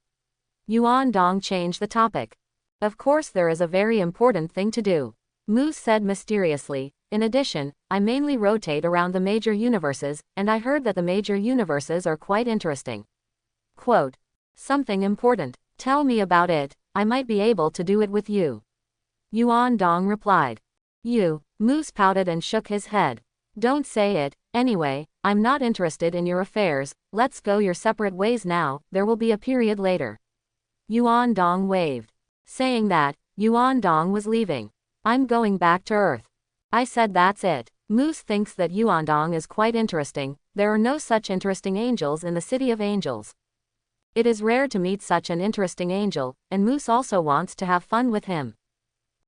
Speaker 1: Yuan Dong changed the topic. Of course there is a very important thing to do. Moose said mysteriously. In addition, I mainly rotate around the major universes, and I heard that the major universes are quite interesting. Quote. Something important. Tell me about it, I might be able to do it with you. Yuan Dong replied. You. Moose pouted and shook his head. Don't say it, anyway, I'm not interested in your affairs, let's go your separate ways now, there will be a period later. Yuan Dong waved. Saying that, Yuan Dong was leaving. I'm going back to Earth. I said that's it. Moose thinks that Yuan Dong is quite interesting, there are no such interesting angels in the City of Angels. It is rare to meet such an interesting angel, and Moose also wants to have fun with him.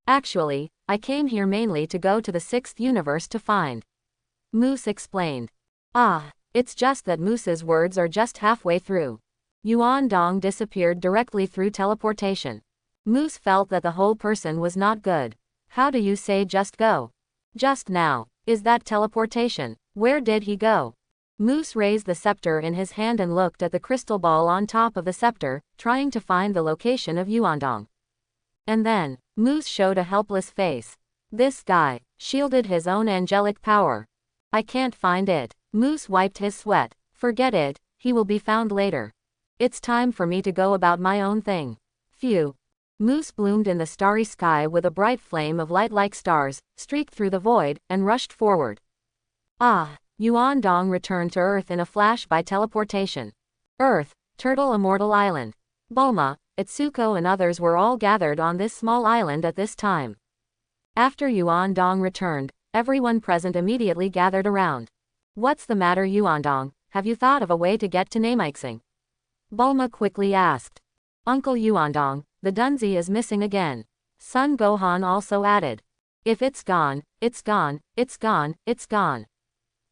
Speaker 1: Actually, I came here mainly to go to the 6th universe to find. Moose explained. Ah, it's just that Moose's words are just halfway through. Yuan Dong disappeared directly through teleportation. Moose felt that the whole person was not good. How do you say just go? Just now. Is that teleportation? Where did he go? Moose raised the scepter in his hand and looked at the crystal ball on top of the scepter, trying to find the location of Yuan Dong. And then, Moose showed a helpless face. This guy shielded his own angelic power. I can't find it. Moose wiped his sweat. Forget it, he will be found later. It's time for me to go about my own thing. Phew. Moose bloomed in the starry sky with a bright flame of light like stars, streaked through the void, and rushed forward. Ah! Yuan Dong returned to Earth in a flash by teleportation. Earth, Turtle Immortal Island. Bulma, Itsuko and others were all gathered on this small island at this time. After Yuan Dong returned, everyone present immediately gathered around. What's the matter Yuan Dong, have you thought of a way to get to Namek? Bulma quickly asked. Uncle Yuan Dong, the Dunzi is missing again. Son Gohan also added. If it's gone, it's gone, it's gone, it's gone.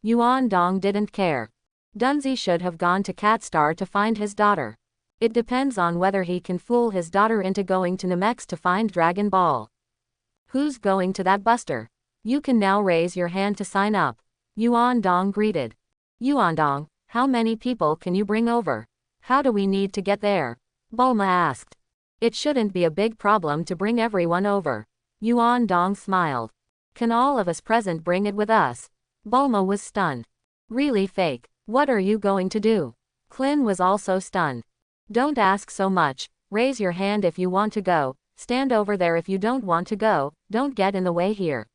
Speaker 1: Yuan Dong didn't care. Dunzi should have gone to Catstar to find his daughter. It depends on whether he can fool his daughter into going to Namek to find Dragon Ball. Who's going to that buster? You can now raise your hand to sign up. Yuan Dong greeted. Yuan Dong, how many people can you bring over? How do we need to get there? Bulma asked. It shouldn't be a big problem to bring everyone over. Yuan Dong smiled. Can all of us present bring it with us? Bulma was stunned. Really fake. What are you going to do? Klin was also stunned. Don't ask so much, raise your hand if you want to go, stand over there if you don't want to go, don't get in the way here.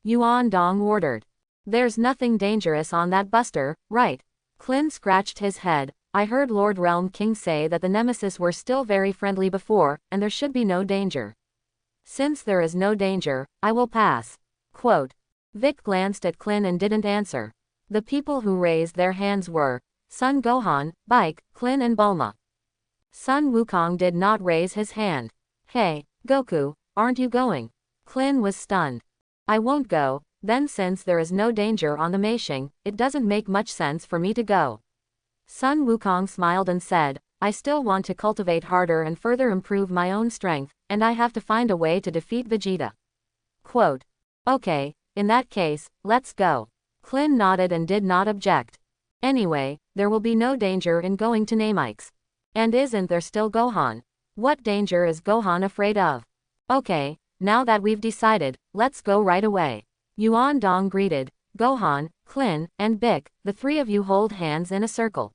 Speaker 1: Yuan Dong ordered. There's nothing dangerous on that buster, right? Klin scratched his head. I heard Lord Realm King say that the Nemesis were still very friendly before, and there should be no danger. Since there is no danger, I will pass. Quote. Vic glanced at Klin and didn't answer. The people who raised their hands were Son Gohan, Bike, Klin and Bulma. Son Wukong did not raise his hand. Hey, Goku, aren't you going? Klin was stunned. I won't go, then since there is no danger on the Meishing, it doesn't make much sense for me to go. Son Wukong smiled and said, I still want to cultivate harder and further improve my own strength, and I have to find a way to defeat Vegeta. Quote. Okay, in that case, let's go. Klin nodded and did not object. Anyway, there will be no danger in going to Namek. And isn't there still Gohan? What danger is Gohan afraid of? Okay, now that we've decided, let's go right away. Yuan Dong greeted. Gohan, Klin, and Bic, the three of you hold hands in a circle.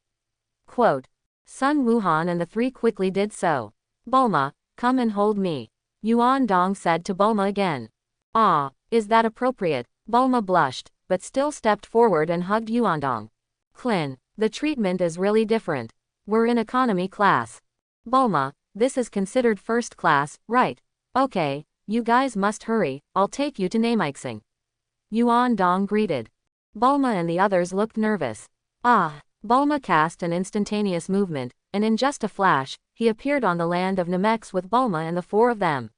Speaker 1: Quote. Sun Wuhan and the three quickly did so. Bulma, come and hold me. Yuan Dong said to Bulma again. Ah, is that appropriate? Bulma blushed, but still stepped forward and hugged Yuan Dong. Klin, the treatment is really different. We're in economy class. Bulma, this is considered first class, right? Okay, you guys must hurry, I'll take you to Namek. Yuan Dong greeted. Bulma and the others looked nervous. Ah, Bulma cast an instantaneous movement, and in just a flash, he appeared on the land of Namek with Bulma and the four of them.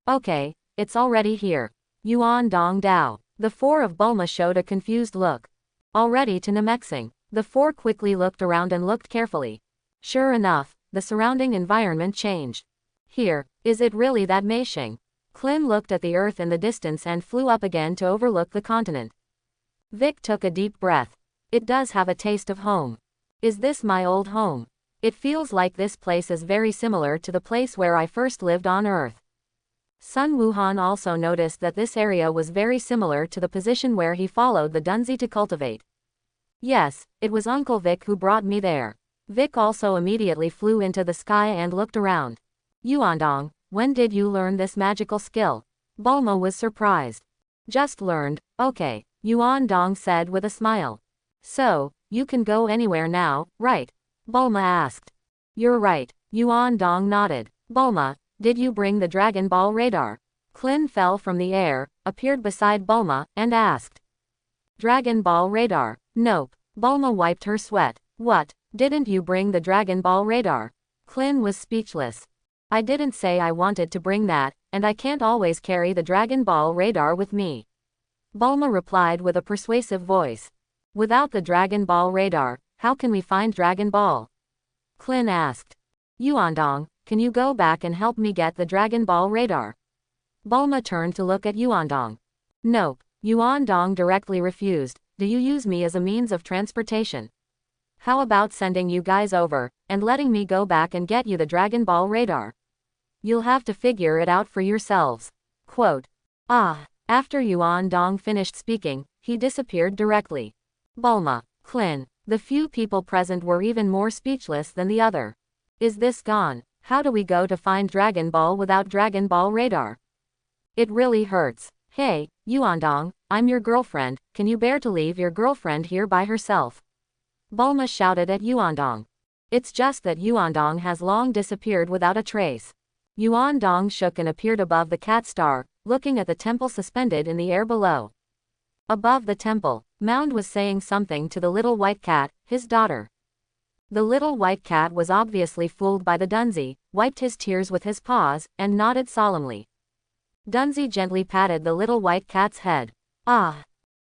Speaker 1: Okay, it's already here. Yuan Dong Dao. The four of Bulma showed a confused look. Already to Namexing. The four quickly looked around and looked carefully. Sure enough, the surrounding environment changed. Here, is it really that Meisheng? Clin looked at the earth in the distance and flew up again to overlook the continent. Vic took a deep breath. It does have a taste of home. Is this my old home? It feels like this place is very similar to the place where I first lived on Earth. Sun Wuhan also noticed that this area was very similar to the position where he followed the Dunzi to cultivate. Yes, it was Uncle Vic who brought me there. Vic also immediately flew into the sky and looked around. Yuandong, when did you learn this magical skill? Bulma was surprised. Just learned, okay, Yuandong said with a smile. So, you can go anywhere now, right? Bulma asked. You're right, Yuandong nodded. Bulma, did you bring the Dragon Ball radar? Clin fell from the air, appeared beside Bulma, and asked. Dragon Ball radar? Nope. Bulma wiped her sweat. What? Didn't you bring the Dragon Ball radar? Clin was speechless. I didn't say I wanted to bring that, and I can't always carry the Dragon Ball radar with me. Bulma replied with a persuasive voice. Without the Dragon Ball radar, how can we find Dragon Ball? Clin asked. Yuandong, can you go back and help me get the Dragon Ball radar? Bulma turned to look at Yuandong. Nope. Yuandong directly refused. Do you use me as a means of transportation? How about sending you guys over, and letting me go back and get you the Dragon Ball radar? You'll have to figure it out for yourselves. Quote. After Yuandong finished speaking, he disappeared directly. Bulma, Clin, the few people present were even more speechless than the other. Is this gone? How do we go to find Dragon Ball without Dragon Ball radar? It really hurts. Hey, Yuandong, I'm your girlfriend, can you bear to leave your girlfriend here by herself? Bulma shouted at Yuandong. It's just that Yuandong has long disappeared without a trace. Yuandong shook and appeared above the cat star, looking at the temple suspended in the air below. Above the temple, Mound was saying something to the little white cat, his daughter. The little white cat was obviously fooled by the Dunzi, wiped his tears with his paws, and nodded solemnly. Dunzi gently patted the little white cat's head.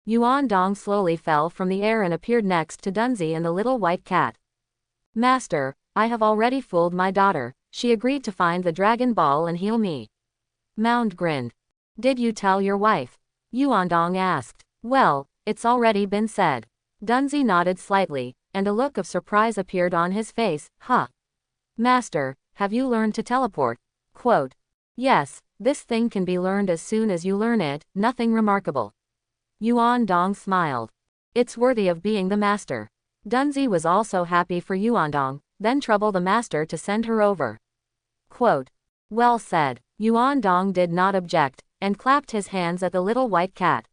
Speaker 1: Yuandong slowly fell from the air and appeared next to Dunzi and the little white cat. Master, I have already fooled my daughter. She agreed to find the Dragon Ball and heal me. Mound grinned. Did you tell your wife? Yuandong asked. Well, it's already been said. Dunzi nodded slightly, and a look of surprise appeared on his face. Master, have you learned to teleport? Quote. Yes, this thing can be learned as soon as you learn it, nothing remarkable. Yuandong smiled. It's worthy of being the master. Dunzi was also happy for Yuandong, then troubled the master to send her over. Quote. Well said. Yuandong did not object, and clapped his hands at the little white cat.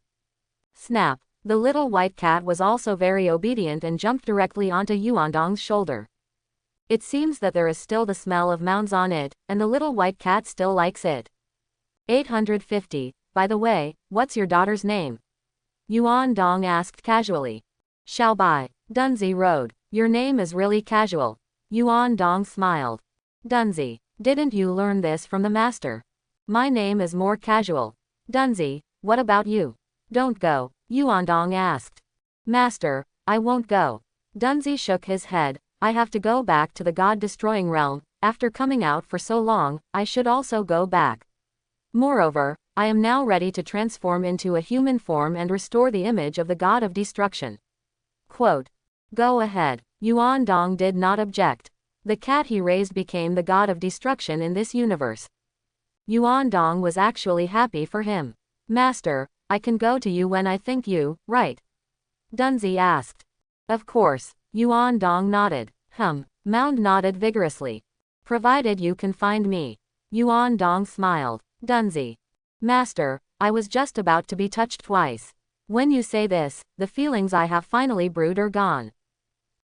Speaker 1: Snap. The little white cat was also very obedient and jumped directly onto Yuandong's shoulder. It seems that there is still the smell of mounds on it, and the little white cat still likes it. 850. By the way, what's your daughter's name? Yuandong asked casually. Xiaobai. Dunzi rode. Your name is really casual. Yuandong smiled. Dunzi, didn't you learn this from the master? My name is more casual. Dunzi, what about you? Don't go, Yuandong asked. Master, I won't go. Dunzi shook his head. I have to go back to the God-destroying realm. After coming out for so long, I should also go back. Moreover, I am now ready to transform into a human form and restore the image of the God of Destruction. Quote. Go ahead. Yuandong did not object. The cat he raised became the God of Destruction in this universe. Yuandong was actually happy for him. Master, I can go to you when I think you, right? Dunzi asked. Of course. Yuandong nodded. Mound nodded vigorously. Provided you can find me. Yuandong smiled. Dunzi. Master, I was just about to be touched twice. When you say this, the feelings I have finally brewed are gone.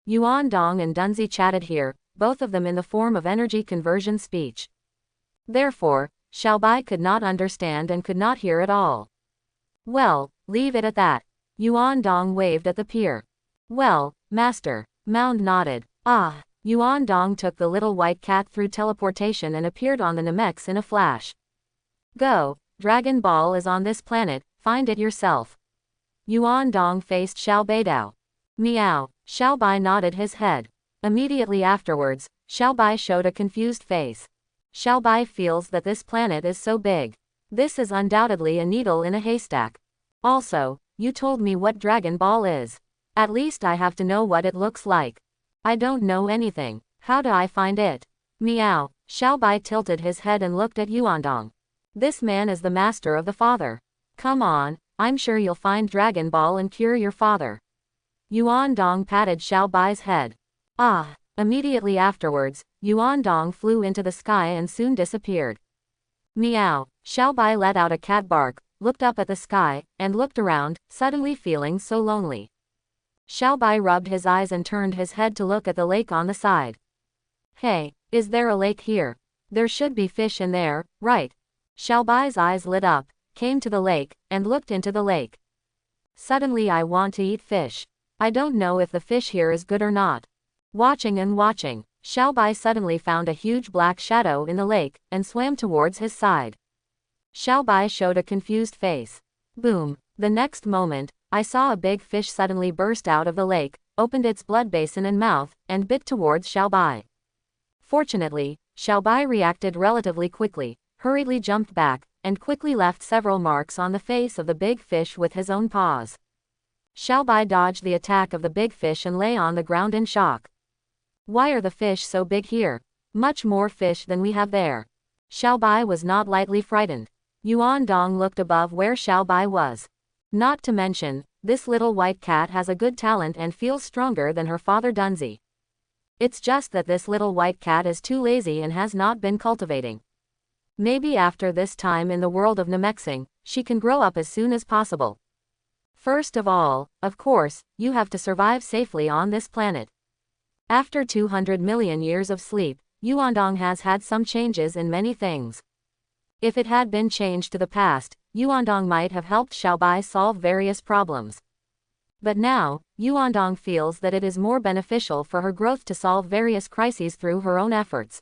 Speaker 1: Yuandong and Dunzi chatted here, both of them in the form of energy conversion speech. Therefore, Xiaobai could not understand and could not hear at all. Well, leave it at that. Yuandong waved at the pier. Well, master. Mound nodded. Yuandong took the little white cat through teleportation and appeared on the Namex in a flash. Go, Dragon Ball is on this planet, find it yourself. Yuandong faced Xiao Beidao. Meow. Xiaobai nodded his head. Immediately afterwards, Xiaobai showed a confused face. Xiaobai feels that this planet is so big. This is undoubtedly a needle in a haystack. Also, you told me what Dragon Ball is. At least I have to know what it looks like. I don't know anything. How do I find it? Meow. Xiaobai tilted his head and looked at Yuandong. This man is the master of the father. Come on, I'm sure you'll find Dragon Ball and cure your father. Yuandong patted Xiaobai's head. Ah! Immediately afterwards, Yuandong flew into the sky and soon disappeared. Meow. Xiaobai let out a cat bark, looked up at the sky, and looked around, suddenly feeling so lonely. Xiaobai rubbed his eyes and turned his head to look at the lake on the side. Hey, is there a lake here? There should be fish in there, right? Xiaobai's eyes lit up, came to the lake, and looked into the lake. Suddenly I want to eat fish. I don't know if the fish here is good or not. Watching and watching, Xiaobai suddenly found a huge black shadow in the lake, and swam towards his side. Xiaobai showed a confused face. Boom! The next moment, I saw a big fish suddenly burst out of the lake, opened its blood basin and mouth, and bit towards Xiaobai. Fortunately, Xiaobai reacted relatively quickly, hurriedly jumped back, and quickly left several marks on the face of the big fish with his own paws. Xiaobai dodged the attack of the big fish and lay on the ground in shock. Why are the fish so big here? Much more fish than we have there. Xiaobai was not lightly frightened. Yuandong looked above where Xiaobai was. Not to mention, this little white cat has a good talent and feels stronger than her father Dunzi. It's just that this little white cat is too lazy and has not been cultivating. Maybe after this time in the world of Namexing, she can grow up as soon as possible. First of all, of course, you have to survive safely on this planet. After 200 million years of sleep, Yuandong has had some changes in many things. If it had been changed to the past, Yuandong might have helped Xiaobai solve various problems. But now, Yuandong feels that it is more beneficial for her growth to solve various crises through her own efforts.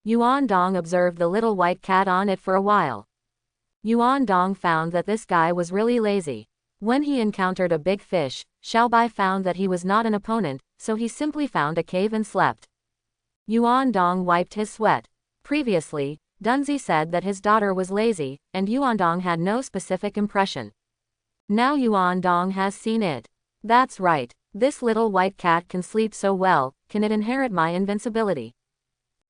Speaker 1: Yuandong observed the little white cat on it for a while. Yuandong found that this guy was really lazy. When he encountered a big fish, Xiaobai found that he was not an opponent, so he simply found a cave and slept. Yuandong wiped his sweat. Previously, Dunzi said that his daughter was lazy, and Yuandong had no specific impression. Now Yuandong has seen it. That's right, this little white cat can sleep so well, can it inherit my invincibility?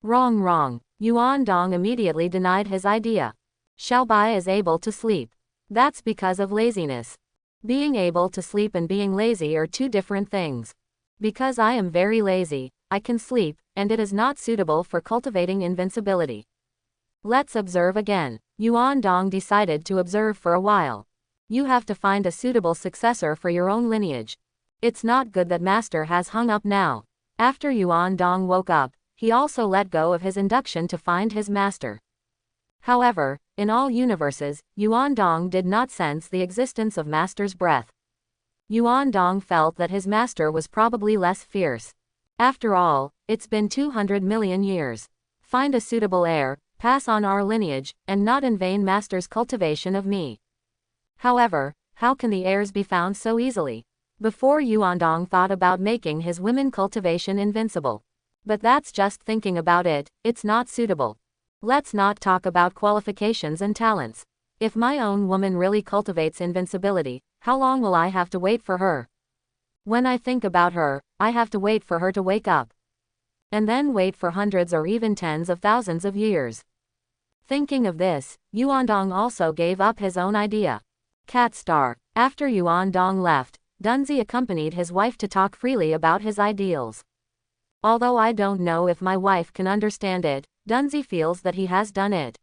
Speaker 1: Wrong. Yuandong immediately denied his idea. Xiaobai is able to sleep. That's because of laziness. Being able to sleep and being lazy are two different things. Because I am very lazy, I can sleep, and it is not suitable for cultivating invincibility. Let's observe again. Yuandong decided to observe for a while. You have to find a suitable successor for your own lineage. It's not good that Master has hung up now. After Yuandong woke up, he also let go of his induction to find his master. However, in all universes, Yuandong did not sense the existence of Master's breath. Yuandong felt that his master was probably less fierce. After all, it's been 200 million years. Find a suitable heir, pass on our lineage, and not in vain Master's cultivation of me. However, how can the heirs be found so easily? Before Yuandong thought about making his women cultivation invincible. But that's just thinking about it, it's not suitable. Let's not talk about qualifications and talents. If my own woman really cultivates invincibility, how long will I have to wait for her? When I think about her, I have to wait for her to wake up. And then wait for hundreds or even tens of thousands of years. Thinking of this, Yuandong also gave up his own idea. Cat Star. After Yuandong left, Dunzi accompanied his wife to talk freely about his ideals. Although I don't know if my wife can understand it, Dunzi feels that he has done it.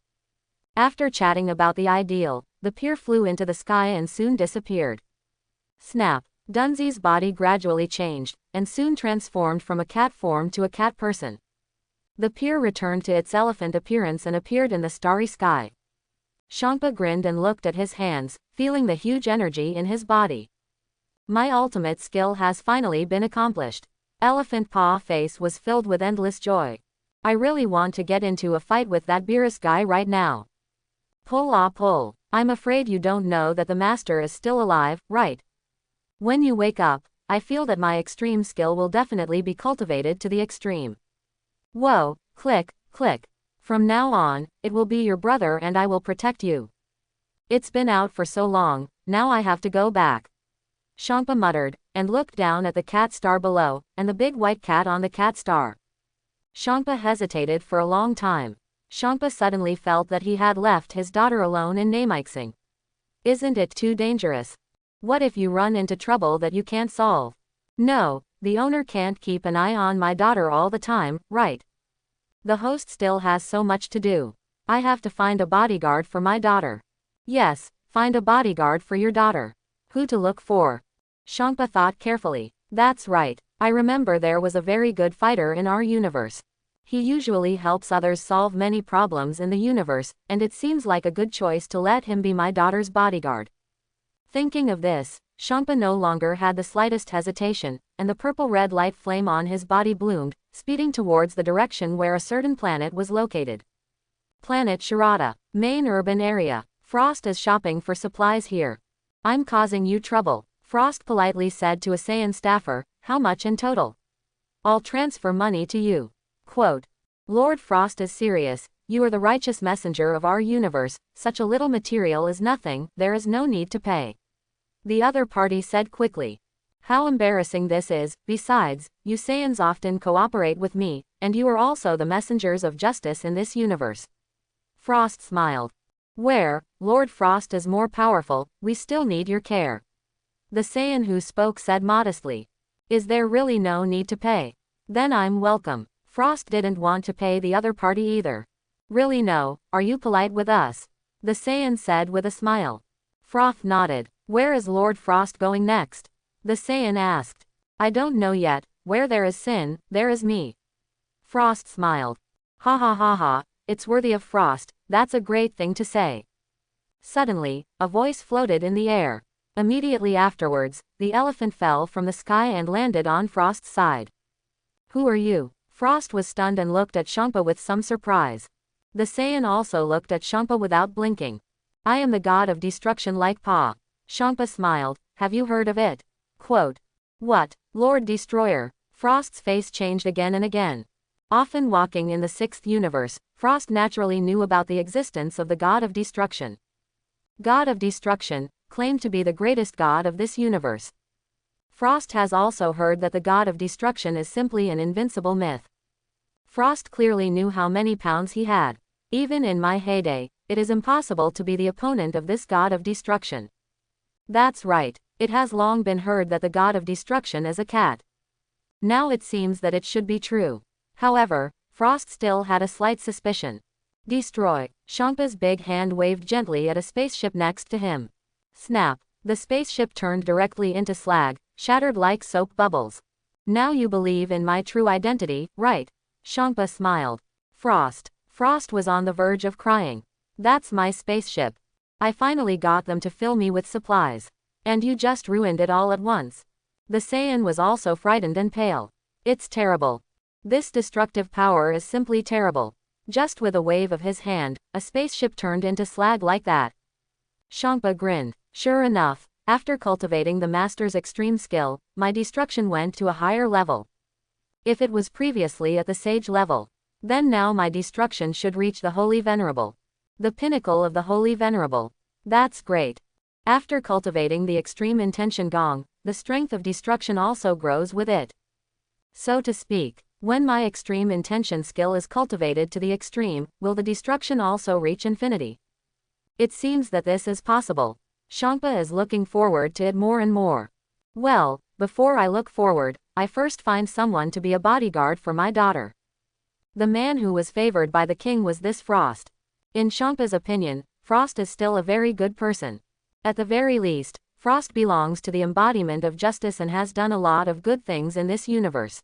Speaker 1: After chatting about the ideal, the pier flew into the sky and soon disappeared. Snap. Dunzi's body gradually changed, and soon transformed from a cat form to a cat person. The pier returned to its elephant appearance and appeared in the starry sky. Shangpa grinned and looked at his hands, feeling the huge energy in his body. My ultimate skill has finally been accomplished. Elephant Paw face was filled with endless joy. I really want to get into a fight with that Beerus guy right now. Pull. I'm afraid you don't know that the master is still alive, right? When you wake up, I feel that my extreme skill will definitely be cultivated to the extreme. Whoa, click, click. From now on, it will be your brother and I will protect you. It's been out for so long, now I have to go back. Champa muttered, and looked down at the cat star below, and the big white cat on the cat star. Champa hesitated for a long time. Champa suddenly felt that he had left his daughter alone in Namek. Isn't it too dangerous? What if you run into trouble that you can't solve? No, the owner can't keep an eye on my daughter all the time, right? The host still has so much to do. I have to find a bodyguard for my daughter. Yes, find a bodyguard for your daughter. Who to look for? Champa thought carefully. That's right, I remember there was a very good fighter in our universe. He usually helps others solve many problems in the universe, and it seems like a good choice to let him be my daughter's bodyguard. Thinking of this, Champa no longer had the slightest hesitation, and the purple-red light flame on his body bloomed, speeding towards the direction where a certain planet was located. Planet Shirata, main urban area. Frost is shopping for supplies here. I'm causing you trouble, Frost politely said to a Saiyan staffer. How much in total? I'll transfer money to you. Quote, Lord Frost is serious, you are the righteous messenger of our universe, such a little material is nothing, there is no need to pay. The other party said quickly. How embarrassing this is, besides, you Saiyans often cooperate with me, and you are also the messengers of justice in this universe. Frost smiled. Where, Lord Frost is more powerful, we still need your care. The Saiyan who spoke said modestly. Is there really no need to pay? Then I'm welcome. Frost didn't want to pay the other party either. Really no, are you polite with us? The Saiyan said with a smile. Frost nodded. Where is Lord Frost going next? The Saiyan asked. I don't know yet, where there is sin, there is me. Frost smiled. Ha ha ha ha, it's worthy of Frost, that's a great thing to say. Suddenly, a voice floated in the air. Immediately afterwards, the elephant fell from the sky and landed on Frost's side. Who are you? Frost was stunned and looked at Champa with some surprise. The Saiyan also looked at Champa without blinking. I am the god of destruction like Pa. Champa smiled. Have you heard of it? Quote. What? Lord Destroyer? Frost's face changed again and again. Often walking in the sixth universe, Frost naturally knew about the existence of the god of destruction. God of destruction, claimed to be the greatest god of this universe. Frost has also heard that the god of destruction is simply an invincible myth. Frost clearly knew how many pounds he had. Even in my heyday, it is impossible to be the opponent of this god of destruction. That's right, it has long been heard that the god of destruction is a cat. Now it seems that it should be true. However, Frost still had a slight suspicion. Destroy. Champa's big hand waved gently at a spaceship next to him. Snap. The spaceship turned directly into slag, shattered like soap bubbles. Now you believe in my true identity, right? Champa smiled. Frost. Frost was on the verge of crying. That's my spaceship. I finally got them to fill me with supplies. And you just ruined it all at once. The Saiyan was also frightened and pale. It's terrible. This destructive power is simply terrible. Just with a wave of his hand, a spaceship turned into slag like that. Champa grinned. Sure enough, after cultivating the master's extreme skill, my destruction went to a higher level. If it was previously at the sage level, then now my destruction should reach the Holy Venerable. The pinnacle of the Holy Venerable. That's great. After cultivating the extreme intention gong, the strength of destruction also grows with it. So to speak, when my extreme intention skill is cultivated to the extreme, will the destruction also reach infinity? It seems that this is possible. Champa is looking forward to it more and more. Well, before I look forward, I first find someone to be a bodyguard for my daughter. The man who was favored by the king was this Frost. In Champa's opinion, Frost is still a very good person. At the very least, Frost belongs to the embodiment of justice and has done a lot of good things in this universe.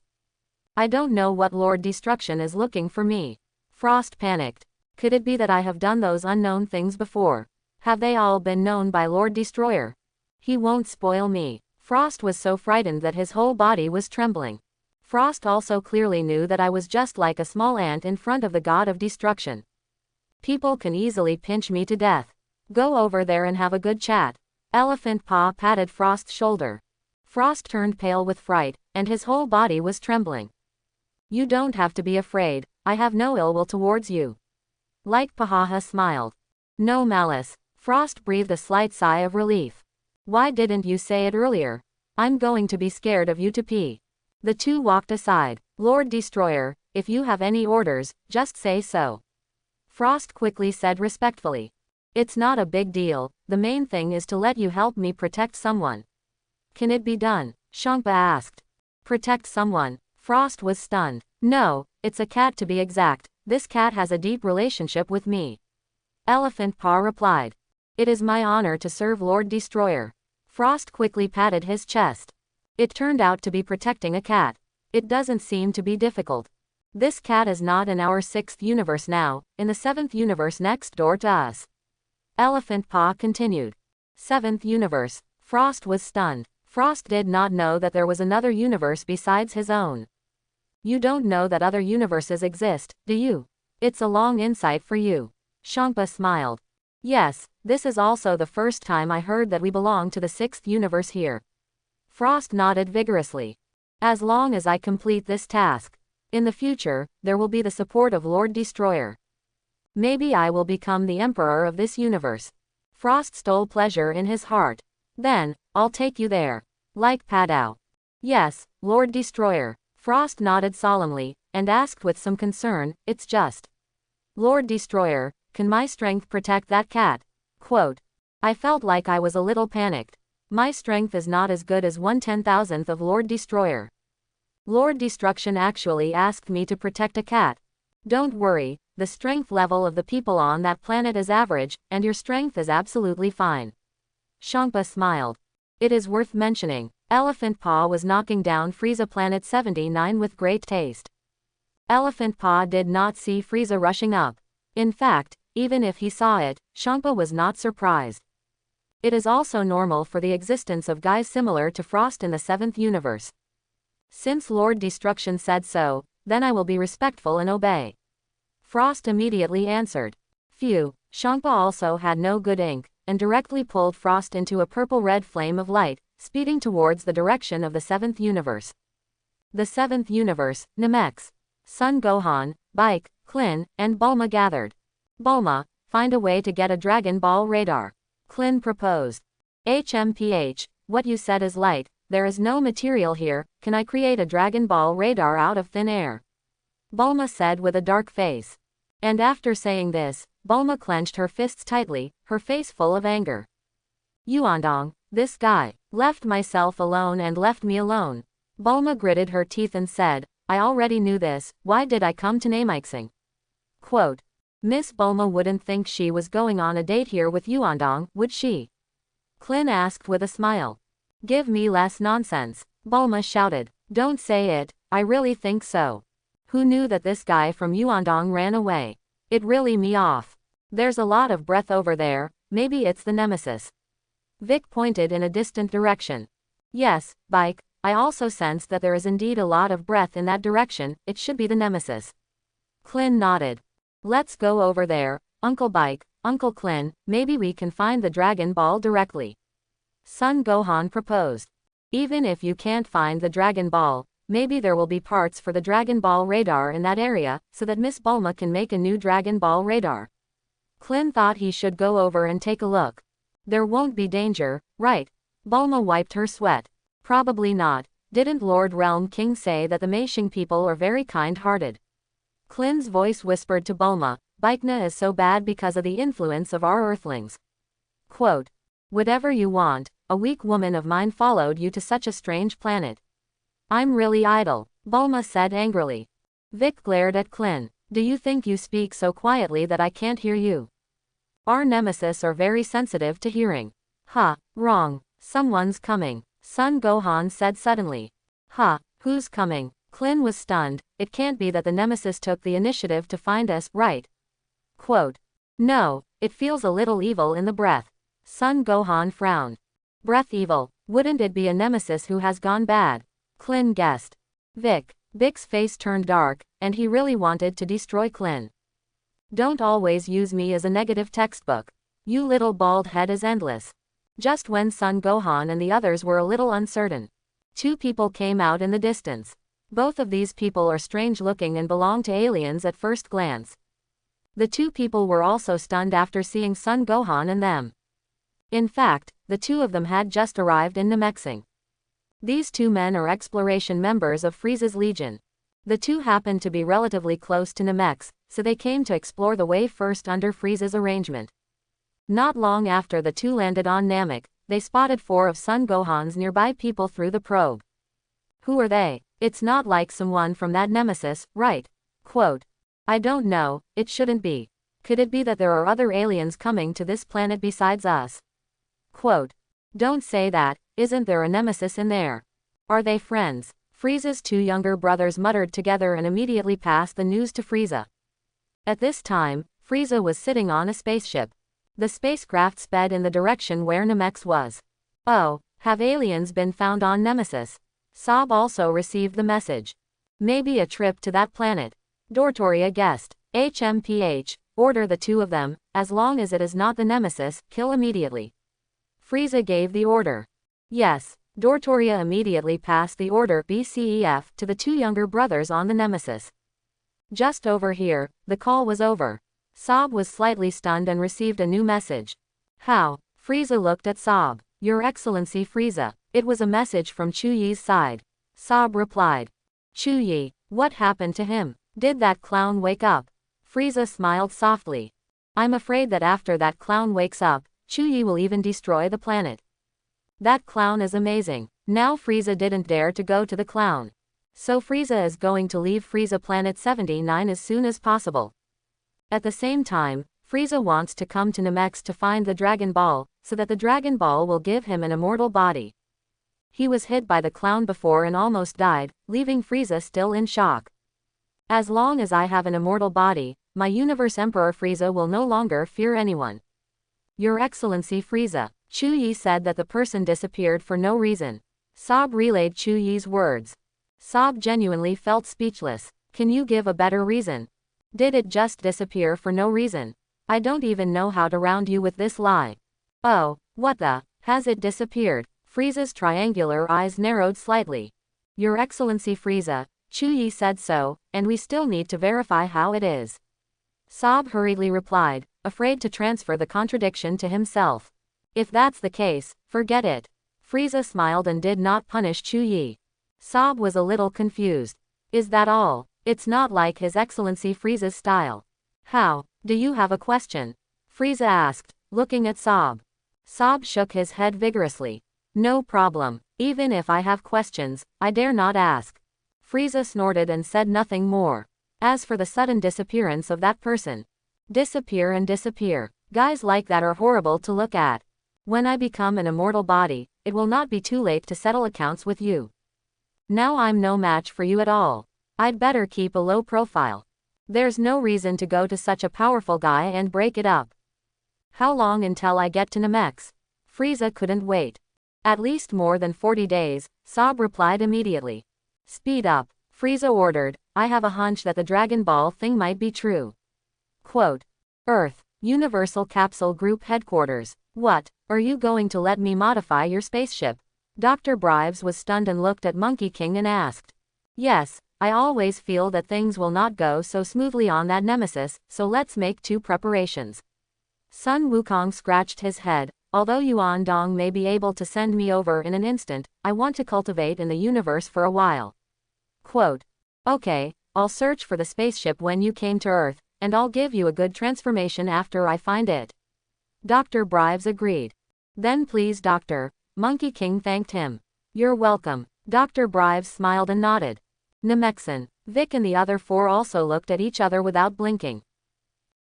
Speaker 1: I don't know what Lord Destruction is looking for me. Frost panicked. Could it be that I have done those unknown things before? Have they all been known by Lord Destroyer? He won't spoil me. Frost was so frightened that his whole body was trembling. Frost also clearly knew that I was just like a small ant in front of the god of destruction. People can easily pinch me to death. Go over there and have a good chat. Elephant Paw patted Frost's shoulder. Frost turned pale with fright, and his whole body was trembling. You don't have to be afraid, I have no ill will towards you. Like Pahaha smiled. No malice. Frost breathed a slight sigh of relief. Why didn't you say it earlier? I'm going to be scared of you to pee. The two walked aside. Lord Destroyer, if you have any orders, just say so. Frost quickly said respectfully. It's not a big deal, the main thing is to let you help me protect someone. Can it be done? Shangpa asked. Protect someone? Frost was stunned. No, it's a cat to be exact, this cat has a deep relationship with me. Elephant Paw replied. It is my honor to serve Lord Destroyer. Frost quickly patted his chest. It turned out to be protecting a cat. It doesn't seem to be difficult. This cat is not in our 6th universe now, in the 7th universe next door to us. Elephant Paw continued. 7th universe. Frost was stunned. Frost did not know that there was another universe besides his own. You don't know that other universes exist, do you? It's a long insight for you. Shangpa smiled. Yes, this is also the first time I heard that we belong to the 6th universe here. Frost nodded vigorously. As long as I complete this task, in the future, there will be the support of Lord Destroyer. Maybe I will become the emperor of this universe. Frost stole pleasure in his heart. Then, I'll take you there. Like Padao. Yes, Lord Destroyer. Frost nodded solemnly, and asked with some concern, it's just. Lord Destroyer, can my strength protect that cat? Quote. I felt like I was a little panicked. My strength is not as good as 1/10,000th of Lord Destroyer. Lord Destruction actually asked me to protect a cat. Don't worry, the strength level of the people on that planet is average, and your strength is absolutely fine. Shangpa smiled. It is worth mentioning, Elephant Paw was knocking down Frieza Planet 79 with great taste. Elephant Paw did not see Frieza rushing up. In fact, even if he saw it, Shangpa was not surprised. It is also normal for the existence of guys similar to Frost in the 7th universe. Since Lord Destruction said so, then I will be respectful and obey. Frost immediately answered. Phew, Shangpa also had no good ink, and directly pulled Frost into a purple-red flame of light, speeding towards the direction of the 7th universe. The 7th universe, Namek's. Son Gohan, Bike, Klin, and Bulma gathered. Bulma, find a way to get a Dragon Ball radar. Klin proposed. HMPH, what you said is light, there is no material here, can I create a Dragon Ball radar out of thin air? Bulma said with a dark face. And after saying this, Bulma clenched her fists tightly, her face full of anger. Yuandong, this guy, left myself alone and left me alone. Bulma gritted her teeth and said, I already knew this, why did I come to Namexing? Quote. Miss Bulma wouldn't think she was going on a date here with Yuandong, would she? Klin asked with a smile. Give me less nonsense, Bulma shouted. Don't say it, I really think so. Who knew that this guy from Yuandong ran away? It really me off. There's a lot of breath over there, maybe it's the nemesis. Vic pointed in a distant direction. Yes, Bike, I also sense that there is indeed a lot of breath in that direction, it should be the nemesis. Klin nodded. Let's go over there, Uncle Bike, Uncle Klin, maybe we can find the Dragon Ball directly. Son Gohan proposed. Even if you can't find the Dragon Ball, maybe there will be parts for the Dragon Ball radar in that area, so that Miss Bulma can make a new Dragon Ball radar. Klin thought he should go over and take a look. There won't be danger, right? Bulma wiped her sweat. Probably not. Didn't Lord Realm King say that the Meishing people are very kind-hearted? Klin's voice whispered to Bulma, Baikna is so bad because of the influence of our earthlings. Quote. Whatever you want, a weak woman of mine followed you to such a strange planet. I'm really idle, Bulma said angrily. Vic glared at Klin. Do you think you speak so quietly that I can't hear you? Our nemesis are very sensitive to hearing. Ha, wrong. Someone's coming, Son Gohan said suddenly. Ha, who's coming? Klin was stunned, it can't be that the nemesis took the initiative to find us, right? Quote. No, it feels a little evil in the breath. Son Gohan frowned. Breath evil, wouldn't it be a nemesis who has gone bad? Klin guessed. Vic's face turned dark, and he really wanted to destroy Klin. Don't always use me as a negative textbook. You little bald head is endless. Just when Son Gohan and the others were a little uncertain, Two people came out in the distance. Both of these people are strange looking and belong to aliens at first glance. The two people were also stunned after seeing Son Gohan and them. In fact, the two of them had just arrived in Namek. These two men are exploration members of Frieza's Legion. The two happened to be relatively close to Namek, so they came to explore the way first under Frieza's arrangement. Not long after the two landed on Namek, they spotted 4 of Son Gohan's nearby people through the probe. Who are they? It's not like someone from that nemesis, right? Quote. I don't know, it shouldn't be. Could it be that there are other aliens coming to this planet besides us? Quote. Don't say that, isn't there a nemesis in there? Are they friends? Frieza's 2 younger brothers muttered together and immediately passed the news to Frieza. At this time, Frieza was sitting on a spaceship. The spacecraft sped in the direction where Namek was. Oh, have aliens been found on Nemesis? Sob also received the message. Maybe a trip to that planet. Dortoria guessed. HMPH, order the 2 of them, as long as it is not the Nemesis, kill immediately. Frieza gave the order. Yes, Dortoria immediately passed the order BCEF to the 2 younger brothers on the Nemesis. Just over here, the call was over. Sob was slightly stunned and received a new message. How? Frieza looked at Sob. Your Excellency Frieza. It was a message from Chuyi's side. Sob replied. Chuyi, what happened to him? Did that clown wake up? Frieza smiled softly. I'm afraid that after that clown wakes up, Chuyi will even destroy the planet. That clown is amazing. Now Frieza didn't dare to go to the clown. So Frieza is going to leave Frieza Planet 79 as soon as possible. At the same time, Frieza wants to come to Namek to find the Dragon Ball, so that the Dragon Ball will give him an immortal body. He was hit by the clown before and almost died, leaving Frieza still in shock. As long as I have an immortal body, my Universe Emperor Frieza will no longer fear anyone. Your Excellency Frieza, Chuyi said that the person disappeared for no reason. Sob relayed Chuyi's words. Sob genuinely felt speechless. Can you give a better reason? Did it just disappear for no reason? I don't even know how to round you with this lie. Oh, what the? Has it disappeared? Frieza's triangular eyes narrowed slightly. Your Excellency Frieza, Chuyi said so, and we still need to verify how it is. Sob hurriedly replied, afraid to transfer the contradiction to himself. If that's the case, forget it. Frieza smiled and did not punish Chuyi. Sob was a little confused. Is that all? It's not like His Excellency Frieza's style. How? Do you have a question? Frieza asked, looking at Sob. Sob shook his head vigorously. No problem. Even if I have questions, I dare not ask. Frieza snorted and said nothing more. As for the sudden disappearance of that person. Disappear and disappear. Guys like that are horrible to look at. When I become an immortal body, it will not be too late to settle accounts with you. Now I'm no match for you at all. I'd better keep a low profile. There's no reason to go to such a powerful guy and break it up. How long until I get to Namek? Frieza couldn't wait. At least more than 40 days, Sob replied immediately. Speed up, Frieza ordered. I have a hunch that the Dragon Ball thing might be true. Quote. Earth, Universal Capsule Group Headquarters. What, are you going to let me modify your spaceship? Dr. Brives was stunned and looked at Monkey King and asked. Yes, I always feel that things will not go so smoothly on that nemesis, so let's make 2 preparations. Sun Wukong scratched his head. Although Yuan Dong may be able to send me over in an instant, I want to cultivate in the universe for a while. Quote. Okay, I'll search for the spaceship when you came to Earth, and I'll give you a good transformation after I find it. Dr. Brives agreed. Then please Doctor. Monkey King thanked him. You're welcome. Dr. Brives smiled and nodded. Namek, Vic and the other 4 also looked at each other without blinking.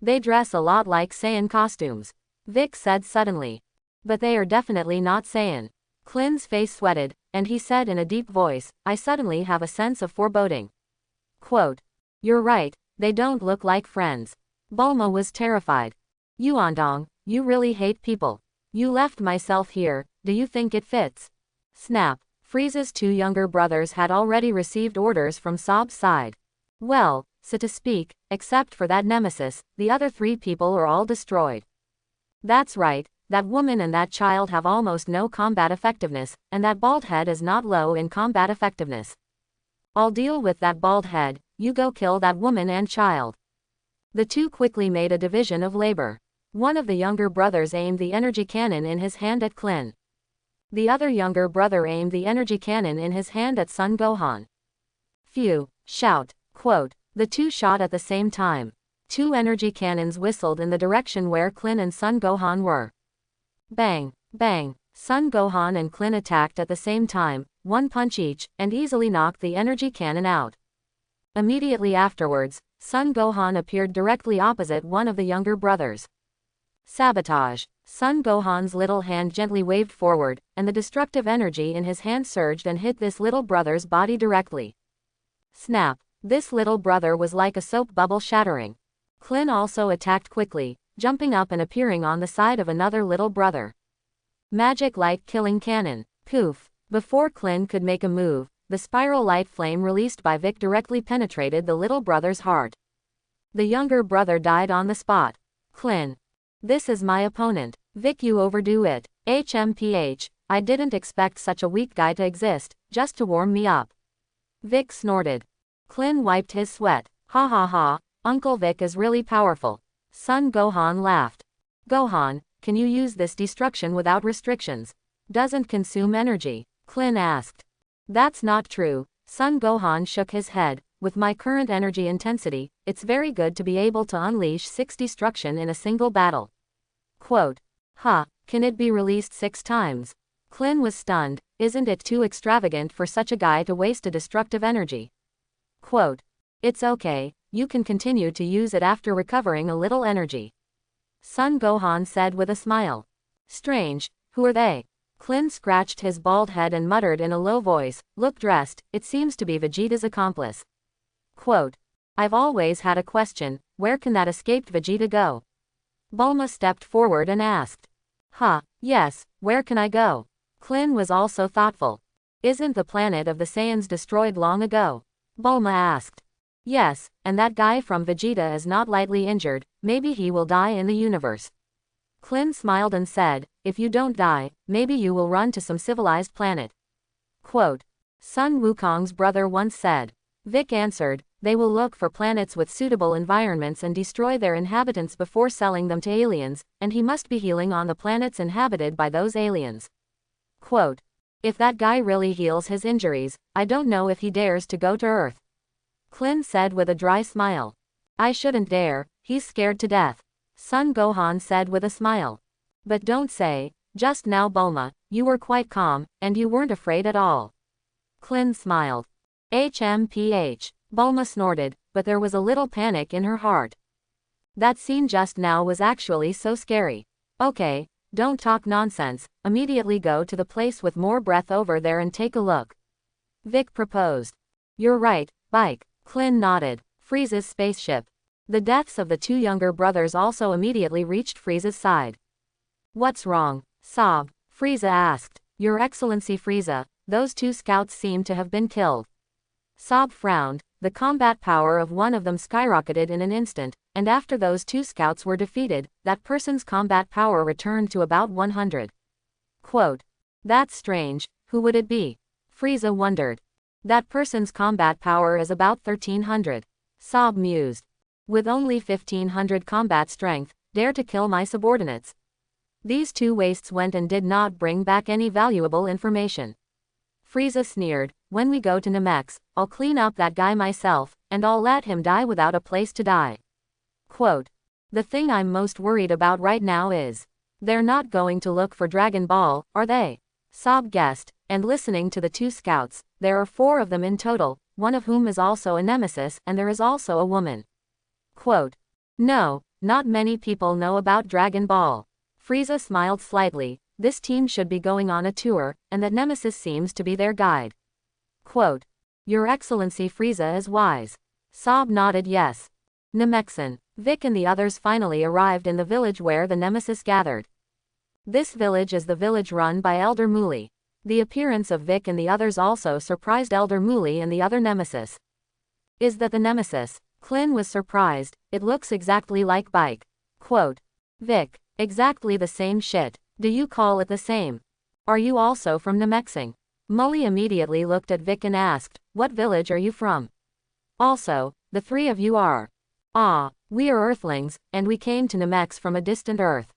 Speaker 1: They dress a lot like Saiyan costumes. Vic said suddenly. But they are definitely not Saiyan. Klin's face sweated, and he said in a deep voice, I suddenly have a sense of foreboding. Quote. You're right, they don't look like friends. Bulma was terrified. Yuandong, you really hate people. You left myself here, do you think it fits? Snap. Frieza's 2 younger brothers had already received orders from Sob's side. Well, so to speak, except for that nemesis, the other 3 people are all destroyed. That's right, That woman and that child have almost no combat effectiveness, and that bald head is not low in combat effectiveness. I'll deal with that bald head, you go kill that woman and child. The two quickly made a division of labor. One of the younger brothers aimed the energy cannon in his hand at Klin. The other younger brother aimed the energy cannon in his hand at Son Gohan. Phew, shout, quote. The two shot at the same time. Two energy cannons whistled in the direction where Klin and Son Gohan were. Bang, bang, Son Gohan and Klin attacked at the same time, one punch each, and easily knocked the energy cannon out. Immediately afterwards, Son Gohan appeared directly opposite one of the younger brothers. Sabotage. Son Gohan's little hand gently waved forward, and the destructive energy in his hand surged and hit this little brother's body directly. Snap. This little brother was like a soap bubble shattering. Klin also attacked quickly, jumping up and appearing on the side of another little brother. Magic light killing cannon. Poof. Before Klin could make a move, the spiral light flame released by Vic directly penetrated the little brother's heart. The younger brother died on the spot. Klin. This is my opponent. Vic, you overdo it. HMPH, I didn't expect such a weak guy to exist, just to warm me up. Vic snorted. Klin wiped his sweat. Ha ha ha, Uncle Vic is really powerful. Son Gohan laughed. Gohan, can you use this destruction without restrictions? Doesn't consume energy? Klin asked. That's not true. Son Gohan shook his head. With my current energy intensity, it's very good to be able to unleash 6 destruction in a single battle. Quote. Huh, can it be released 6 times? Klin was stunned. Isn't it too extravagant for such a guy to waste a destructive energy? Quote. It's okay, you can continue to use it after recovering a little energy. Son Gohan said with a smile. Strange, who are they? Klin scratched his bald head and muttered in a low voice, look dressed, it seems to be Vegeta's accomplice. Quote. I've always had a question, where can that escaped Vegeta go? Bulma stepped forward and asked. Yes, where can I go? Klin was also thoughtful. Isn't the planet of the Saiyans destroyed long ago? Bulma asked. Yes, and that guy from Vegeta is not lightly injured, maybe he will die in the universe. Klin smiled and said, if you don't die, maybe you will run to some civilized planet. Quote. Sun Wukong's brother once said. Vic answered, they will look for planets with suitable environments and destroy their inhabitants before selling them to aliens, and he must be healing on the planets inhabited by those aliens. Quote. If that guy really heals his injuries, I don't know if he dares to go to Earth. Klin said with a dry smile. I shouldn't dare, he's scared to death. Son Gohan said with a smile. But don't say, just now Bulma, you were quite calm, and you weren't afraid at all. Klin smiled. HMPH. Bulma snorted, but there was a little panic in her heart. That scene just now was actually so scary. Okay, don't talk nonsense, immediately go to the place with more breath over there and take a look. Vic proposed. You're right, Bike. Klin nodded. Frieza's spaceship. The deaths of the 2 younger brothers also immediately reached Frieza's side. What's wrong? Sob. Frieza asked. Your Excellency Frieza, those 2 scouts seem to have been killed. Sob frowned. The combat power of one of them skyrocketed in an instant, and after those 2 scouts were defeated, that person's combat power returned to about 100. Quote. That's strange, who would it be? Frieza wondered. That person's combat power is about 1300. Sob mused. With only 1500 combat strength, dare to kill my subordinates. These 2 wastes went and did not bring back any valuable information. Frieza sneered, when we go to Namek, I'll clean up that guy myself, and I'll let him die without a place to die. Quote. The thing I'm most worried about right now is, they're not going to look for Dragon Ball, are they? Sob guessed, and listening to the 2 scouts, there are 4 of them in total, one of whom is also a nemesis, and there is also a woman. Quote. No, not many people know about Dragon Ball. Frieza smiled slightly, this team should be going on a tour, and that nemesis seems to be their guide. Quote. Your Excellency Frieza is wise. Sob nodded yes. Namekson. Vic and the others finally arrived in the village where the nemesis gathered. This village is the village run by Elder Muli. The appearance of Vic and the others also surprised Elder Muli and the other nemesis. Is that the nemesis? Klin was surprised, it looks exactly like Bike. Quote. Vic. Exactly the same shit. Do you call it the same? Are you also from Namexing? Mully immediately looked at Vic and asked, what village are you from? Also, the three of you are. Ah, we are Earthlings, and we came to Namex from a distant Earth.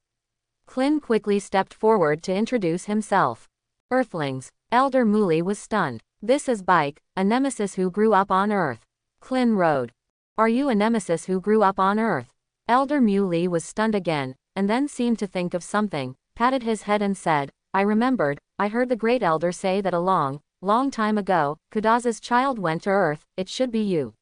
Speaker 1: Klin quickly stepped forward to introduce himself. Earthlings. Elder Mully was stunned. This is Bike, a nemesis who grew up on Earth. Klin rode. Are you a nemesis who grew up on Earth? Elder Mully was stunned again, and then seemed to think of something, patted his head and said, I remembered, I heard the Great Elder say that a long, long time ago, Kadaza's child went to Earth, it should be you.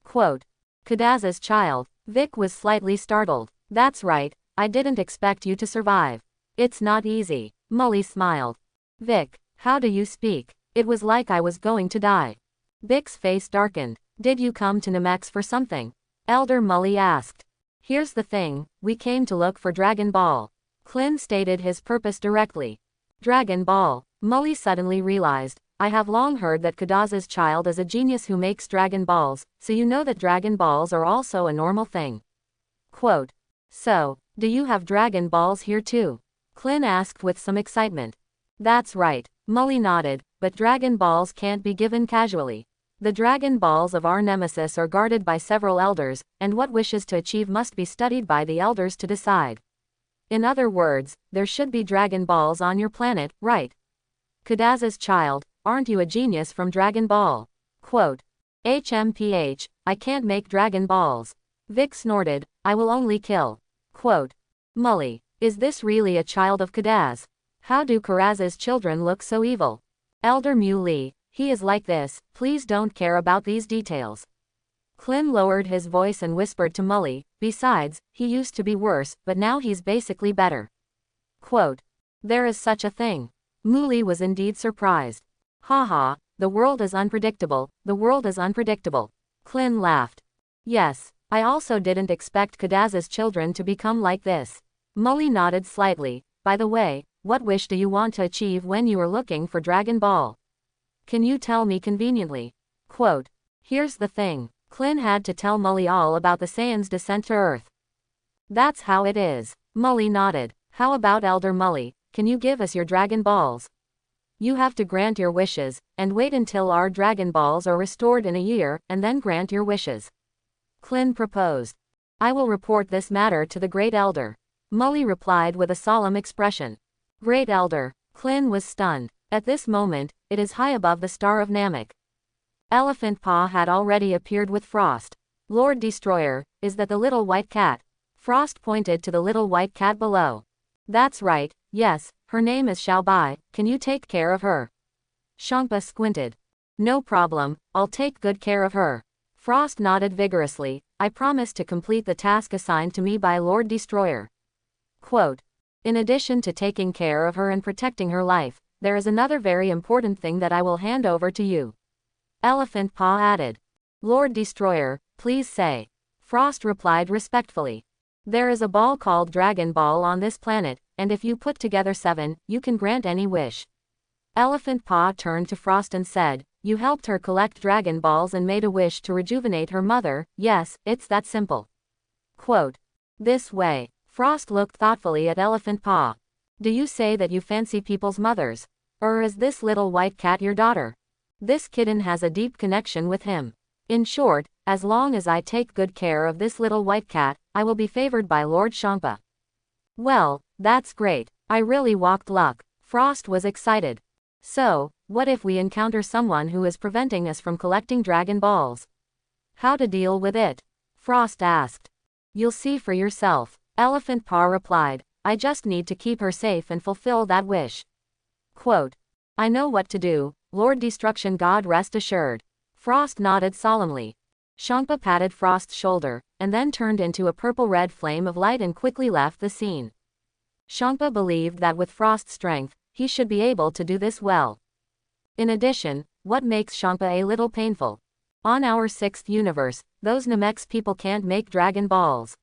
Speaker 1: Quote. Kadaza's child. Vic was slightly startled. That's right, I didn't expect you to survive. It's not easy. Mully smiled. Vic, how do you speak? It was like I was going to die. Vic's face darkened. Did you come to Namex for something? Elder Mully asked. Here's the thing, we came to look for Dragon Ball. Klin stated his purpose directly. Dragon Ball. Mully suddenly realized, I have long heard that Kadaza's child is a genius who makes Dragon Balls, so you know that Dragon Balls are also a normal thing. Quote. So, do you have Dragon Balls here too? Klin asked with some excitement. That's right, Mully nodded, but Dragon Balls can't be given casually. The Dragon Balls of our nemesis are guarded by several elders, and what wishes to achieve must be studied by the elders to decide. In other words, there should be Dragon Balls on your planet, right? Kadaza's child, aren't you a genius from Dragon Ball? Quote. HMPH, I can't make Dragon Balls. Vic snorted, I will only kill. Quote. Mully, is this really a child of Kadaz? How do Karaza's children look so evil? Elder Mully, he is like this, please don't care about these details. Klin lowered his voice and whispered to Mully, besides, he used to be worse, but now he's basically better. Quote. There is such a thing. Mully was indeed surprised. Haha, the world is unpredictable, the world is unpredictable. Klin laughed. Yes, I also didn't expect Kadaza's children to become like this. Mully nodded slightly. By the way, what wish do you want to achieve when you are looking for Dragon Ball? Can you tell me conveniently? Quote. Here's the thing. Klin had to tell Mully all about the Saiyan's descent to Earth. That's how it is. Mully nodded. How about Elder Mully, can you give us your Dragon Balls? You have to grant your wishes, and wait until our Dragon Balls are restored in a year, and then grant your wishes. Klin proposed. I will report this matter to the Great Elder. Mully replied with a solemn expression. Great Elder. Klin was stunned. At this moment, it is high above the star of Namek. Elephant Paw had already appeared with Frost. Lord Destroyer, is that the little white cat? Frost pointed to the little white cat below. That's right, yes, her name is Xiaobai, can you take care of her? Shangpa squinted. No problem, I'll take good care of her. Frost nodded vigorously, I promise to complete the task assigned to me by Lord Destroyer. Quote. In addition to taking care of her and protecting her life, there is another very important thing that I will hand over to you. Elephant Paw added. Lord Destroyer, please say. Frost replied respectfully. There is a ball called Dragon Ball on this planet, and if you put together 7, you can grant any wish. Elephant Paw turned to Frost and said, you helped her collect Dragon Balls and made a wish to rejuvenate her mother, yes, it's that simple. Quote. This way. Frost looked thoughtfully at Elephant Paw. Do you say that you fancy people's mothers? Or is this little white cat your daughter? This kitten has a deep connection with him. In short, as long as I take good care of this little white cat, I will be favored by Lord Shangpa. Well, that's great. I really walked luck. Frost was excited. So, what if we encounter someone who is preventing us from collecting Dragon Balls? How to deal with it? Frost asked. You'll see for yourself. Elephant Paw replied, I just need to keep her safe and fulfill that wish. Quote. I know what to do, Lord Destruction God rest assured. Frost nodded solemnly. Shangpa patted Frost's shoulder, and then turned into a purple-red flame of light and quickly left the scene. Shangpa believed that with Frost's strength, he should be able to do this well. In addition, what makes Shangpa a little painful? On our 6th universe, those Namex people can't make Dragon Balls.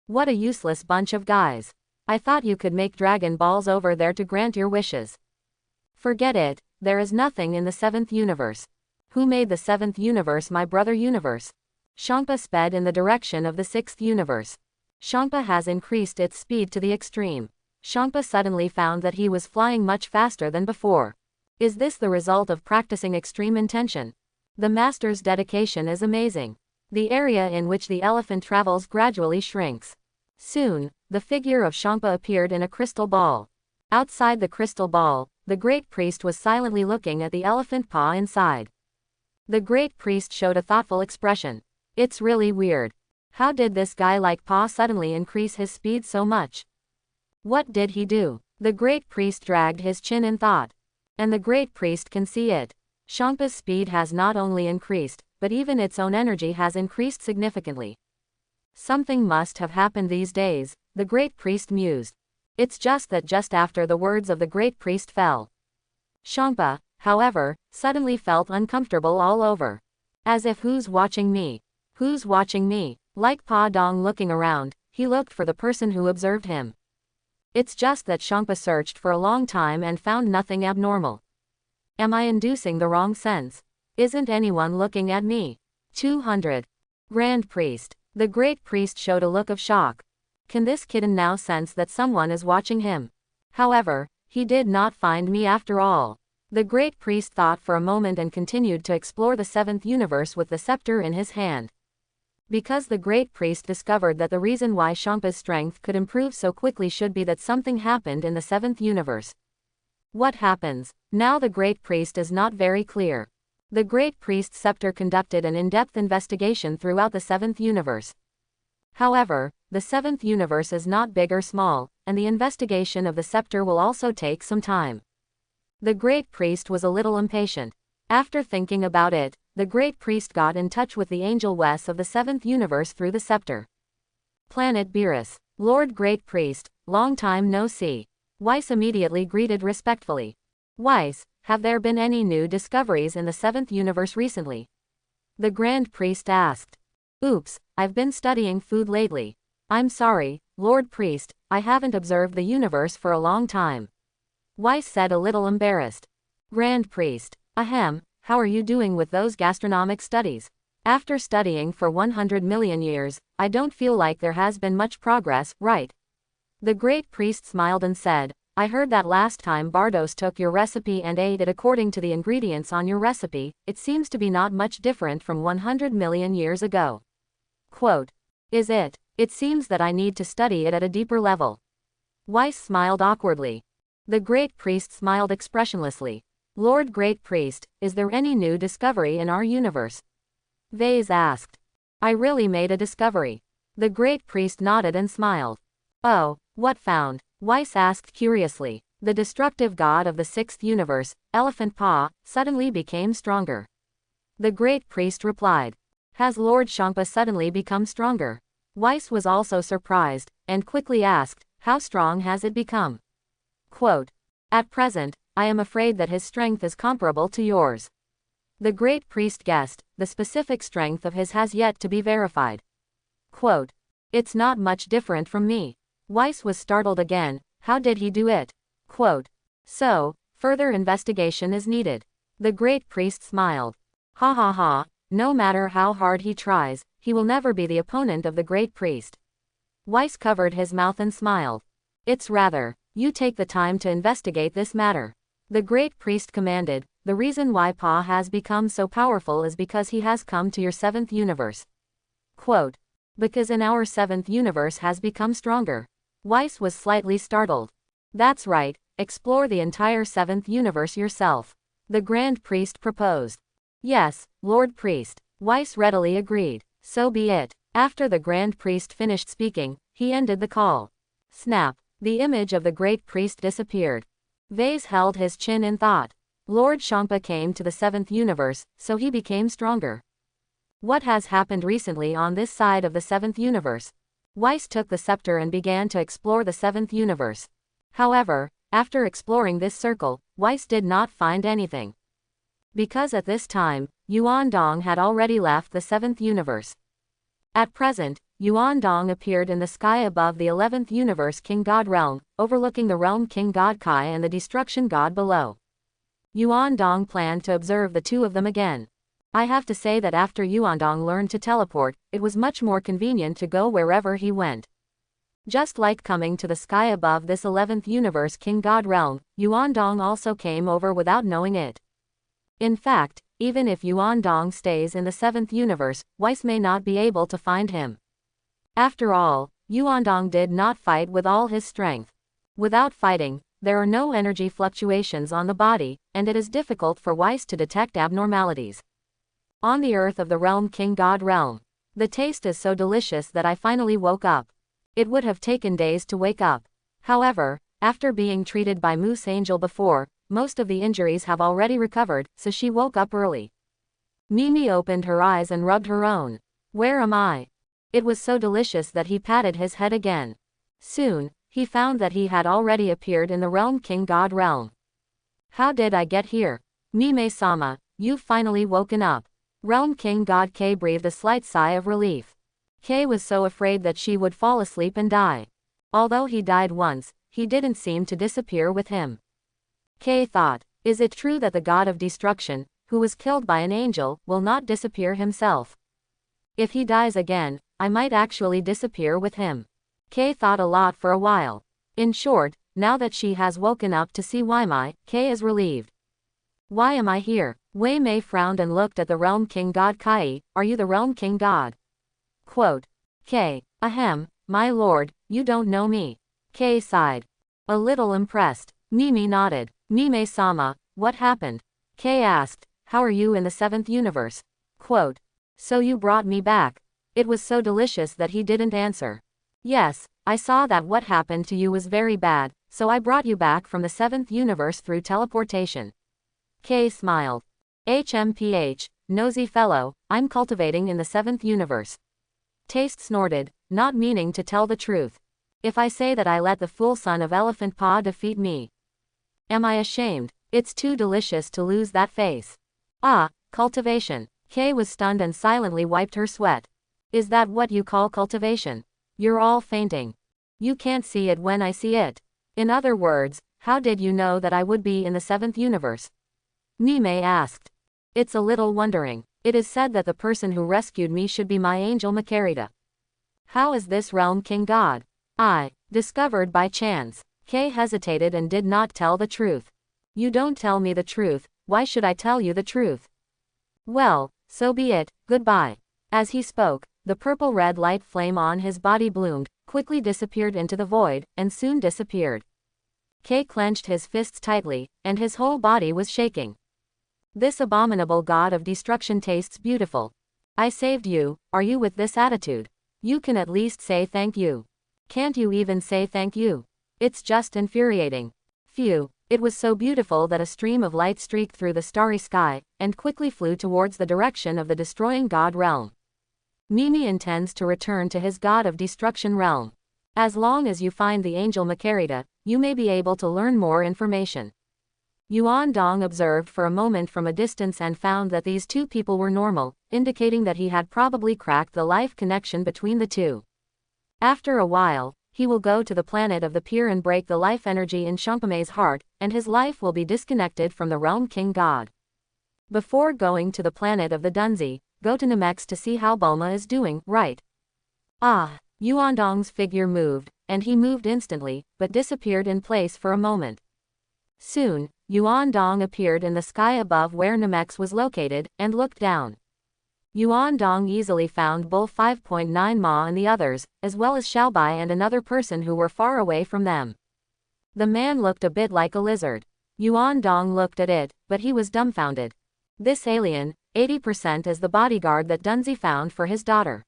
Speaker 1: What a useless bunch of guys. I thought you could make Dragon Balls over there to grant your wishes. Forget it, there is nothing in the 7th universe. Who made the 7th universe my brother universe? Shangpa sped in the direction of the 6th universe. Shangpa has increased its speed to the extreme. Shangpa suddenly found that he was flying much faster than before. Is this the result of practicing extreme intention? The master's dedication is amazing. The area in which the elephant travels gradually shrinks. Soon, the figure of Shangpa appeared in a crystal ball. Outside the crystal ball, the great priest was silently looking at the elephant paw inside. The great priest showed a thoughtful expression. It's really weird. How did this guy like Pa suddenly increase his speed so much? What did he do? The great priest dragged his chin in thought. And the great priest can see it. Shangpa's speed has not only increased, but even its own energy has increased significantly. Something must have happened these days, the great priest mused. It's just that just after the words of the great priest fell, Shangpa, however, suddenly felt uncomfortable all over. As if who's watching me? Who's watching me? Like Pa Dong looking around, he looked for the person who observed him. It's just that Shangpa searched for a long time and found nothing abnormal. Am I inducing the wrong sense? Isn't anyone looking at me? 200. Grand Priest. The great priest showed a look of shock. Can this kitten now sense that someone is watching him? However, he did not find me after all. The great priest thought for a moment and continued to explore the seventh universe with the scepter in his hand. Because the great priest discovered that the reason why Shangpa's strength could improve so quickly should be that something happened in the seventh universe. What happens? Now the great priest is not very clear. The great priest's scepter conducted an in-depth investigation throughout the seventh universe. However, the seventh universe is not big or small, and the investigation of the scepter will also take some time. The great priest was a little impatient. After thinking about it, the great priest got in touch with the angel Wes of the seventh universe through the scepter. Planet Beerus. Lord Great Priest, long time no see. Weiss immediately greeted respectfully. Weiss, have there been any new discoveries in the seventh universe recently? The Grand Priest asked. Oops, I've been studying food lately. I'm sorry, Lord Priest, I haven't observed the universe for a long time. Weiss said a little embarrassed. Grand Priest. Ahem, how are you doing with those gastronomic studies? After studying for 100 million years, I don't feel like there has been much progress, right? The Great Priest smiled and said, I heard that last time Bardos took your recipe and ate it according to the ingredients on your recipe, it seems to be not much different from 100 million years ago. Quote. Is it? It seems that I need to study it at a deeper level. Weiss smiled awkwardly. The Great Priest smiled expressionlessly. Lord Great Priest, is there any new discovery in our universe? Vase asked. I really made a discovery. The Great Priest nodded and smiled. Oh, what found? Weiss asked curiously. The destructive god of the sixth universe, Elephant Paw, suddenly became stronger. The Great Priest replied. Has Lord Shangpa suddenly become stronger? Weiss was also surprised, and quickly asked, how strong has it become? Quote. At present, I am afraid that his strength is comparable to yours. The Great Priest guessed, the specific strength of his has yet to be verified. Quote. It's not much different from me. Weiss was startled again, how did he do it? Quote. So, further investigation is needed. The Great Priest smiled. Ha ha ha, no matter how hard he tries, he will never be the opponent of the Great Priest. Weiss covered his mouth and smiled. It's rather, you take the time to investigate this matter. The Great Priest commanded, the reason why Pa has become so powerful is because he has come to your seventh universe. Quote. Because in our seventh universe has become stronger. Weiss was slightly startled. That's right, explore the entire seventh universe yourself. The Grand Priest proposed. Yes, Lord Priest. Weiss readily agreed. So be it. After the Grand Priest finished speaking, he ended the call. Snap. The image of the Great Priest disappeared. Vase held his chin in thought. Lord Shangpa came to the seventh universe, so he became stronger. What has happened recently on this side of the seventh universe? Weiss took the scepter and began to explore the seventh universe. However, after exploring this circle, Weiss did not find anything. Because at this time, Yuan Dong had already left the seventh universe. At present, Yuan Dong appeared in the sky above the 11th universe King God realm, overlooking the realm King God Kai and the destruction god below. Yuan Dong planned to observe the two of them again. I have to say that after Yuan Dong learned to teleport, it was much more convenient to go wherever he went. Just like coming to the sky above this 11th universe king god realm, Yuandong also came over without knowing it. In fact, even if Yuandong stays in the 7th universe, Weiss may not be able to find him. After all, Yuandong did not fight with all his strength. Without fighting, there are no energy fluctuations on the body, and it is difficult for Weiss to detect abnormalities. On the earth of the realm king god realm, the taste is so delicious that I finally woke up. It would have taken days to wake up. However, after being treated by Moose Angel before, most of the injuries have already recovered, so she woke up early. Mimi opened her eyes and rubbed her own. Where am I? It was so delicious that he patted his head again. Soon, he found that he had already appeared in the realm king god realm. How did I get here? Mime-sama, you've finally woken up. Realm king god K breathed a slight sigh of relief. K was so afraid that she would fall asleep and die. Although he died once, he didn't seem to disappear with him. K thought, is it true that the god of destruction, who was killed by an angel, will not disappear himself? If he dies again, I might actually disappear with him. K thought a lot for a while. In short, now that she has woken up to see Waimai, K is relieved. Why am I here? Wei Mei frowned and looked at the realm king god Kai. Are you the realm king god? Quote. K. Ahem, my lord, you don't know me. K sighed. A little impressed. Mimi nodded. Mime-sama, what happened? K asked, how are you in the 7th universe? Quote. So you brought me back. It was so delicious that he didn't answer. Yes, I saw that what happened to you was very bad, so I brought you back from the 7th universe through teleportation. K smiled. HMPH, nosy fellow, I'm cultivating in the 7th universe. Taste snorted, not meaning to tell the truth. If I say that I let the fool son of Elephant Paw defeat me, am I ashamed? It's too delicious to lose that face. Ah, cultivation. Kay was stunned and silently wiped her sweat. Is that what you call cultivation? You're all fainting. You can't see it when I see it. In other words, how did you know that I would be in the 7th universe? Mime asked. It's a little wondering. It is said that the person who rescued me should be my angel Makarita. How is this realm king god? I discovered by chance. Kay hesitated and did not tell the truth. You don't tell me the truth, why should I tell you the truth? Well, so be it, goodbye. As he spoke, the purple-red light flame on his body bloomed, quickly disappeared into the void, and soon disappeared. Kay clenched his fists tightly, and his whole body was shaking. This abominable god of destruction tastes beautiful. I saved you, are you with this attitude? You can at least say thank you. Can't you even say thank you? It's just infuriating. Phew, it was so beautiful that a stream of light streaked through the starry sky, and quickly flew towards the direction of the destroying god realm. Mimi intends to return to his god of destruction realm. As long as you find the angel Makarita, you may be able to learn more information. Yuan Dong observed for a moment from a distance and found that these two people were normal, indicating that he had probably cracked the life connection between the two. After a while, he will go to the planet of the pier and break the life energy in Shunpame's heart, and his life will be disconnected from the realm king god. Before going to the planet of the Dunzi, go to Namek to see how Bulma is doing, right? Ah, Yuandong's figure moved, and he moved instantly, but disappeared in place for a moment. Soon, Yuandong appeared in the sky above where Namek was located, and looked down. Yuandong easily found Bull 5.9 Ma and the others, as well as Xiaobai and another person who were far away from them. The man looked a bit like a lizard. Yuandong looked at it, but he was dumbfounded. This alien, 80% is the bodyguard that Dunzi found for his daughter.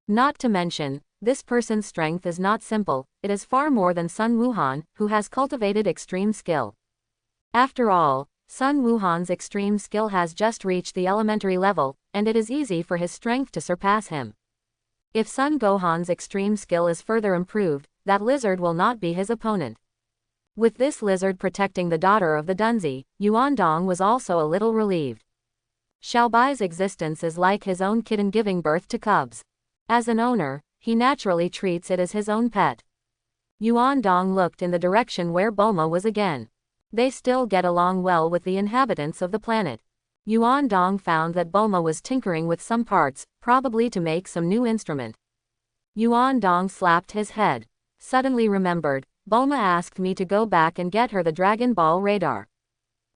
Speaker 1: Not to mention, this person's strength is not simple, it is far more than Sun Wuhan, who has cultivated extreme skill. After all, Sun Wuhan's extreme skill has just reached the elementary level, and it is easy for his strength to surpass him. If Sun Gohan's extreme skill is further improved, that lizard will not be his opponent. With this lizard protecting the daughter of the Dunzi, Yuandong was also a little relieved. Xiaobai's existence is like his own kitten giving birth to cubs. As an owner, he naturally treats it as his own pet. Yuandong looked in the direction where Bulma was again. They still get along well with the inhabitants of the planet. Yuandong found that Bulma was tinkering with some parts, probably to make some new instrument. Yuandong slapped his head. Suddenly remembered, Bulma asked me to go back and get her the Dragon Ball radar.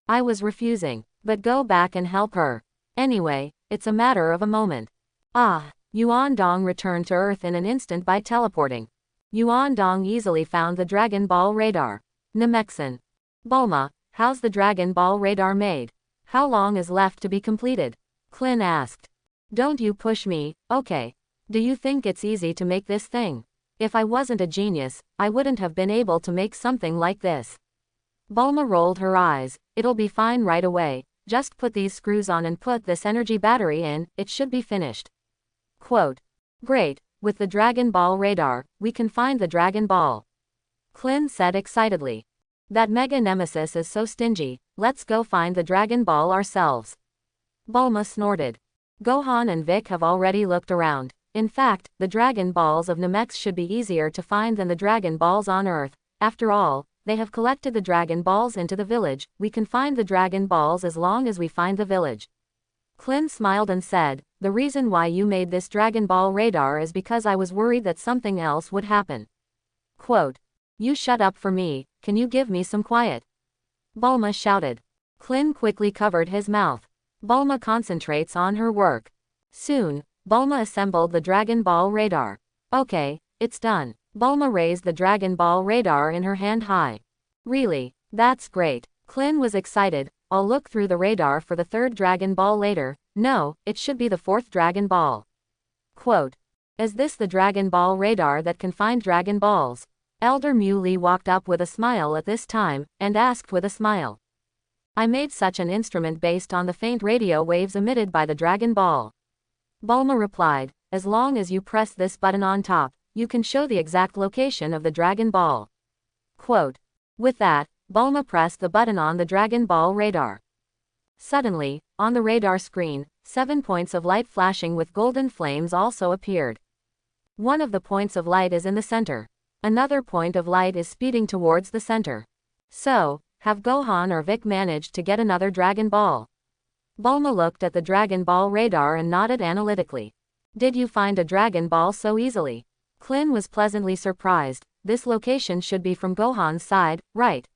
Speaker 1: I was refusing, but go back and help her. Anyway, it's a matter of a moment. Ah, Yuandong returned to Earth in an instant by teleporting. Yuandong easily found the Dragon Ball radar. Nameksen. Bulma, how's the Dragon Ball radar made? How long is left to be completed? Klin asked. Don't you push me, okay. Do you think it's easy to make this thing? If I wasn't a genius, I wouldn't have been able to make something like this. Bulma rolled her eyes. It'll be fine right away. Just put these screws on and put this energy battery in, it should be finished. Quote. Great, with the Dragon Ball radar, we can find the Dragon Ball. Klin said excitedly. That mega nemesis is so stingy, let's go find the Dragon Ball ourselves. Bulma snorted. Gohan and Vic have already looked around. In fact, the Dragon Balls of Namek should be easier to find than the Dragon Balls on Earth. After all, they have collected the Dragon Balls into the village. We can find the Dragon Balls as long as we find the village. Klin smiled and said, the reason why you made this Dragon Ball radar is because I was worried that something else would happen. Quote. You shut up for me, can you give me some quiet? Bulma shouted. Klin quickly covered his mouth. Bulma concentrates on her work. Soon, Bulma assembled the Dragon Ball radar. Okay, it's done. Bulma raised the Dragon Ball radar in her hand high. Really? That's great. Klin was excited. I'll look through the radar for the third Dragon Ball later. No, it should be the fourth Dragon Ball. Quote. Is this the Dragon Ball radar that can find Dragon Balls? Elder Muley walked up with a smile at this time, and asked with a smile. I made such an instrument based on the faint radio waves emitted by the Dragon Ball. Bulma replied, as long as you press this button on top, you can show the exact location of the Dragon Ball. Quote. With that, Bulma pressed the button on the Dragon Ball radar. Suddenly, on the radar screen, 7 points of light flashing with golden flames also appeared. One of the points of light is in the center. Another point of light is speeding towards the center. So, have Gohan or Vic managed to get another Dragon Ball? Bulma looked at the Dragon Ball radar and nodded analytically. Did you find a Dragon Ball so easily? Klin was pleasantly surprised. This location should be from Gohan's side, right?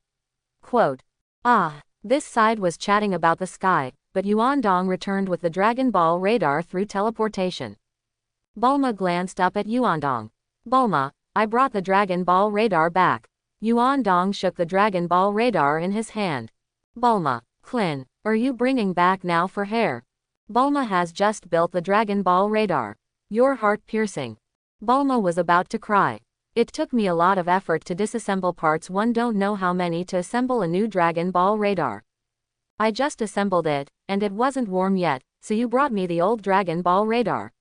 Speaker 1: Quote. Ah, this side was chatting about the sky, but Yuandong returned with the Dragon Ball radar through teleportation. Bulma glanced up at Yuandong. Bulma, I brought the Dragon Ball radar back. Yuandong shook the Dragon Ball radar in his hand. Bulma, Klin, are you bringing back now for hair? Bulma has just built the Dragon Ball radar. You're heart-piercing. Bulma was about to cry. It took me a lot of effort to disassemble parts, one don't know how many, to assemble a new Dragon Ball radar. I just assembled it, and it wasn't warm yet, so you brought me the old Dragon Ball radar.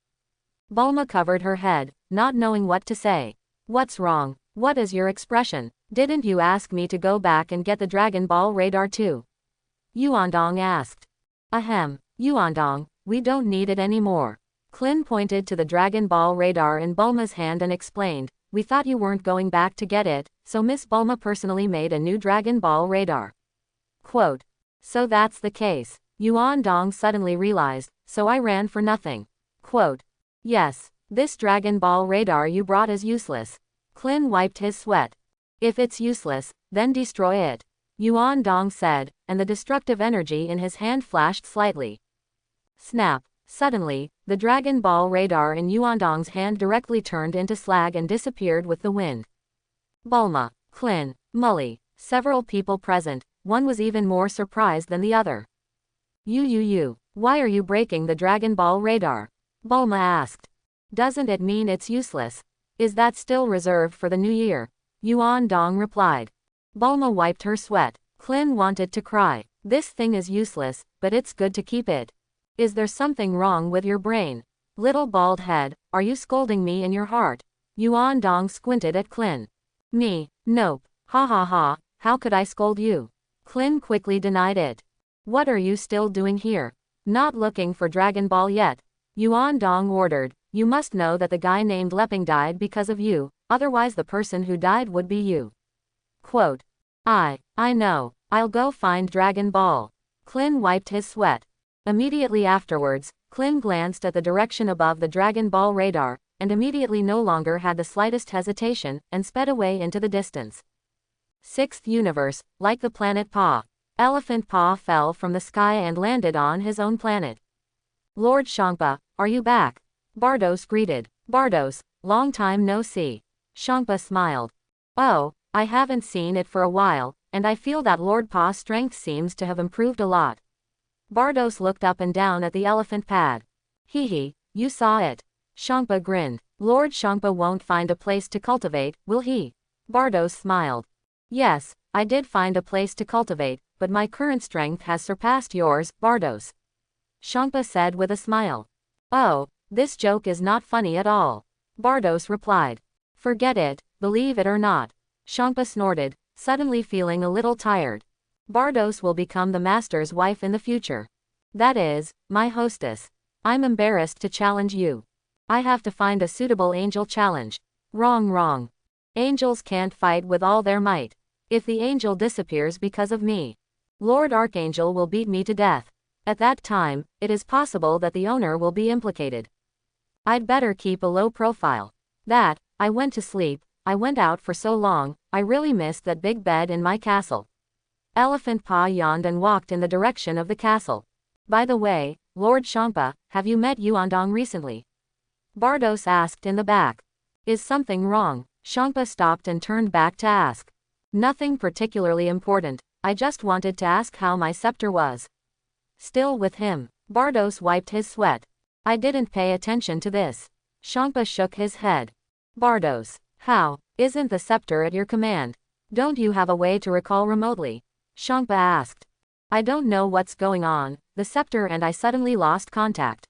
Speaker 1: Bulma covered her head, not knowing what to say. What's wrong? What is your expression? Didn't you ask me to go back and get the Dragon Ball radar too? Yuandong asked. Ahem, Yuandong, we don't need it anymore. Klin pointed to the Dragon Ball radar in Bulma's hand and explained, we thought you weren't going back to get it, so Miss Bulma personally made a new Dragon Ball radar. Quote. So that's the case. Yuandong suddenly realized, so I ran for nothing. Quote. Yes, this Dragon Ball radar you brought is useless. Klin wiped his sweat. If it's useless, then destroy it. Yuandong said, and the destructive energy in his hand flashed slightly. Snap. Suddenly, the Dragon Ball radar in Yuandong's hand directly turned into slag and disappeared with the wind. Bulma, Klin, Mully, several people present, one was even more surprised than the other. You, why are you breaking the Dragon Ball radar? Bulma asked. Doesn't it mean it's useless? Is that still reserved for the new year? Yuandong replied. Bulma wiped her sweat. Klin wanted to cry. This thing is useless, but it's good to keep it. Is there something wrong with your brain? Little bald head, are you scolding me in your heart? Yuandong squinted at Klin. Me? Nope. Ha ha ha, how could I scold you? Klin quickly denied it. What are you still doing here? Not looking for Dragon Ball yet? Yuandong ordered. You must know that the guy named Leping died because of you, otherwise the person who died would be you. Quote. I know. I'll go find Dragon Ball. Klin wiped his sweat. Immediately afterwards, Klin glanced at the direction above the Dragon Ball radar. and immediately no longer had the slightest hesitation, and sped away into the distance. Sixth universe, like the planet Pa. Elephant Pa fell from the sky and landed on his own planet. Lord Shangpa, are you back? Bardos greeted. Bardos, long time no see. Shangpa smiled. Oh, I haven't seen it for a while, and I feel that Lord Pa's strength seems to have improved a lot. Bardos looked up and down at the elephant pad. Hee, you saw it. Shangpa grinned. Lord Shangpa won't find a place to cultivate, will he? Bardos smiled. Yes, I did find a place to cultivate, but my current strength has surpassed yours, Bardos. Shangpa said with a smile. Oh, this joke is not funny at all. Bardos replied. Forget it, believe it or not. Shangpa snorted, suddenly feeling a little tired. Bardos will become the master's wife in the future. That is, my hostess. I'm embarrassed to challenge you. I have to find a suitable angel challenge. Wrong. Angels can't fight with all their might. If the angel disappears because of me, Lord Archangel will beat me to death. At that time, it is possible that the owner will be implicated. I'd better keep a low profile. I went to sleep, I went out for so long, I really missed that big bed in my castle. Elephant Pa yawned and walked in the direction of the castle. By the way, Lord Shangpa, have you met Yuandong recently? Bardos asked in the back. Is something wrong? Shangpa stopped and turned back to ask. Nothing particularly important, I just wanted to ask how my scepter was. Still with him. Bardos wiped his sweat. I didn't pay attention to this. Shangpa shook his head. Bardos, how? Isn't the scepter at your command? Don't you have a way to recall remotely? Shangpa asked. I don't know what's going on, the scepter and I suddenly lost contact.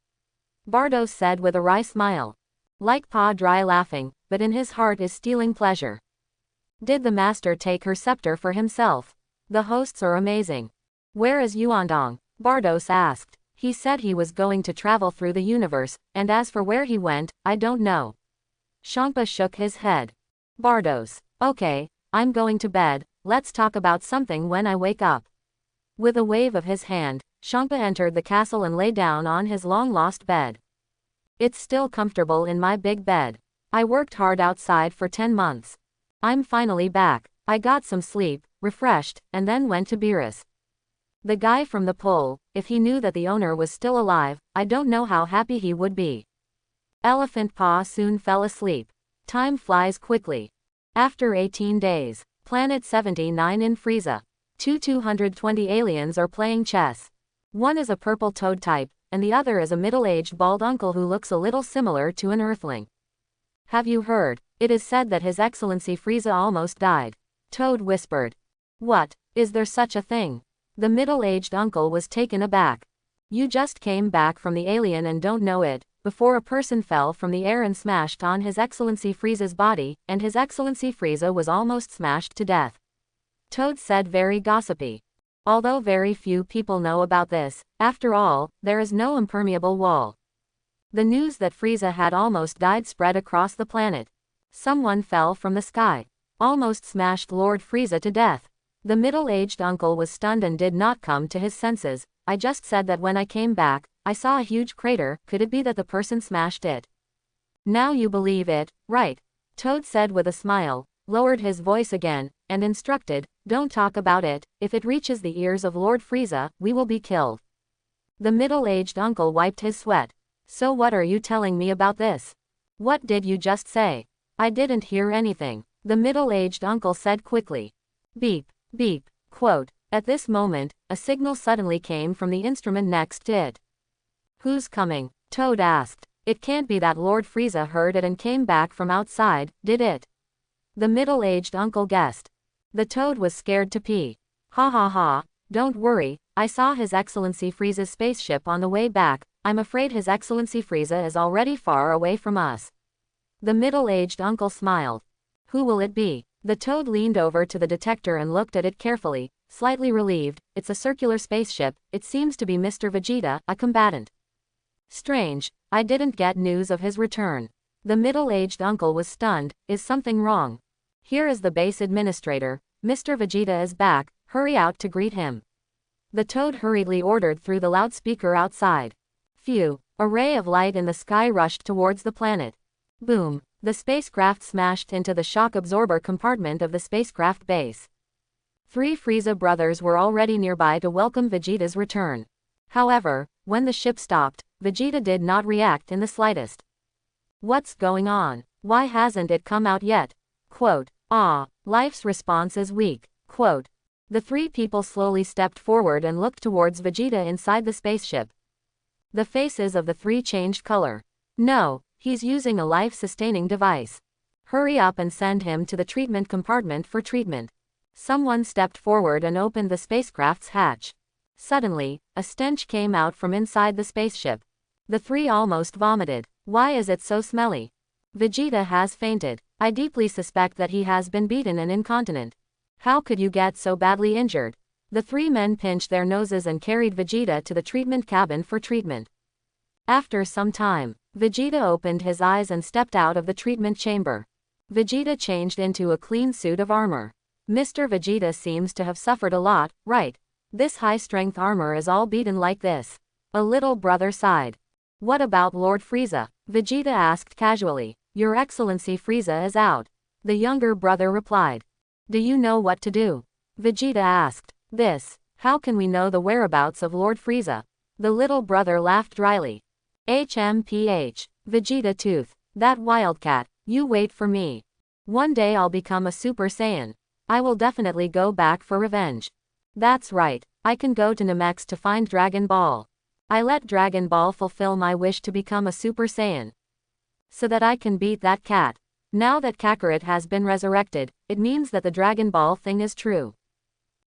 Speaker 1: Bardos said with a wry smile. Like Pa dry laughing, but in his heart is stealing pleasure. Did the master take her scepter for himself? The hosts are amazing. Where is Yuandong? Bardos asked. He said he was going to travel through the universe, and as for where he went, I don't know. Shangpa shook his head. Bardos, okay, I'm going to bed, let's talk about something when I wake up. With a wave of his hand, Shangpa entered the castle and lay down on his long-lost bed. It's still comfortable in my big bed. I worked hard outside for 10 months. I'm finally back. I got some sleep, refreshed, and then went to Beerus. The guy from the pole, if he knew that the owner was still alive, I don't know how happy he would be. Elephant Pa soon fell asleep. Time flies quickly. After 18 days, Planet 79 in Frieza. 220 aliens are playing chess. One is a purple toad type, and the other is a middle-aged bald uncle who looks a little similar to an earthling. Have you heard? It is said that His Excellency Frieza almost died. Toad whispered. What? Is there such a thing? The middle-aged uncle was taken aback. You just came back from the alien and don't know it, before a person fell from the air and smashed on His Excellency Frieza's body, and His Excellency Frieza was almost smashed to death. Toad said very gossipy. Although very few people know about this, after all, there is no impermeable wall. The news that Frieza had almost died spread across the planet. Someone fell from the sky. Almost smashed Lord Frieza to death. The middle-aged uncle was stunned and did not come to his senses. I just said that when I came back, I saw a huge crater. Could it be that the person smashed it? Now you believe it, right? Toad said with a smile, lowered his voice again, and instructed, don't talk about it. If it reaches the ears of Lord Frieza, we will be killed. The middle-aged uncle wiped his sweat. So what are you telling me about this? What did you just say? I didn't hear anything. The middle-aged uncle said quickly. Beep, beep, quote. At this moment, a signal suddenly came from the instrument next to it. Who's coming? Toad asked. It can't be that Lord Frieza heard it and came back from outside, did it? The middle-aged uncle guessed. The toad was scared to pee. Ha ha ha, don't worry, I saw His Excellency Frieza's spaceship on the way back. I'm afraid His Excellency Frieza is already far away from us. The middle-aged uncle smiled. Who will it be? The toad leaned over to the detector and looked at it carefully, slightly relieved. It's a circular spaceship. It seems to be Mr. Vegeta, a combatant. Strange, I didn't get news of his return. The middle-aged uncle was stunned. Is something wrong? Here is the base administrator. Mr. Vegeta is back. Hurry out to greet him. The toad hurriedly ordered through the loudspeaker outside. Phew, a ray of light in the sky rushed towards the planet. Boom! The spacecraft smashed into the shock absorber compartment of the spacecraft base. 3 Frieza brothers were already nearby to welcome Vegeta's return. However, when the ship stopped, Vegeta did not react in the slightest. What's going on? Why hasn't it come out yet? Quote, life's response is weak. Quote. The 3 people slowly stepped forward and looked towards Vegeta inside the spaceship. The faces of the 3 changed color. No, he's using a life-sustaining device. Hurry up and send him to the treatment compartment for treatment. Someone stepped forward and opened the spacecraft's hatch. Suddenly, a stench came out from inside the spaceship. The 3 almost vomited. Why is it so smelly? Vegeta has fainted. I deeply suspect that he has been beaten and incontinent. How could you get so badly injured? The 3 men pinched their noses and carried Vegeta to the treatment cabin for treatment. After some time, Vegeta opened his eyes and stepped out of the treatment chamber. Vegeta changed into a clean suit of armor. Mr. Vegeta seems to have suffered a lot, right? This high-strength armor is all beaten like this. A little brother sighed. What about Lord Frieza? Vegeta asked casually. Your Excellency Frieza is out. The younger brother replied. Do you know what to do? Vegeta asked. How can we know the whereabouts of Lord Frieza? The little brother laughed dryly. HMPH. Vegeta Tooth. That wildcat. You wait for me. One day I'll become a Super Saiyan. I will definitely go back for revenge. That's right. I can go to Namek to find Dragon Ball. I let Dragon Ball fulfill my wish to become a Super Saiyan. So that I can beat that cat. Now that Kakarot has been resurrected, it means that the Dragon Ball thing is true.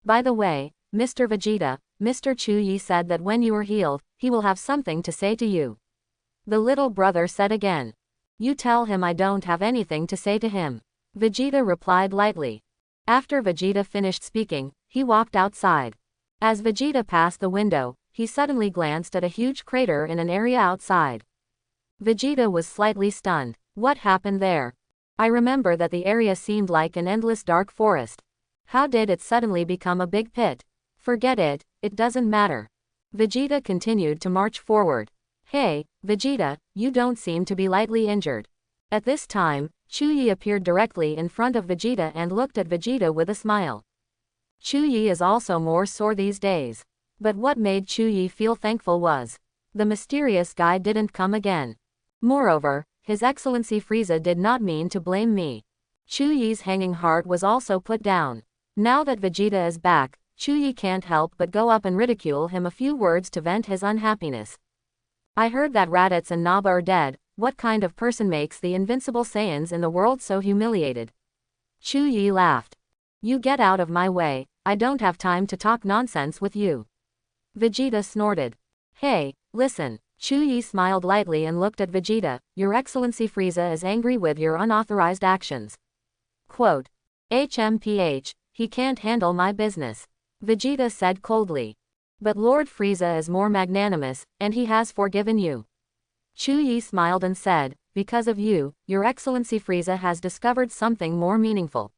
Speaker 1: By the way, Mr. Vegeta, Mr. Chuyi said that when you are healed, he will have something to say to you. The little brother said again. You tell him I don't have anything to say to him. Vegeta replied lightly. After Vegeta finished speaking, he walked outside. As Vegeta passed the window, he suddenly glanced at a huge crater in an area outside. Vegeta was slightly stunned. What happened there? I remember that the area seemed like an endless dark forest. How did it suddenly become a big pit? Forget it, it doesn't matter. Vegeta continued to march forward. Hey, Vegeta, you don't seem to be lightly injured. At this time, Chuyi appeared directly in front of Vegeta and looked at Vegeta with a smile. Chuyi is also more sore these days. But what made Chuyi feel thankful was the mysterious guy didn't come again. Moreover, His Excellency Frieza did not mean to blame me. Chuyi's hanging heart was also put down. Now that Vegeta is back, Chuyi can't help but go up and ridicule him a few words to vent his unhappiness. I heard that Raditz and Naba are dead. What kind of person makes the invincible Saiyans in the world so humiliated? Chuyi laughed. You get out of my way, I don't have time to talk nonsense with you. Vegeta snorted. Hey, listen. Chuyi smiled lightly and looked at Vegeta. Your Excellency Frieza is angry with your unauthorized actions. Quote. HMPH, he can't handle my business. Vegeta said coldly. But Lord Frieza is more magnanimous, and he has forgiven you. Chuyi smiled and said, because of you, Your Excellency Frieza has discovered something more meaningful.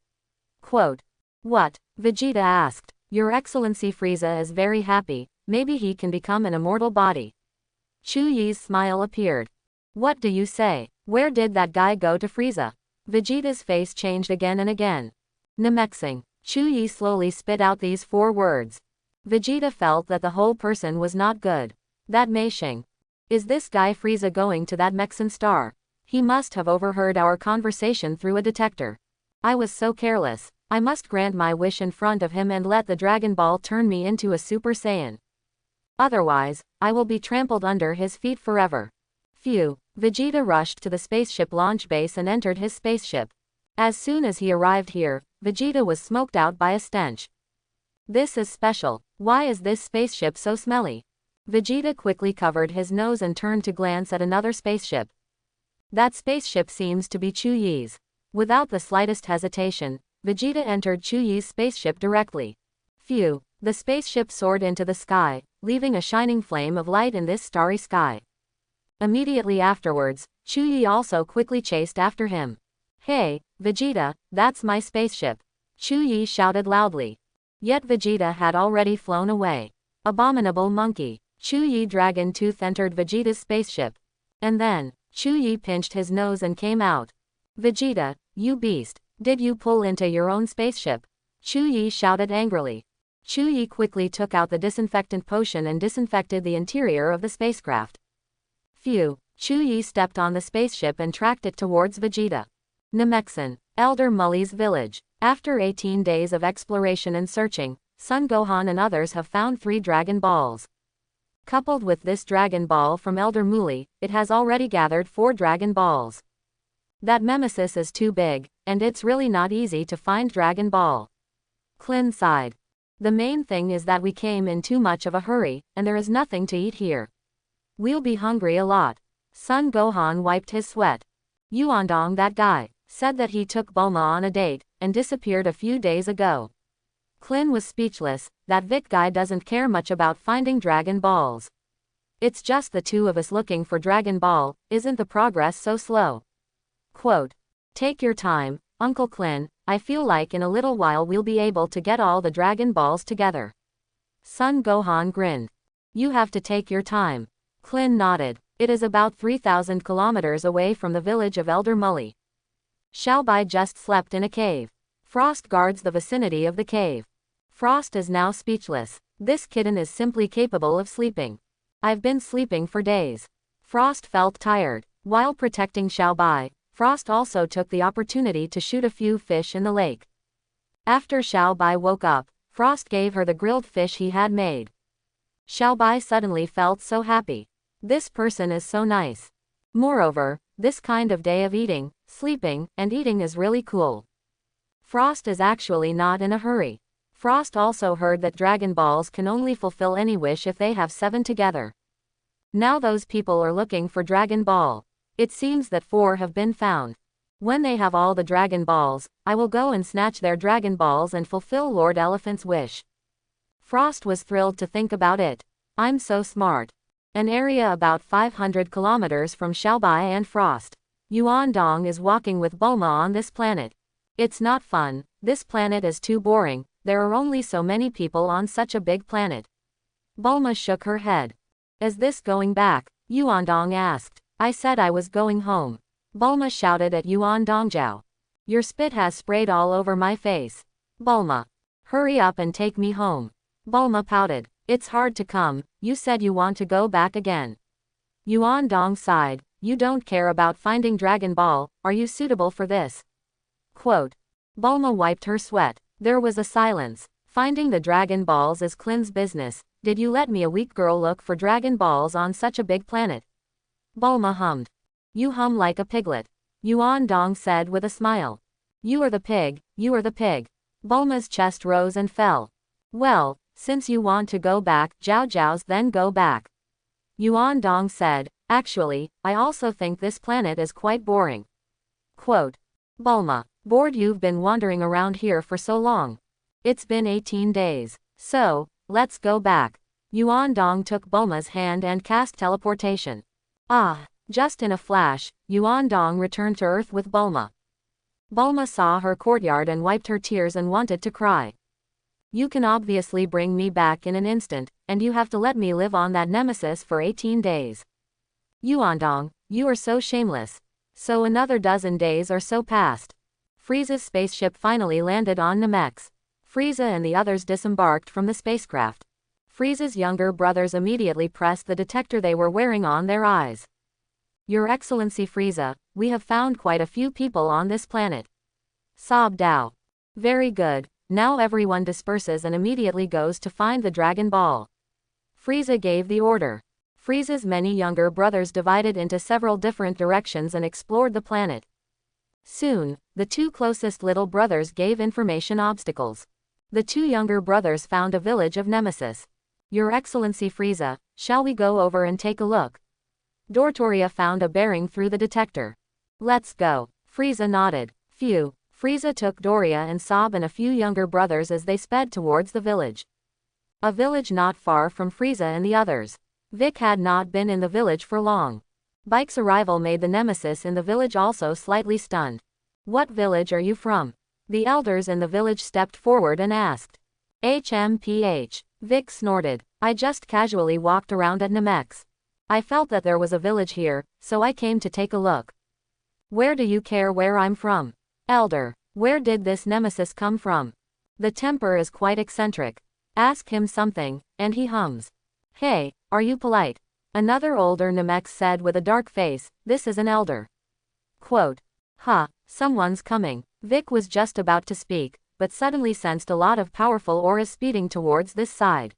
Speaker 1: Quote. What? Vegeta asked. Your Excellency Frieza is very happy, maybe he can become an immortal body. Chuyi's smile appeared. What do you say? Where did that guy go to Frieza? Vegeta's face changed again and again. Namexing. Chuyi slowly spit out these 4 words. Vegeta felt that the whole person was not good. That Meisheng. Is this guy Frieza going to that Mexan star? He must have overheard our conversation through a detector. I was so careless. I must grant my wish in front of him and let the Dragon Ball turn me into a Super Saiyan. Otherwise, I will be trampled under his feet forever. Phew. Vegeta rushed to the spaceship launch base and entered his spaceship. As soon as he arrived here, Vegeta was smoked out by a stench. This is special. Why is this spaceship so smelly? Vegeta quickly covered his nose and turned to glance at another spaceship. That spaceship seems to be Chuyi's. Without the slightest hesitation, Vegeta entered Chuyi's spaceship directly. Phew. The spaceship soared into the sky, leaving a shining flame of light in this starry sky. Immediately afterwards, Chuyi also quickly chased after him. Hey, Vegeta, that's my spaceship. Chuyi shouted loudly. Yet Vegeta had already flown away. Abominable monkey. Chuyi Dragon Tooth entered Vegeta's spaceship. And then, Chuyi pinched his nose and came out. Vegeta, you beast, did you pull into your own spaceship? Chuyi shouted angrily. Chuyi quickly took out the disinfectant potion and disinfected the interior of the spacecraft. Phew, Chuyi stepped on the spaceship and tracked it towards Vegeta. Namek, Elder Mully's village. After 18 days of exploration and searching, Son Gohan and others have found 3 Dragon Balls. Coupled with this Dragon Ball from Elder Mully, it has already gathered 4 Dragon Balls. That Nemesis is too big, and it's really not easy to find Dragon Ball. Klin sighed. The main thing is that we came in too much of a hurry, and there is nothing to eat here. We'll be hungry a lot. Son Gohan wiped his sweat. Yuandong, that guy, said that he took Bulma on a date, and disappeared a few days ago. Klin was speechless. That Vic guy doesn't care much about finding Dragon Balls. It's just the 2 of us looking for Dragon Ball. Isn't the progress so slow? Quote, take your time, Uncle Klin, I feel like in a little while we'll be able to get all the Dragon Balls together. Son Gohan grinned. You have to take your time. Klin nodded. It is about 3,000 kilometers away from the village of Elder Mully. Xiaobai just slept in a cave. Frost guards the vicinity of the cave. Frost is now speechless. This kitten is simply capable of sleeping. I've been sleeping for days. Frost felt tired. While protecting Xiaobai, Frost also took the opportunity to shoot a few fish in the lake. After Xiaobai woke up, Frost gave her the grilled fish he had made. Xiaobai suddenly felt so happy. This person is so nice. Moreover, this kind of day of eating, sleeping, and eating is really cool. Frost is actually not in a hurry. Frost also heard that Dragon Balls can only fulfill any wish if they have 7 together. Now those people are looking for Dragon Ball. It seems that 4 have been found. When they have all the Dragon Balls, I will go and snatch their Dragon Balls and fulfill Lord Elephant's wish. Frost was thrilled to think about it. I'm so smart. An area about 500 kilometers from Xiaobai and Frost. Yuandong is walking with Bulma on this planet. It's not fun, this planet is too boring, there are only so many people on such a big planet. Bulma shook her head. Is this going back? Yuandong asked. I said I was going home. Bulma shouted at Yuandongjiao. Your spit has sprayed all over my face. Bulma. Hurry up and take me home. Bulma pouted. It's hard to come, you said you want to go back again. Yuandong sighed. You don't care about finding Dragon Ball, are you suitable for this? Quote. Bulma wiped her sweat. There was a silence. Finding the Dragon Balls is Klin's business. Did you let me a weak girl look for Dragon Balls on such a big planet? Bulma hummed. You hum like a piglet. Yuandong said with a smile. You are the pig, you are the pig. Bulma's chest rose and fell. Well, since you want to go back, Zhao Zhao's then go back. Yuandong said, actually, I also think this planet is quite boring. Quote. Bulma. Bored? You've been wandering around here for so long. It's been 18 days. So, let's go back. Yuandong took Bulma's hand and cast teleportation. Ah, just in a flash, Yuandong returned to Earth with Bulma. Bulma saw her courtyard and wiped her tears and wanted to cry. You can obviously bring me back in an instant, and you have to let me live on that nemesis for 18 days. Yuandong, you are so shameless. So another dozen days or so passed. Frieza's spaceship finally landed on Namek. Frieza and the others disembarked from the spacecraft. Frieza's younger brothers immediately pressed the detector they were wearing on their eyes. Your Excellency Frieza, we have found quite a few people on this planet. Sobbed Dao. Very good, now everyone disperses and immediately goes to find the Dragon Ball. Frieza gave the order. Frieza's many younger brothers divided into several different directions and explored the planet. Soon, the 2 closest little brothers gave information obstacles. The 2 younger brothers found a village of Nemesis. Your Excellency Frieza, shall we go over and take a look? Doria found a bearing through the detector. Let's go. Frieza nodded. Phew. Frieza took Doria and Sob and a few younger brothers as they sped towards the village. A village not far from Frieza and the others. Vic had not been in the village for long. Bike's arrival made the nemesis in the village also slightly stunned. What village are you from? The elders in the village stepped forward and asked. HMPH. Vic snorted. I just casually walked around at Namek. I felt that there was a village here, so I came to take a look. Where do you care where I'm from? Elder, where did this nemesis come from? The temper is quite eccentric. Ask him something, and he hums. Hey, are you polite? Another older Namek said with a dark face, this is an elder. Quote. Someone's coming. Vic was just about to speak, but suddenly sensed a lot of powerful auras speeding towards this side.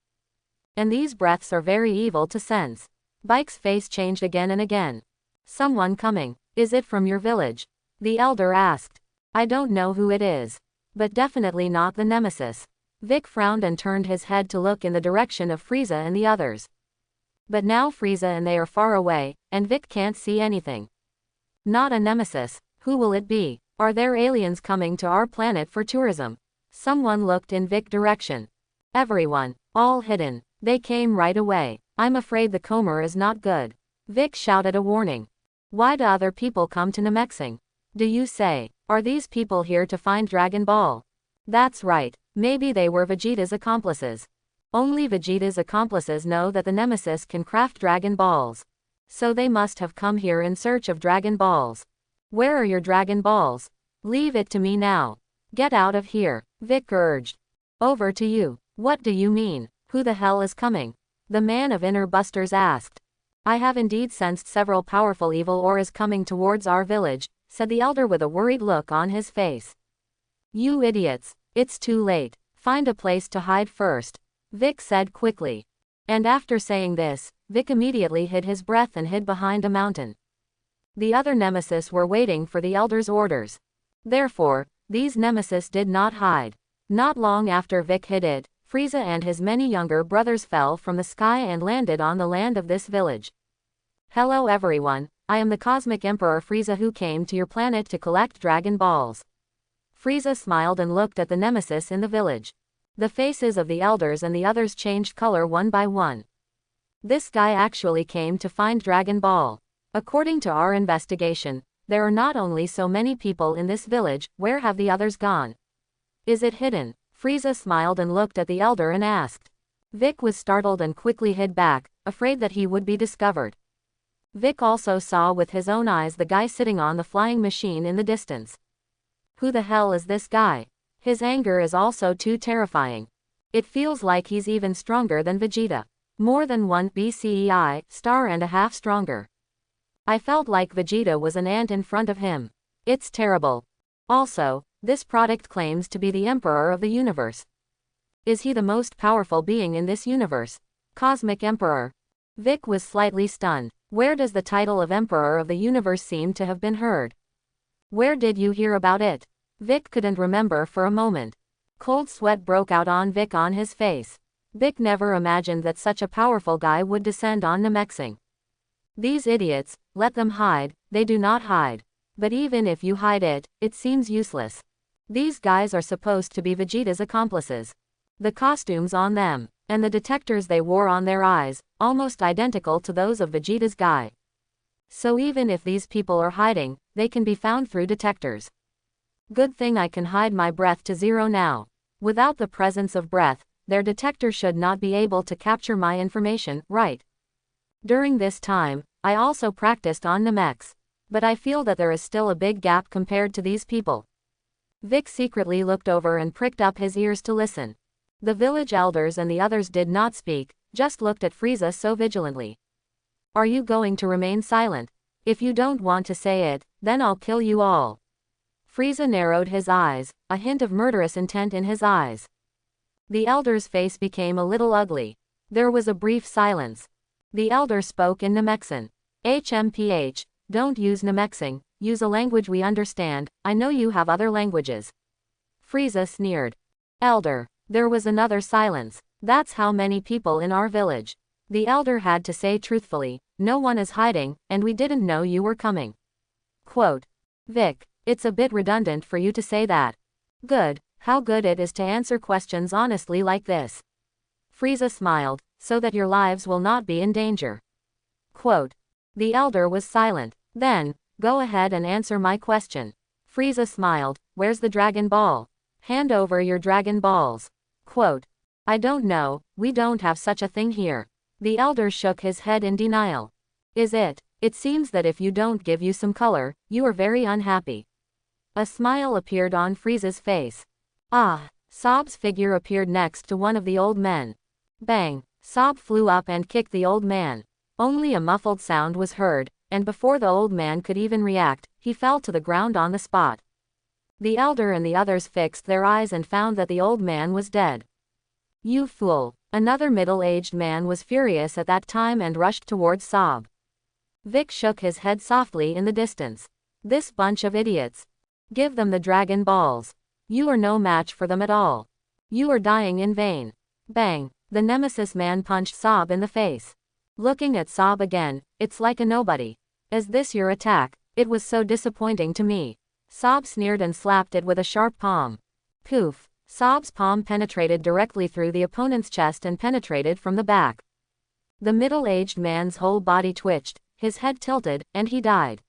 Speaker 1: And these breaths are very evil to sense. Bike's face changed again and again. Someone coming. Is it from your village? The elder asked. I don't know who it is. But definitely not the nemesis. Vic frowned and turned his head to look in the direction of Frieza and the others. But now Frieza and they are far away, and Vic can't see anything. Not a nemesis. Who will it be? Are there aliens coming to our planet for tourism? Someone looked in Vic's direction. Everyone. All hidden. They came right away. I'm afraid the Comer is not good. Vic shouted a warning. Why do other people come to Namexing? Do you say? Are these people here to find Dragon Ball? That's right. Maybe they were Vegeta's accomplices. Only Vegeta's accomplices know that the Nemesis can craft Dragon Balls. So they must have come here in search of Dragon Balls. Where are your Dragon Balls? Leave it to me now. Get out of here, Vic urged. Over to you. What do you mean? Who the hell is coming? The man of Inner Busters asked. I have indeed sensed several powerful evil auras coming towards our village, said the elder with a worried look on his face. You idiots. It's too late. Find a place to hide first, Vic said quickly. And after saying this, Vic immediately hid his breath and hid behind a mountain. The other nemesis were waiting for the elder's orders. Therefore, these nemesis did not hide. Not long after Vic hid it, Frieza and his many younger brothers fell from the sky and landed on the land of this village. Hello everyone, I am the Cosmic Emperor Frieza who came to your planet to collect Dragon Balls. Frieza smiled and looked at the nemesis in the village. The faces of the elders and the others changed color one by one. This guy actually came to find Dragon Ball. According to our investigation, there are not only so many people in this village, where have the others gone? Is it hidden? Frieza smiled and looked at the elder and asked. Vic was startled and quickly hid back, afraid that he would be discovered. Vic also saw with his own eyes the guy sitting on the flying machine in the distance. Who the hell is this guy? His anger is also too terrifying. It feels like he's even stronger than Vegeta. More than 1 BCEI star and a half stronger. I felt like Vegeta was an ant in front of him. It's terrible. Also, this product claims to be the Emperor of the universe. Is he the most powerful being in this universe? Cosmic Emperor. Vic was slightly stunned. Where does the title of Emperor of the universe seem to have been heard? Where did you hear about it? Vic couldn't remember for a moment. Cold sweat broke out on Vic on his face. Vic never imagined that such a powerful guy would descend on Namexing. These idiots, let them hide, they do not hide. But even if you hide it, it seems useless. These guys are supposed to be Vegeta's accomplices. The costumes on them, and the detectors they wore on their eyes, almost identical to those of Vegeta's guy. So even if these people are hiding, they can be found through detectors. Good thing I can hide my breath to 0 now. Without the presence of breath, their detector should not be able to capture my information, right? During this time, I also practiced on Namex. But I feel that there is still a big gap compared to these people. Vic secretly looked over and pricked up his ears to listen. The village elders and the others did not speak, just looked at Frieza so vigilantly. Are you going to remain silent? If you don't want to say it, then I'll kill you all. Frieza narrowed his eyes, a hint of murderous intent in his eyes. The elder's face became a little ugly. There was a brief silence. The elder spoke in Namexan. HMPH, don't use Namexing, use a language we understand, I know you have other languages. Frieza sneered. Elder. There was another silence. That's how many people in our village. The elder had to say truthfully, no one is hiding, and we didn't know you were coming. Quote. Vic. It's a bit redundant for you to say that. Good. How good it is to answer questions honestly like this. Frieza smiled, so that your lives will not be in danger. Quote. The elder was silent. Then, go ahead and answer my question. Frieza smiled, where's the Dragon Ball? Hand over your Dragon Balls. Quote. I don't know, we don't have such a thing here. The elder shook his head in denial. Is it? It seems that if you don't give you some color, you are very unhappy. A smile appeared on Frieza's face. Ah! Sob's figure appeared next to one of the old men. Bang! Sob flew up and kicked the old man. Only a muffled sound was heard, and before the old man could even react, he fell to the ground on the spot. The elder and the others fixed their eyes and found that the old man was dead. You fool! Another middle-aged man was furious at that time and rushed towards Sob. Vic shook his head softly in the distance. This bunch of idiots. Give them the Dragon Balls. You are no match for them at all. You are dying in vain. Bang! The Nemesis man punched Sob in the face. Looking at Sob again, it's like a nobody. Is this your attack? It was so disappointing to me. Sob sneered and slapped it with a sharp palm. Poof! Sob's palm penetrated directly through the opponent's chest and penetrated from the back. The middle-aged man's whole body twitched, his head tilted, and he died.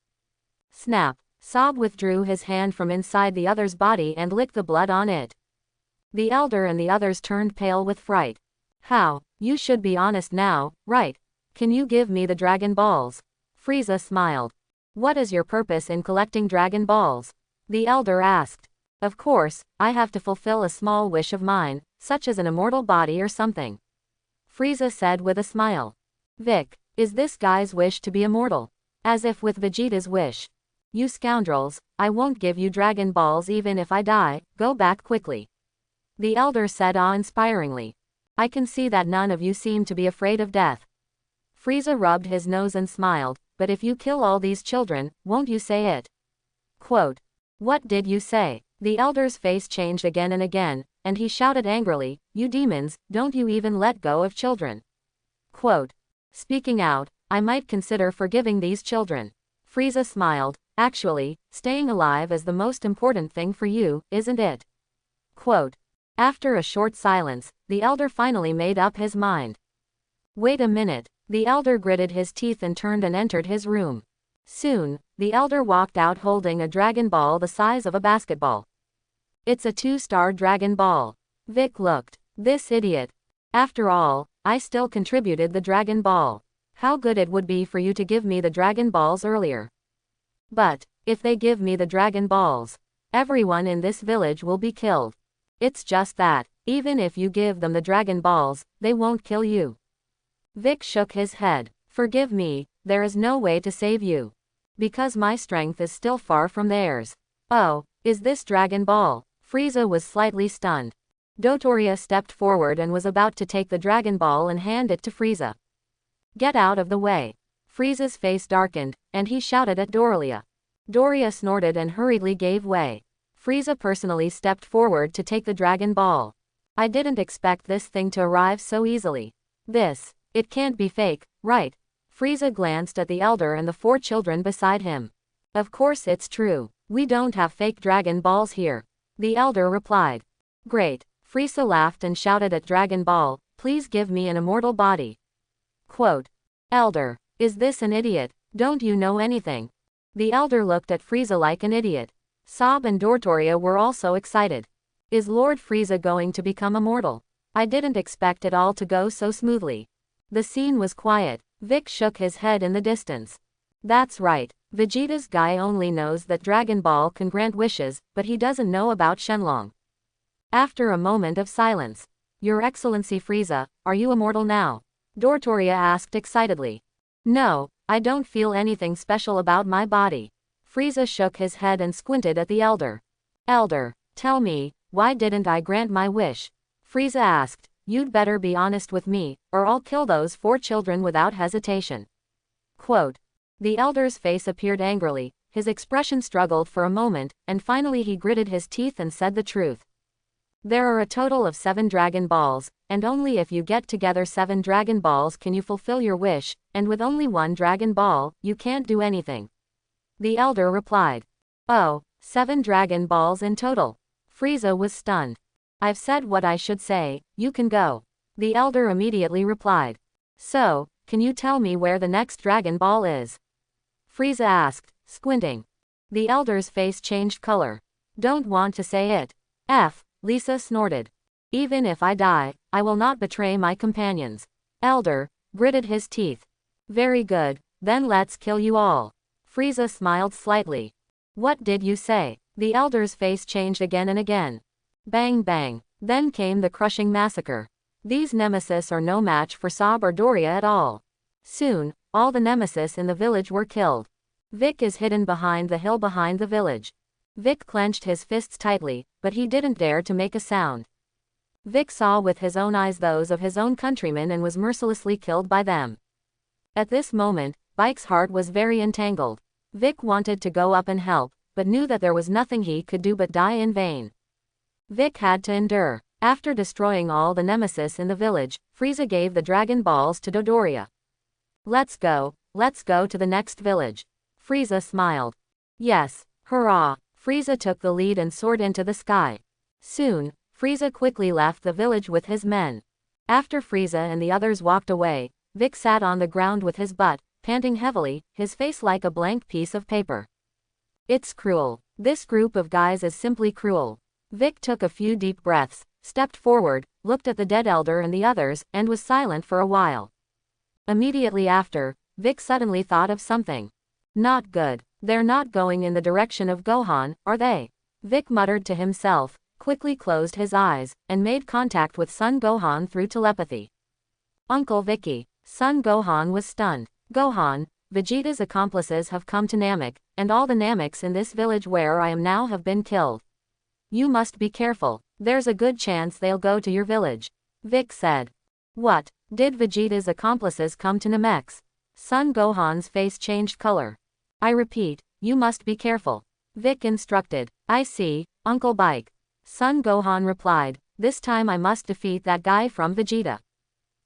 Speaker 1: Snap! Sob withdrew his hand from inside the other's body and licked the blood on it. The elder and the others turned pale with fright. How? You should be honest now, right? Can you give me the Dragon Balls? Frieza smiled. What is your purpose in collecting Dragon Balls? The elder asked. Of course, I have to fulfill a small wish of mine, such as an immortal body or something. Frieza said with a smile. Vic, is this guy's wish to be immortal? As if with Vegeta's wish. You scoundrels, I won't give you Dragon Balls even if I die, go back quickly. The elder said awe-inspiringly. I can see that none of you seem to be afraid of death. Frieza rubbed his nose and smiled, but if you kill all these children, won't you say it? Quote. What did you say? The elder's face changed again and again, and he shouted angrily, you demons, don't you even let go of children? Quote. Speaking out, I might consider forgiving these children. Frieza smiled, actually, staying alive is the most important thing for you, isn't it? Quote. After a short silence, the elder finally made up his mind. Wait a minute. The elder gritted his teeth and turned and entered his room. Soon, the elder walked out holding a Dragon Ball the size of a basketball. It's a 2-star Dragon Ball. Vic looked. This idiot. After all, I still contributed the Dragon Ball. How good it would be for you to give me the Dragon Balls earlier. But, if they give me the Dragon Balls, everyone in this village will be killed. It's just that, even if you give them the Dragon Balls, they won't kill you. Vic shook his head. Forgive me, there is no way to save you. Because my strength is still far from theirs. Oh, is this Dragon Ball? Frieza was slightly stunned. Dotoria stepped forward and was about to take the Dragon Ball and hand it to Frieza. Get out of the way. Frieza's face darkened, and he shouted at Doria. Doria snorted and hurriedly gave way. Frieza personally stepped forward to take the Dragon Ball. I didn't expect this thing to arrive so easily. It can't be fake, right? Frieza glanced at the elder and the 4 children beside him. Of course it's true. We don't have fake Dragon Balls here. The elder replied. Great. Frieza laughed and shouted at Dragon Ball, please give me an immortal body. Quote. Elder, is this an idiot? Don't you know anything? The elder looked at Frieza like an idiot. Sob and Dotoria were also excited. Is Lord Frieza going to become immortal? I didn't expect it all to go so smoothly. The scene was quiet. Vic shook his head in the distance. That's right. Vegeta's guy only knows that Dragon Ball can grant wishes, but he doesn't know about Shenlong. After a moment of silence. Your Excellency Frieza, are you immortal now? Dotoria asked excitedly. No, I don't feel anything special about my body. Frieza shook his head and squinted at the elder. Elder, tell me, why didn't I grant my wish? Frieza asked. You'd better be honest with me, or I'll kill those 4 children without hesitation. Quote. The elder's face appeared angrily, his expression struggled for a moment, and finally he gritted his teeth and said the truth. There are a total of 7 Dragon Balls, and only if you get together 7 Dragon Balls can you fulfill your wish, and with only 1 Dragon Ball, you can't do anything. The elder replied. Oh, 7 Dragon Balls in total. Frieza was stunned. I've said what I should say, you can go. The elder immediately replied. So, can you tell me where the next Dragon Ball is? Frieza asked, squinting. The elder's face changed color. Don't want to say it. Lisa snorted. Even if I die, I will not betray my companions. Elder gritted his teeth. Very good, then let's kill you all. Frieza smiled slightly. What did you say? The elder's face changed again and again. Bang bang. Then came the crushing massacre. These nemesis are no match for Sab or Doria at all. Soon, all the nemesis in the village were killed. Vic is hidden behind the hill behind the village. Vic clenched his fists tightly, but he didn't dare to make a sound. Vic saw with his own eyes those of his own countrymen and was mercilessly killed by them. At this moment, Bike's heart was very entangled. Vic wanted to go up and help, but knew that there was nothing he could do but die in vain. Vic had to endure. After destroying all the nemesis in the village, Frieza gave the Dragon Balls to Dodoria. Let's go to the next village. Frieza smiled. Yes, hurrah. Frieza took the lead and soared into the sky. Soon, Frieza quickly left the village with his men. After Frieza and the others walked away, Vic sat on the ground with his butt, panting heavily, his face like a blank piece of paper. It's cruel. This group of guys is simply cruel. Vic took a few deep breaths, stepped forward, looked at the dead elder and the others, and was silent for a while. Immediately after, Vic suddenly thought of something. Not good. They're not going in the direction of Gohan, are they? Vic muttered to himself, quickly closed his eyes, and made contact with Son Gohan through telepathy. Uncle Vicky. Son Gohan was stunned. Gohan, Vegeta's accomplices have come to Namek, and all the Nameks in this village where I am now have been killed. You must be careful. There's a good chance they'll go to your village. Vic said. What? Did Vegeta's accomplices come to Namek's? Son Gohan's face changed color. I repeat, you must be careful. Vic instructed. I see, Uncle Bike. Son Gohan replied, this time I must defeat that guy from Vegeta.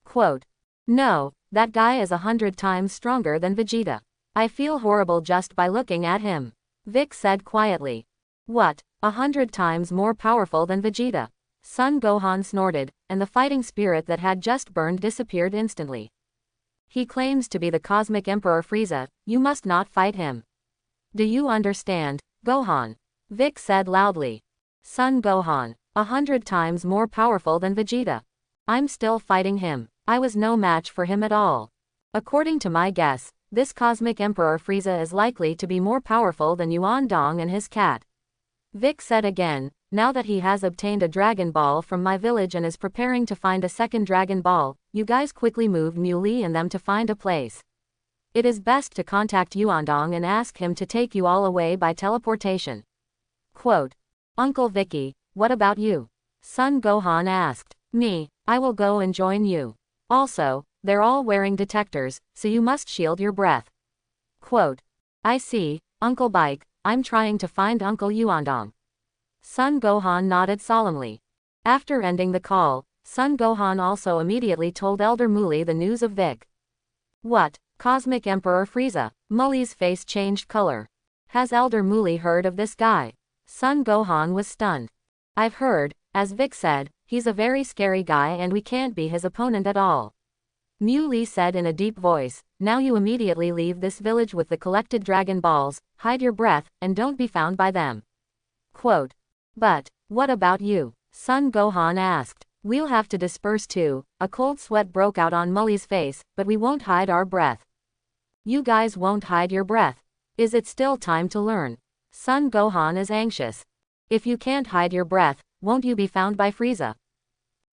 Speaker 1: Quote. No, that guy is 100 times stronger than Vegeta. I feel horrible just by looking at him. Vic said quietly. What, 100 times more powerful than Vegeta? Son Gohan snorted, and the fighting spirit that had just burned disappeared instantly. He claims to be the Cosmic Emperor Frieza, you must not fight him. Do you understand, Gohan? Vic said loudly. Son Gohan, 100 times more powerful than Vegeta. I'm still fighting him. I was no match for him at all. According to my guess, this Cosmic Emperor Frieza is likely to be more powerful than Yuan Dong and his cat. Vic said again, now that he has obtained a Dragon Ball from my village and is preparing to find a second Dragon Ball, you guys quickly moved Muley and them to find a place. It is best to contact Yuandong and ask him to take you all away by teleportation. Quote. Uncle Vicky, what about you? Son Gohan asked. Me, I will go and join you. Also, they're all wearing detectors, so you must shield your breath. Quote. I see, Uncle Bike, I'm trying to find Uncle Yuandong. Son Gohan nodded solemnly. After ending the call, Son Gohan also immediately told Elder Muli the news of Vic. What? Cosmic Emperor Frieza? Muli's face changed color. Has Elder Muli heard of this guy? Son Gohan was stunned. I've heard, as Vic said, he's a very scary guy and we can't be his opponent at all. Muli said in a deep voice, now you immediately leave this village with the collected Dragon Balls, hide your breath, and don't be found by them. Quote. But, what about you? Son Gohan asked. We'll have to disperse too. A cold sweat broke out on Muli's face, but we won't hide our breath. You guys won't hide your breath. Is it still time to learn? Son Gohan is anxious. If you can't hide your breath, won't you be found by Frieza?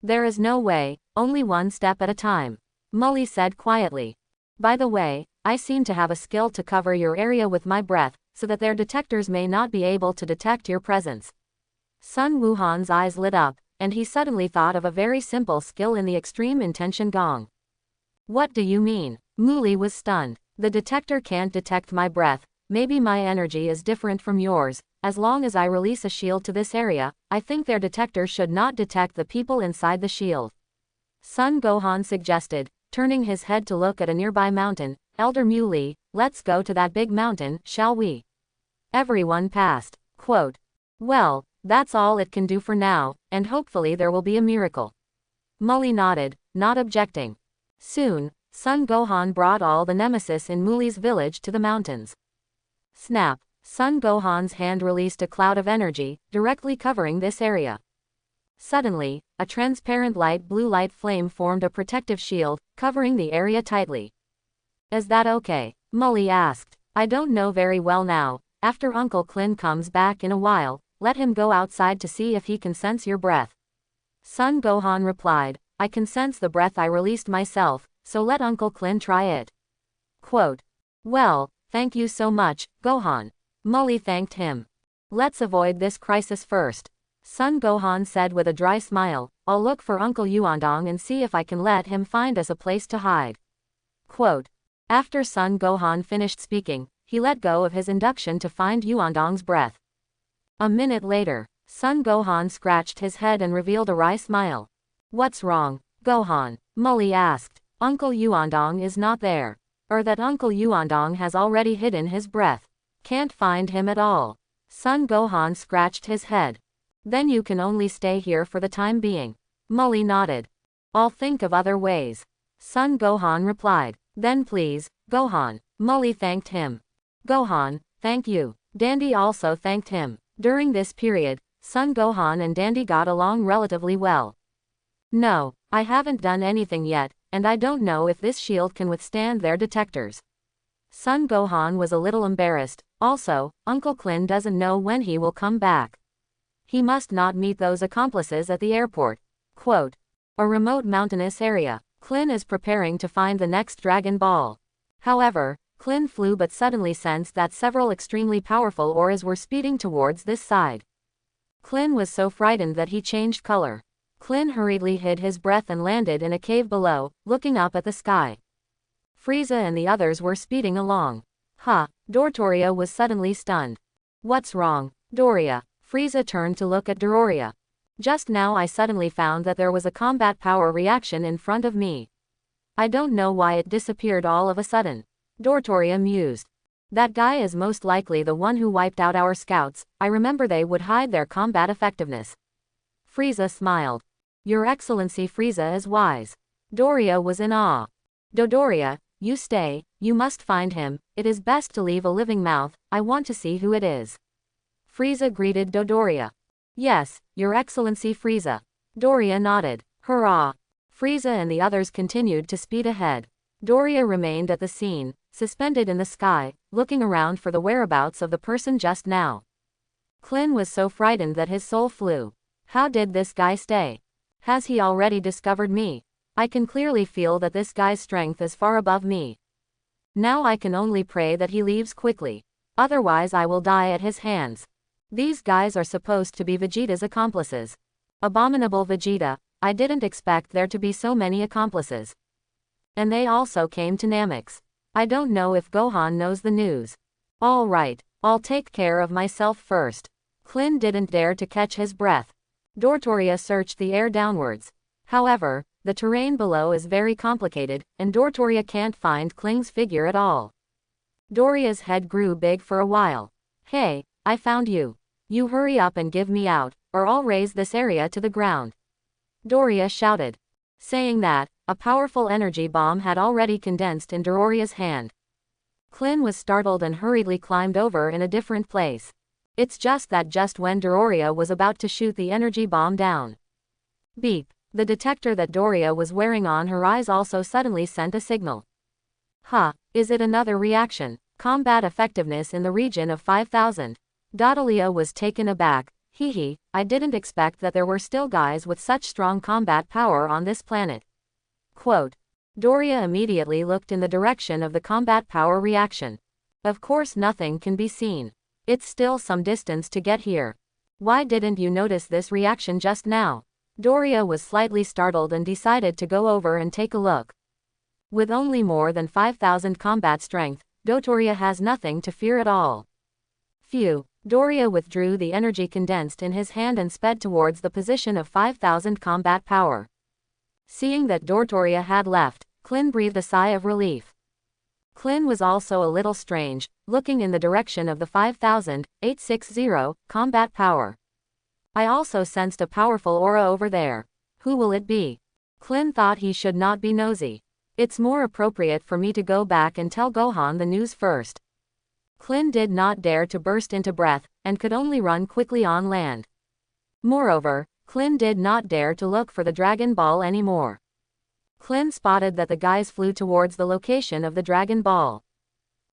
Speaker 1: There is no way, only one step at a time. Muli said quietly. By the way, I seem to have a skill to cover your area with my breath, so that their detectors may not be able to detect your presence. Sun Wuhan's eyes lit up, and he suddenly thought of a very simple skill in the Extreme Intention Gong. What do you mean? Muli was stunned. The detector can't detect my breath, maybe my energy is different from yours, as long as I release a shield to this area, I think their detector should not detect the people inside the shield. Sun Gohan suggested, turning his head to look at a nearby mountain. Elder Muli, let's go to that big mountain, shall we? Everyone passed. Quote. Well, that's all it can do for now, and hopefully there will be a miracle. Muli nodded, not objecting. Soon, Sun Gohan brought all the nemesis in Muli's village to the mountains. Snap! Sun Gohan's hand released a cloud of energy, directly covering this area. Suddenly, a transparent light blue light flame formed a protective shield, covering the area tightly. Is that okay? Mully asked. I don't know very well now. After Uncle Clin comes back in a while, let him go outside to see if he can sense your breath. Son Gohan replied, I can sense the breath I released myself, so let Uncle Clin try it. Quote. Well, thank you so much, Gohan. Mully thanked him. Let's avoid this crisis first. Son Gohan said with a dry smile, I'll look for Uncle Yuandong and see if I can let him find us a place to hide. Quote. After Son Gohan finished speaking, he let go of his induction to find Yuandong's breath. A minute later, Son Gohan scratched his head and revealed a wry smile. What's wrong, Gohan? Mully asked. Uncle Yuandong is not there. Or that Uncle Yuandong has already hidden his breath. Can't find him at all. Son Gohan scratched his head. Then you can only stay here for the time being. Mully nodded. I'll think of other ways. Son Gohan replied. Then please, Gohan. Mully thanked him. Gohan, thank you. Dandy also thanked him. During this period, Son Gohan and Dandy got along relatively well. No, I haven't done anything yet, and I don't know if this shield can withstand their detectors. Son Gohan was a little embarrassed. Also, Uncle Clin doesn't know when he will come back. He must not meet those accomplices at the airport. Quote. A remote mountainous area. Clin is preparing to find the next Dragon Ball. However, Clin flew but suddenly sensed that several extremely powerful auras were speeding towards this side. Clin was so frightened that he changed color. Clin hurriedly hid his breath and landed in a cave below, looking up at the sky. Frieza and the others were speeding along. Doria was suddenly stunned. What's wrong, Doria? Frieza turned to look at Doria. Just now I suddenly found that there was a combat power reaction in front of me. I don't know why it disappeared all of a sudden. Doria mused. That guy is most likely the one who wiped out our scouts. I remember they would hide their combat effectiveness. Frieza smiled. Your Excellency Frieza is wise. Doria was in awe. Dodoria, you stay, you must find him, it is best to leave a living mouth, I want to see who it is. Frieza greeted Dodoria. Yes, Your Excellency Frieza. Doria nodded. Hurrah! Frieza and the others continued to speed ahead. Doria remained at the scene, suspended in the sky, looking around for the whereabouts of the person just now. Clin was so frightened that his soul flew. How did this guy stay? Has he already discovered me? I can clearly feel that this guy's strength is far above me. Now I can only pray that he leaves quickly. Otherwise I will die at his hands. These guys are supposed to be Vegeta's accomplices. Abominable Vegeta, I didn't expect there to be so many accomplices. And they also came to Namek's. I don't know if Gohan knows the news. All right, I'll take care of myself first. Clin didn't dare to catch his breath. Doria searched the air downwards. However, the terrain below is very complicated, and Doria can't find Kling's figure at all. Doria's head grew big for a while. Hey, I found you. You hurry up and give me out, or I'll raise this area to the ground. Doria shouted. Saying that, a powerful energy bomb had already condensed in Doria's hand. Clin was startled and hurriedly climbed over in a different place. It's just that just when Doria was about to shoot the energy bomb down. Beep. The detector that Doria was wearing on her eyes also suddenly sent a signal. Is it another reaction? Combat effectiveness in the region of 5,000. Dodalia was taken aback. I didn't expect that there were still guys with such strong combat power on this planet. Quote. Doria immediately looked in the direction of the combat power reaction. Of course nothing can be seen. It's still some distance to get here. Why didn't you notice this reaction just now? Doria was slightly startled and decided to go over and take a look. With only more than 5,000 combat strength, Doria has nothing to fear at all. Phew. Doria withdrew the energy condensed in his hand and sped towards the position of 5,000 combat power. Seeing that Doria had left, Clin breathed a sigh of relief. Clin was also a little strange, looking in the direction of the 5,860 combat power. I also sensed a powerful aura over there. Who will it be? Clin thought he should not be nosy. It's more appropriate for me to go back and tell Gohan the news first. Clin did not dare to burst into breath, and could only run quickly on land. Moreover, Clin did not dare to look for the Dragon Ball anymore. Clin spotted that the guys flew towards the location of the Dragon Ball.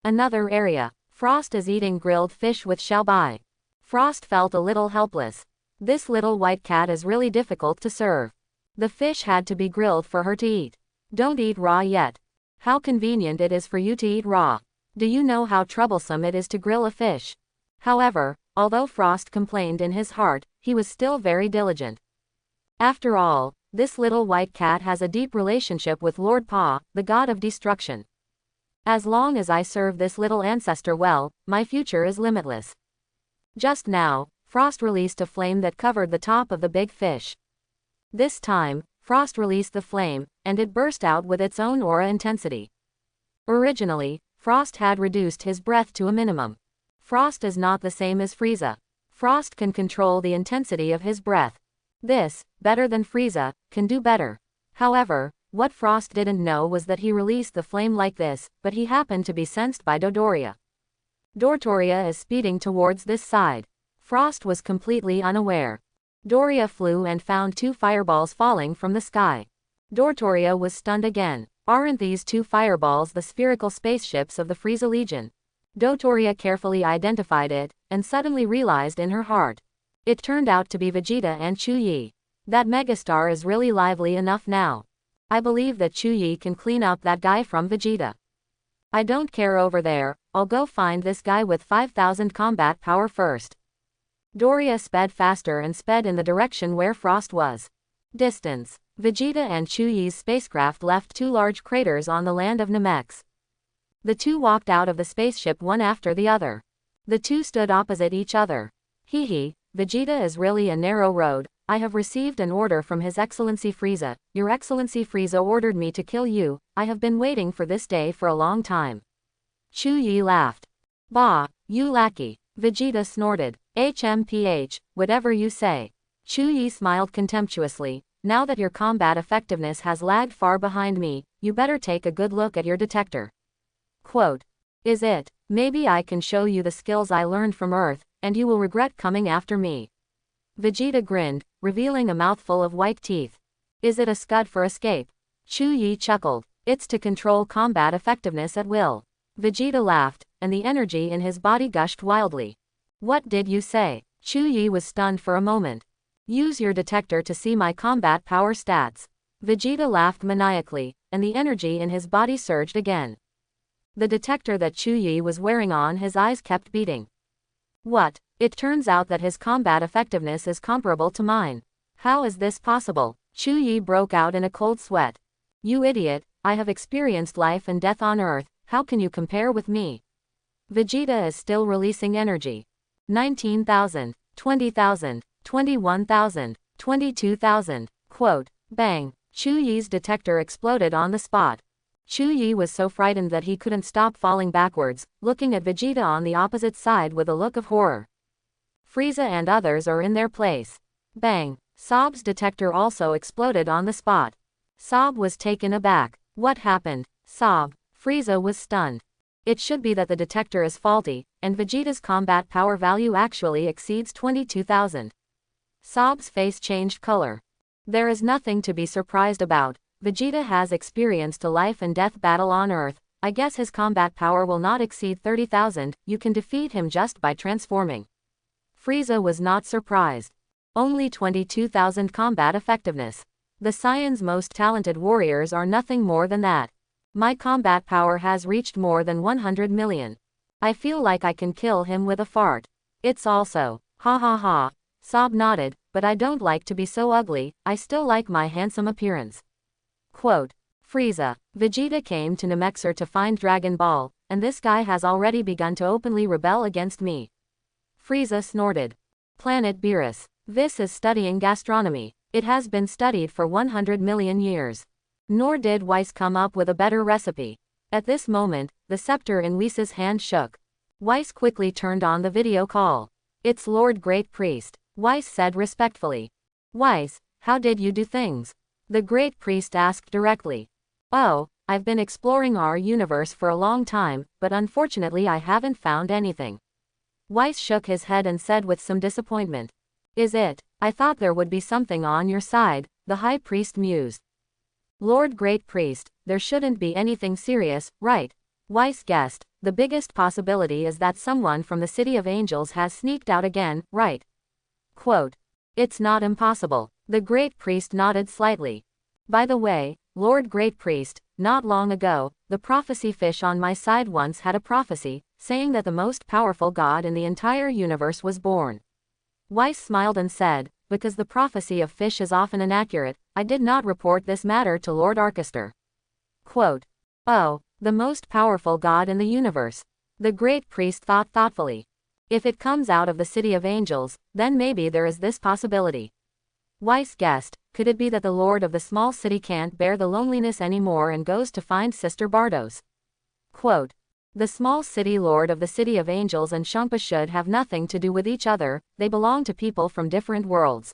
Speaker 1: Another area. Frost is eating grilled fish with Xiaobai. Frost felt a little helpless. This little white cat is really difficult to serve. The fish had to be grilled for her to eat. Don't eat raw yet. How convenient it is for you to eat raw. Do you know how troublesome it is to grill a fish? However, although Frost complained in his heart, he was still very diligent. After all, this little white cat has a deep relationship with Lord Pa, the god of destruction. As long as I serve this little ancestor well, my future is limitless. Just now, Frost released a flame that covered the top of the big fish. This time, Frost released the flame, and it burst out with its own aura intensity. Originally, Frost had reduced his breath to a minimum. Frost is not the same as Frieza. Frost can control the intensity of his breath. This, better than Frieza, can do better. However, what Frost didn't know was that he released the flame like this, but he happened to be sensed by Dodoria. Dodoria is speeding towards this side. Frost was completely unaware. Doria flew and found 2 fireballs falling from the sky. Dodoria was stunned again. Aren't these 2 fireballs the spherical spaceships of the Frieza Legion? Dodoria carefully identified it, and suddenly realized in her heart. It turned out to be Vegeta and Chuyi. That megastar is really lively enough now. I believe that Chuyi can clean up that guy from Vegeta. I don't care over there, I'll go find this guy with 5,000 combat power first. Doria sped faster and sped in the direction where Frost was. Distance. Vegeta and Chuyi's spacecraft left 2 large craters on the land of Namek. The 2 walked out of the spaceship one after the other. The 2 stood opposite each other. Hee, Vegeta is really a narrow road. I have received an order from His Excellency Frieza. Your Excellency Frieza ordered me to kill you. I have been waiting for this day for a long time. Chuyi laughed. Bah, you lackey. Vegeta snorted. HMPH, whatever you say. Chuyi smiled contemptuously. Now that your combat effectiveness has lagged far behind me, you better take a good look at your detector. Quote. Is it? Maybe I can show you the skills I learned from Earth, and you will regret coming after me. Vegeta grinned, revealing a mouthful of white teeth. Is it a scud for escape? Chuyi chuckled. It's to control combat effectiveness at will. Vegeta laughed, and the energy in his body gushed wildly. What did you say? Chuyi was stunned for a moment. Use your detector to see my combat power stats. Vegeta laughed maniacally, and the energy in his body surged again. The detector that Chuyi was wearing on his eyes kept beating. What? It turns out that his combat effectiveness is comparable to mine. How is this possible? Chuyi broke out in a cold sweat. You idiot, I have experienced life and death on Earth, how can you compare with me? Vegeta is still releasing energy. 19,000, 20,000, 21,000, 22,000, quote, bang, Chuyi's detector exploded on the spot. Chuyi was so frightened that he couldn't stop falling backwards, looking at Vegeta on the opposite side with a look of horror. Frieza and others are in their place. Bang, Sob's detector also exploded on the spot. Sob was taken aback. What happened? Sob. Frieza was stunned. It should be that the detector is faulty, and Vegeta's combat power value actually exceeds 22,000. Sob's face changed color. There is nothing to be surprised about. Vegeta has experienced a life and death battle on Earth. I guess his combat power will not exceed 30,000. You can defeat him just by transforming. Frieza was not surprised. Only 22,000 combat effectiveness. The Saiyan's most talented warriors are nothing more than that. My combat power has reached more than 100 million. I feel like I can kill him with a fart. It's also, ha ha ha. Sob nodded, but I don't like to be so ugly, I still like my handsome appearance. Quote. Frieza. Vegeta came to Namek to find Dragon Ball, and this guy has already begun to openly rebel against me. Frieza snorted. Planet Beerus. This is studying gastronomy. It has been studied for 100 million years. Nor did Whis come up with a better recipe. At this moment, the scepter in Whis' hand shook. Whis quickly turned on the video call. It's Lord Great Priest, Whis said respectfully. Whis, how did you do things? The Great Priest asked directly. Oh, I've been exploring our universe for a long time, but unfortunately I haven't found anything. Whis shook his head and said with some disappointment. Is it? I thought there would be something on your side, the High Priest mused. Lord Great Priest, there shouldn't be anything serious, right? Whis guessed, the biggest possibility is that someone from the City of Angels has sneaked out again, right? Quote. It's not impossible. The Great Priest nodded slightly. By the way, Lord Great Priest, not long ago, the prophecy fish on my side once had a prophecy, saying that the most powerful god in the entire universe was born. Weiss smiled and said, because the prophecy of fish is often inaccurate, I did not report this matter to Lord Archester. Quote. Oh, the most powerful god in the universe. The Great Priest thought thoughtfully. If it comes out of the City of Angels, then maybe there is this possibility. Weiss guessed, could it be that the Lord of the small city can't bear the loneliness anymore and goes to find Sister Bardos? Quote. The small city Lord of the City of Angels and Shumpa should have nothing to do with each other, they belong to people from different worlds.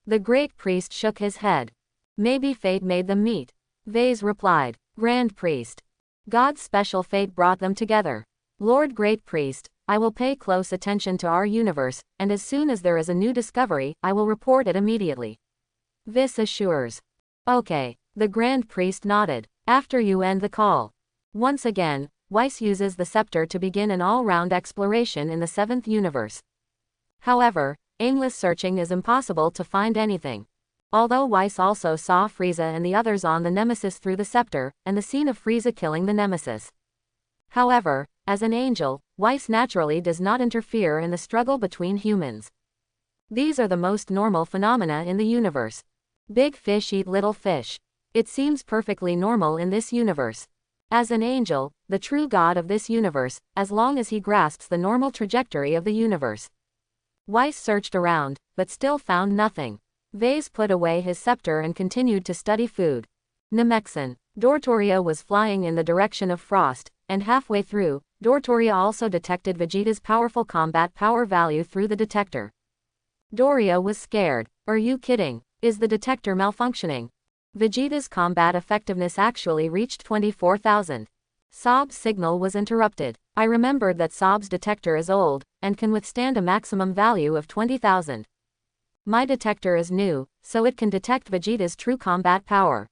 Speaker 1: The Great Priest shook his head. Maybe fate made them meet. Vase replied. Grand Priest. God's special fate brought them together. Lord Great Priest, I will pay close attention to our universe, and as soon as there is a new discovery, I will report it immediately. Vis assures. Okay, the Grand Priest nodded. After you end the call. Once again, Weiss uses the scepter to begin an all-round exploration in the 7th universe. However, aimless searching is impossible to find anything. Although Weiss also saw Frieza and the others on the Nemesis through the scepter, and the scene of Frieza killing the Nemesis. However, as an angel, Weiss naturally does not interfere in the struggle between humans. These are the most normal phenomena in the universe. Big fish eat little fish. It seems perfectly normal in this universe. As an angel, the true god of this universe, as long as he grasps the normal trajectory of the universe. Weiss searched around, but still found nothing. Vase put away his scepter and continued to study food. Namexan. Dortoria was flying in the direction of Frost, and halfway through, Dortoria also detected Vegeta's powerful combat power value through the detector. Doria was scared. Are you kidding? Is the detector malfunctioning? Vegeta's combat effectiveness actually reached 24,000. Sob's signal was interrupted. I remembered that Sob's detector is old, and can withstand a maximum value of 20,000. My detector is new, so it can detect Vegeta's true combat power.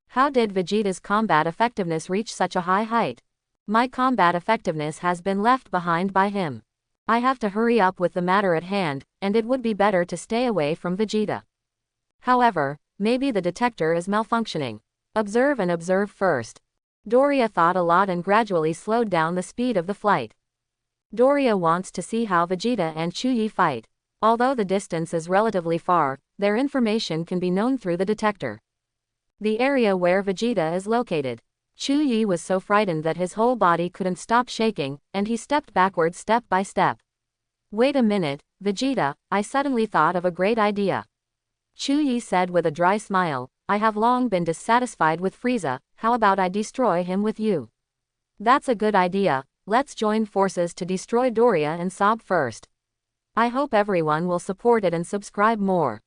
Speaker 1: How did Vegeta's combat effectiveness reach such a high height? My combat effectiveness has been left behind by him. I have to hurry up with the matter at hand, and it would be better to stay away from Vegeta. However, maybe the detector is malfunctioning. Observe and observe first. Doria thought a lot and gradually slowed down the speed of the flight. Doria wants to see how Vegeta and Chuyi fight. Although the distance is relatively far, their information can be known through the detector. The area where Vegeta is located. Chuyi was so frightened that his whole body couldn't stop shaking, and he stepped backwards step by step. Wait a minute, Vegeta, I suddenly thought of a great idea. Chuyi said with a dry smile, I have long been dissatisfied with Frieza, how about I destroy him with you? That's a good idea, let's join forces to destroy Doria and Sob first. I hope everyone will support it and subscribe more.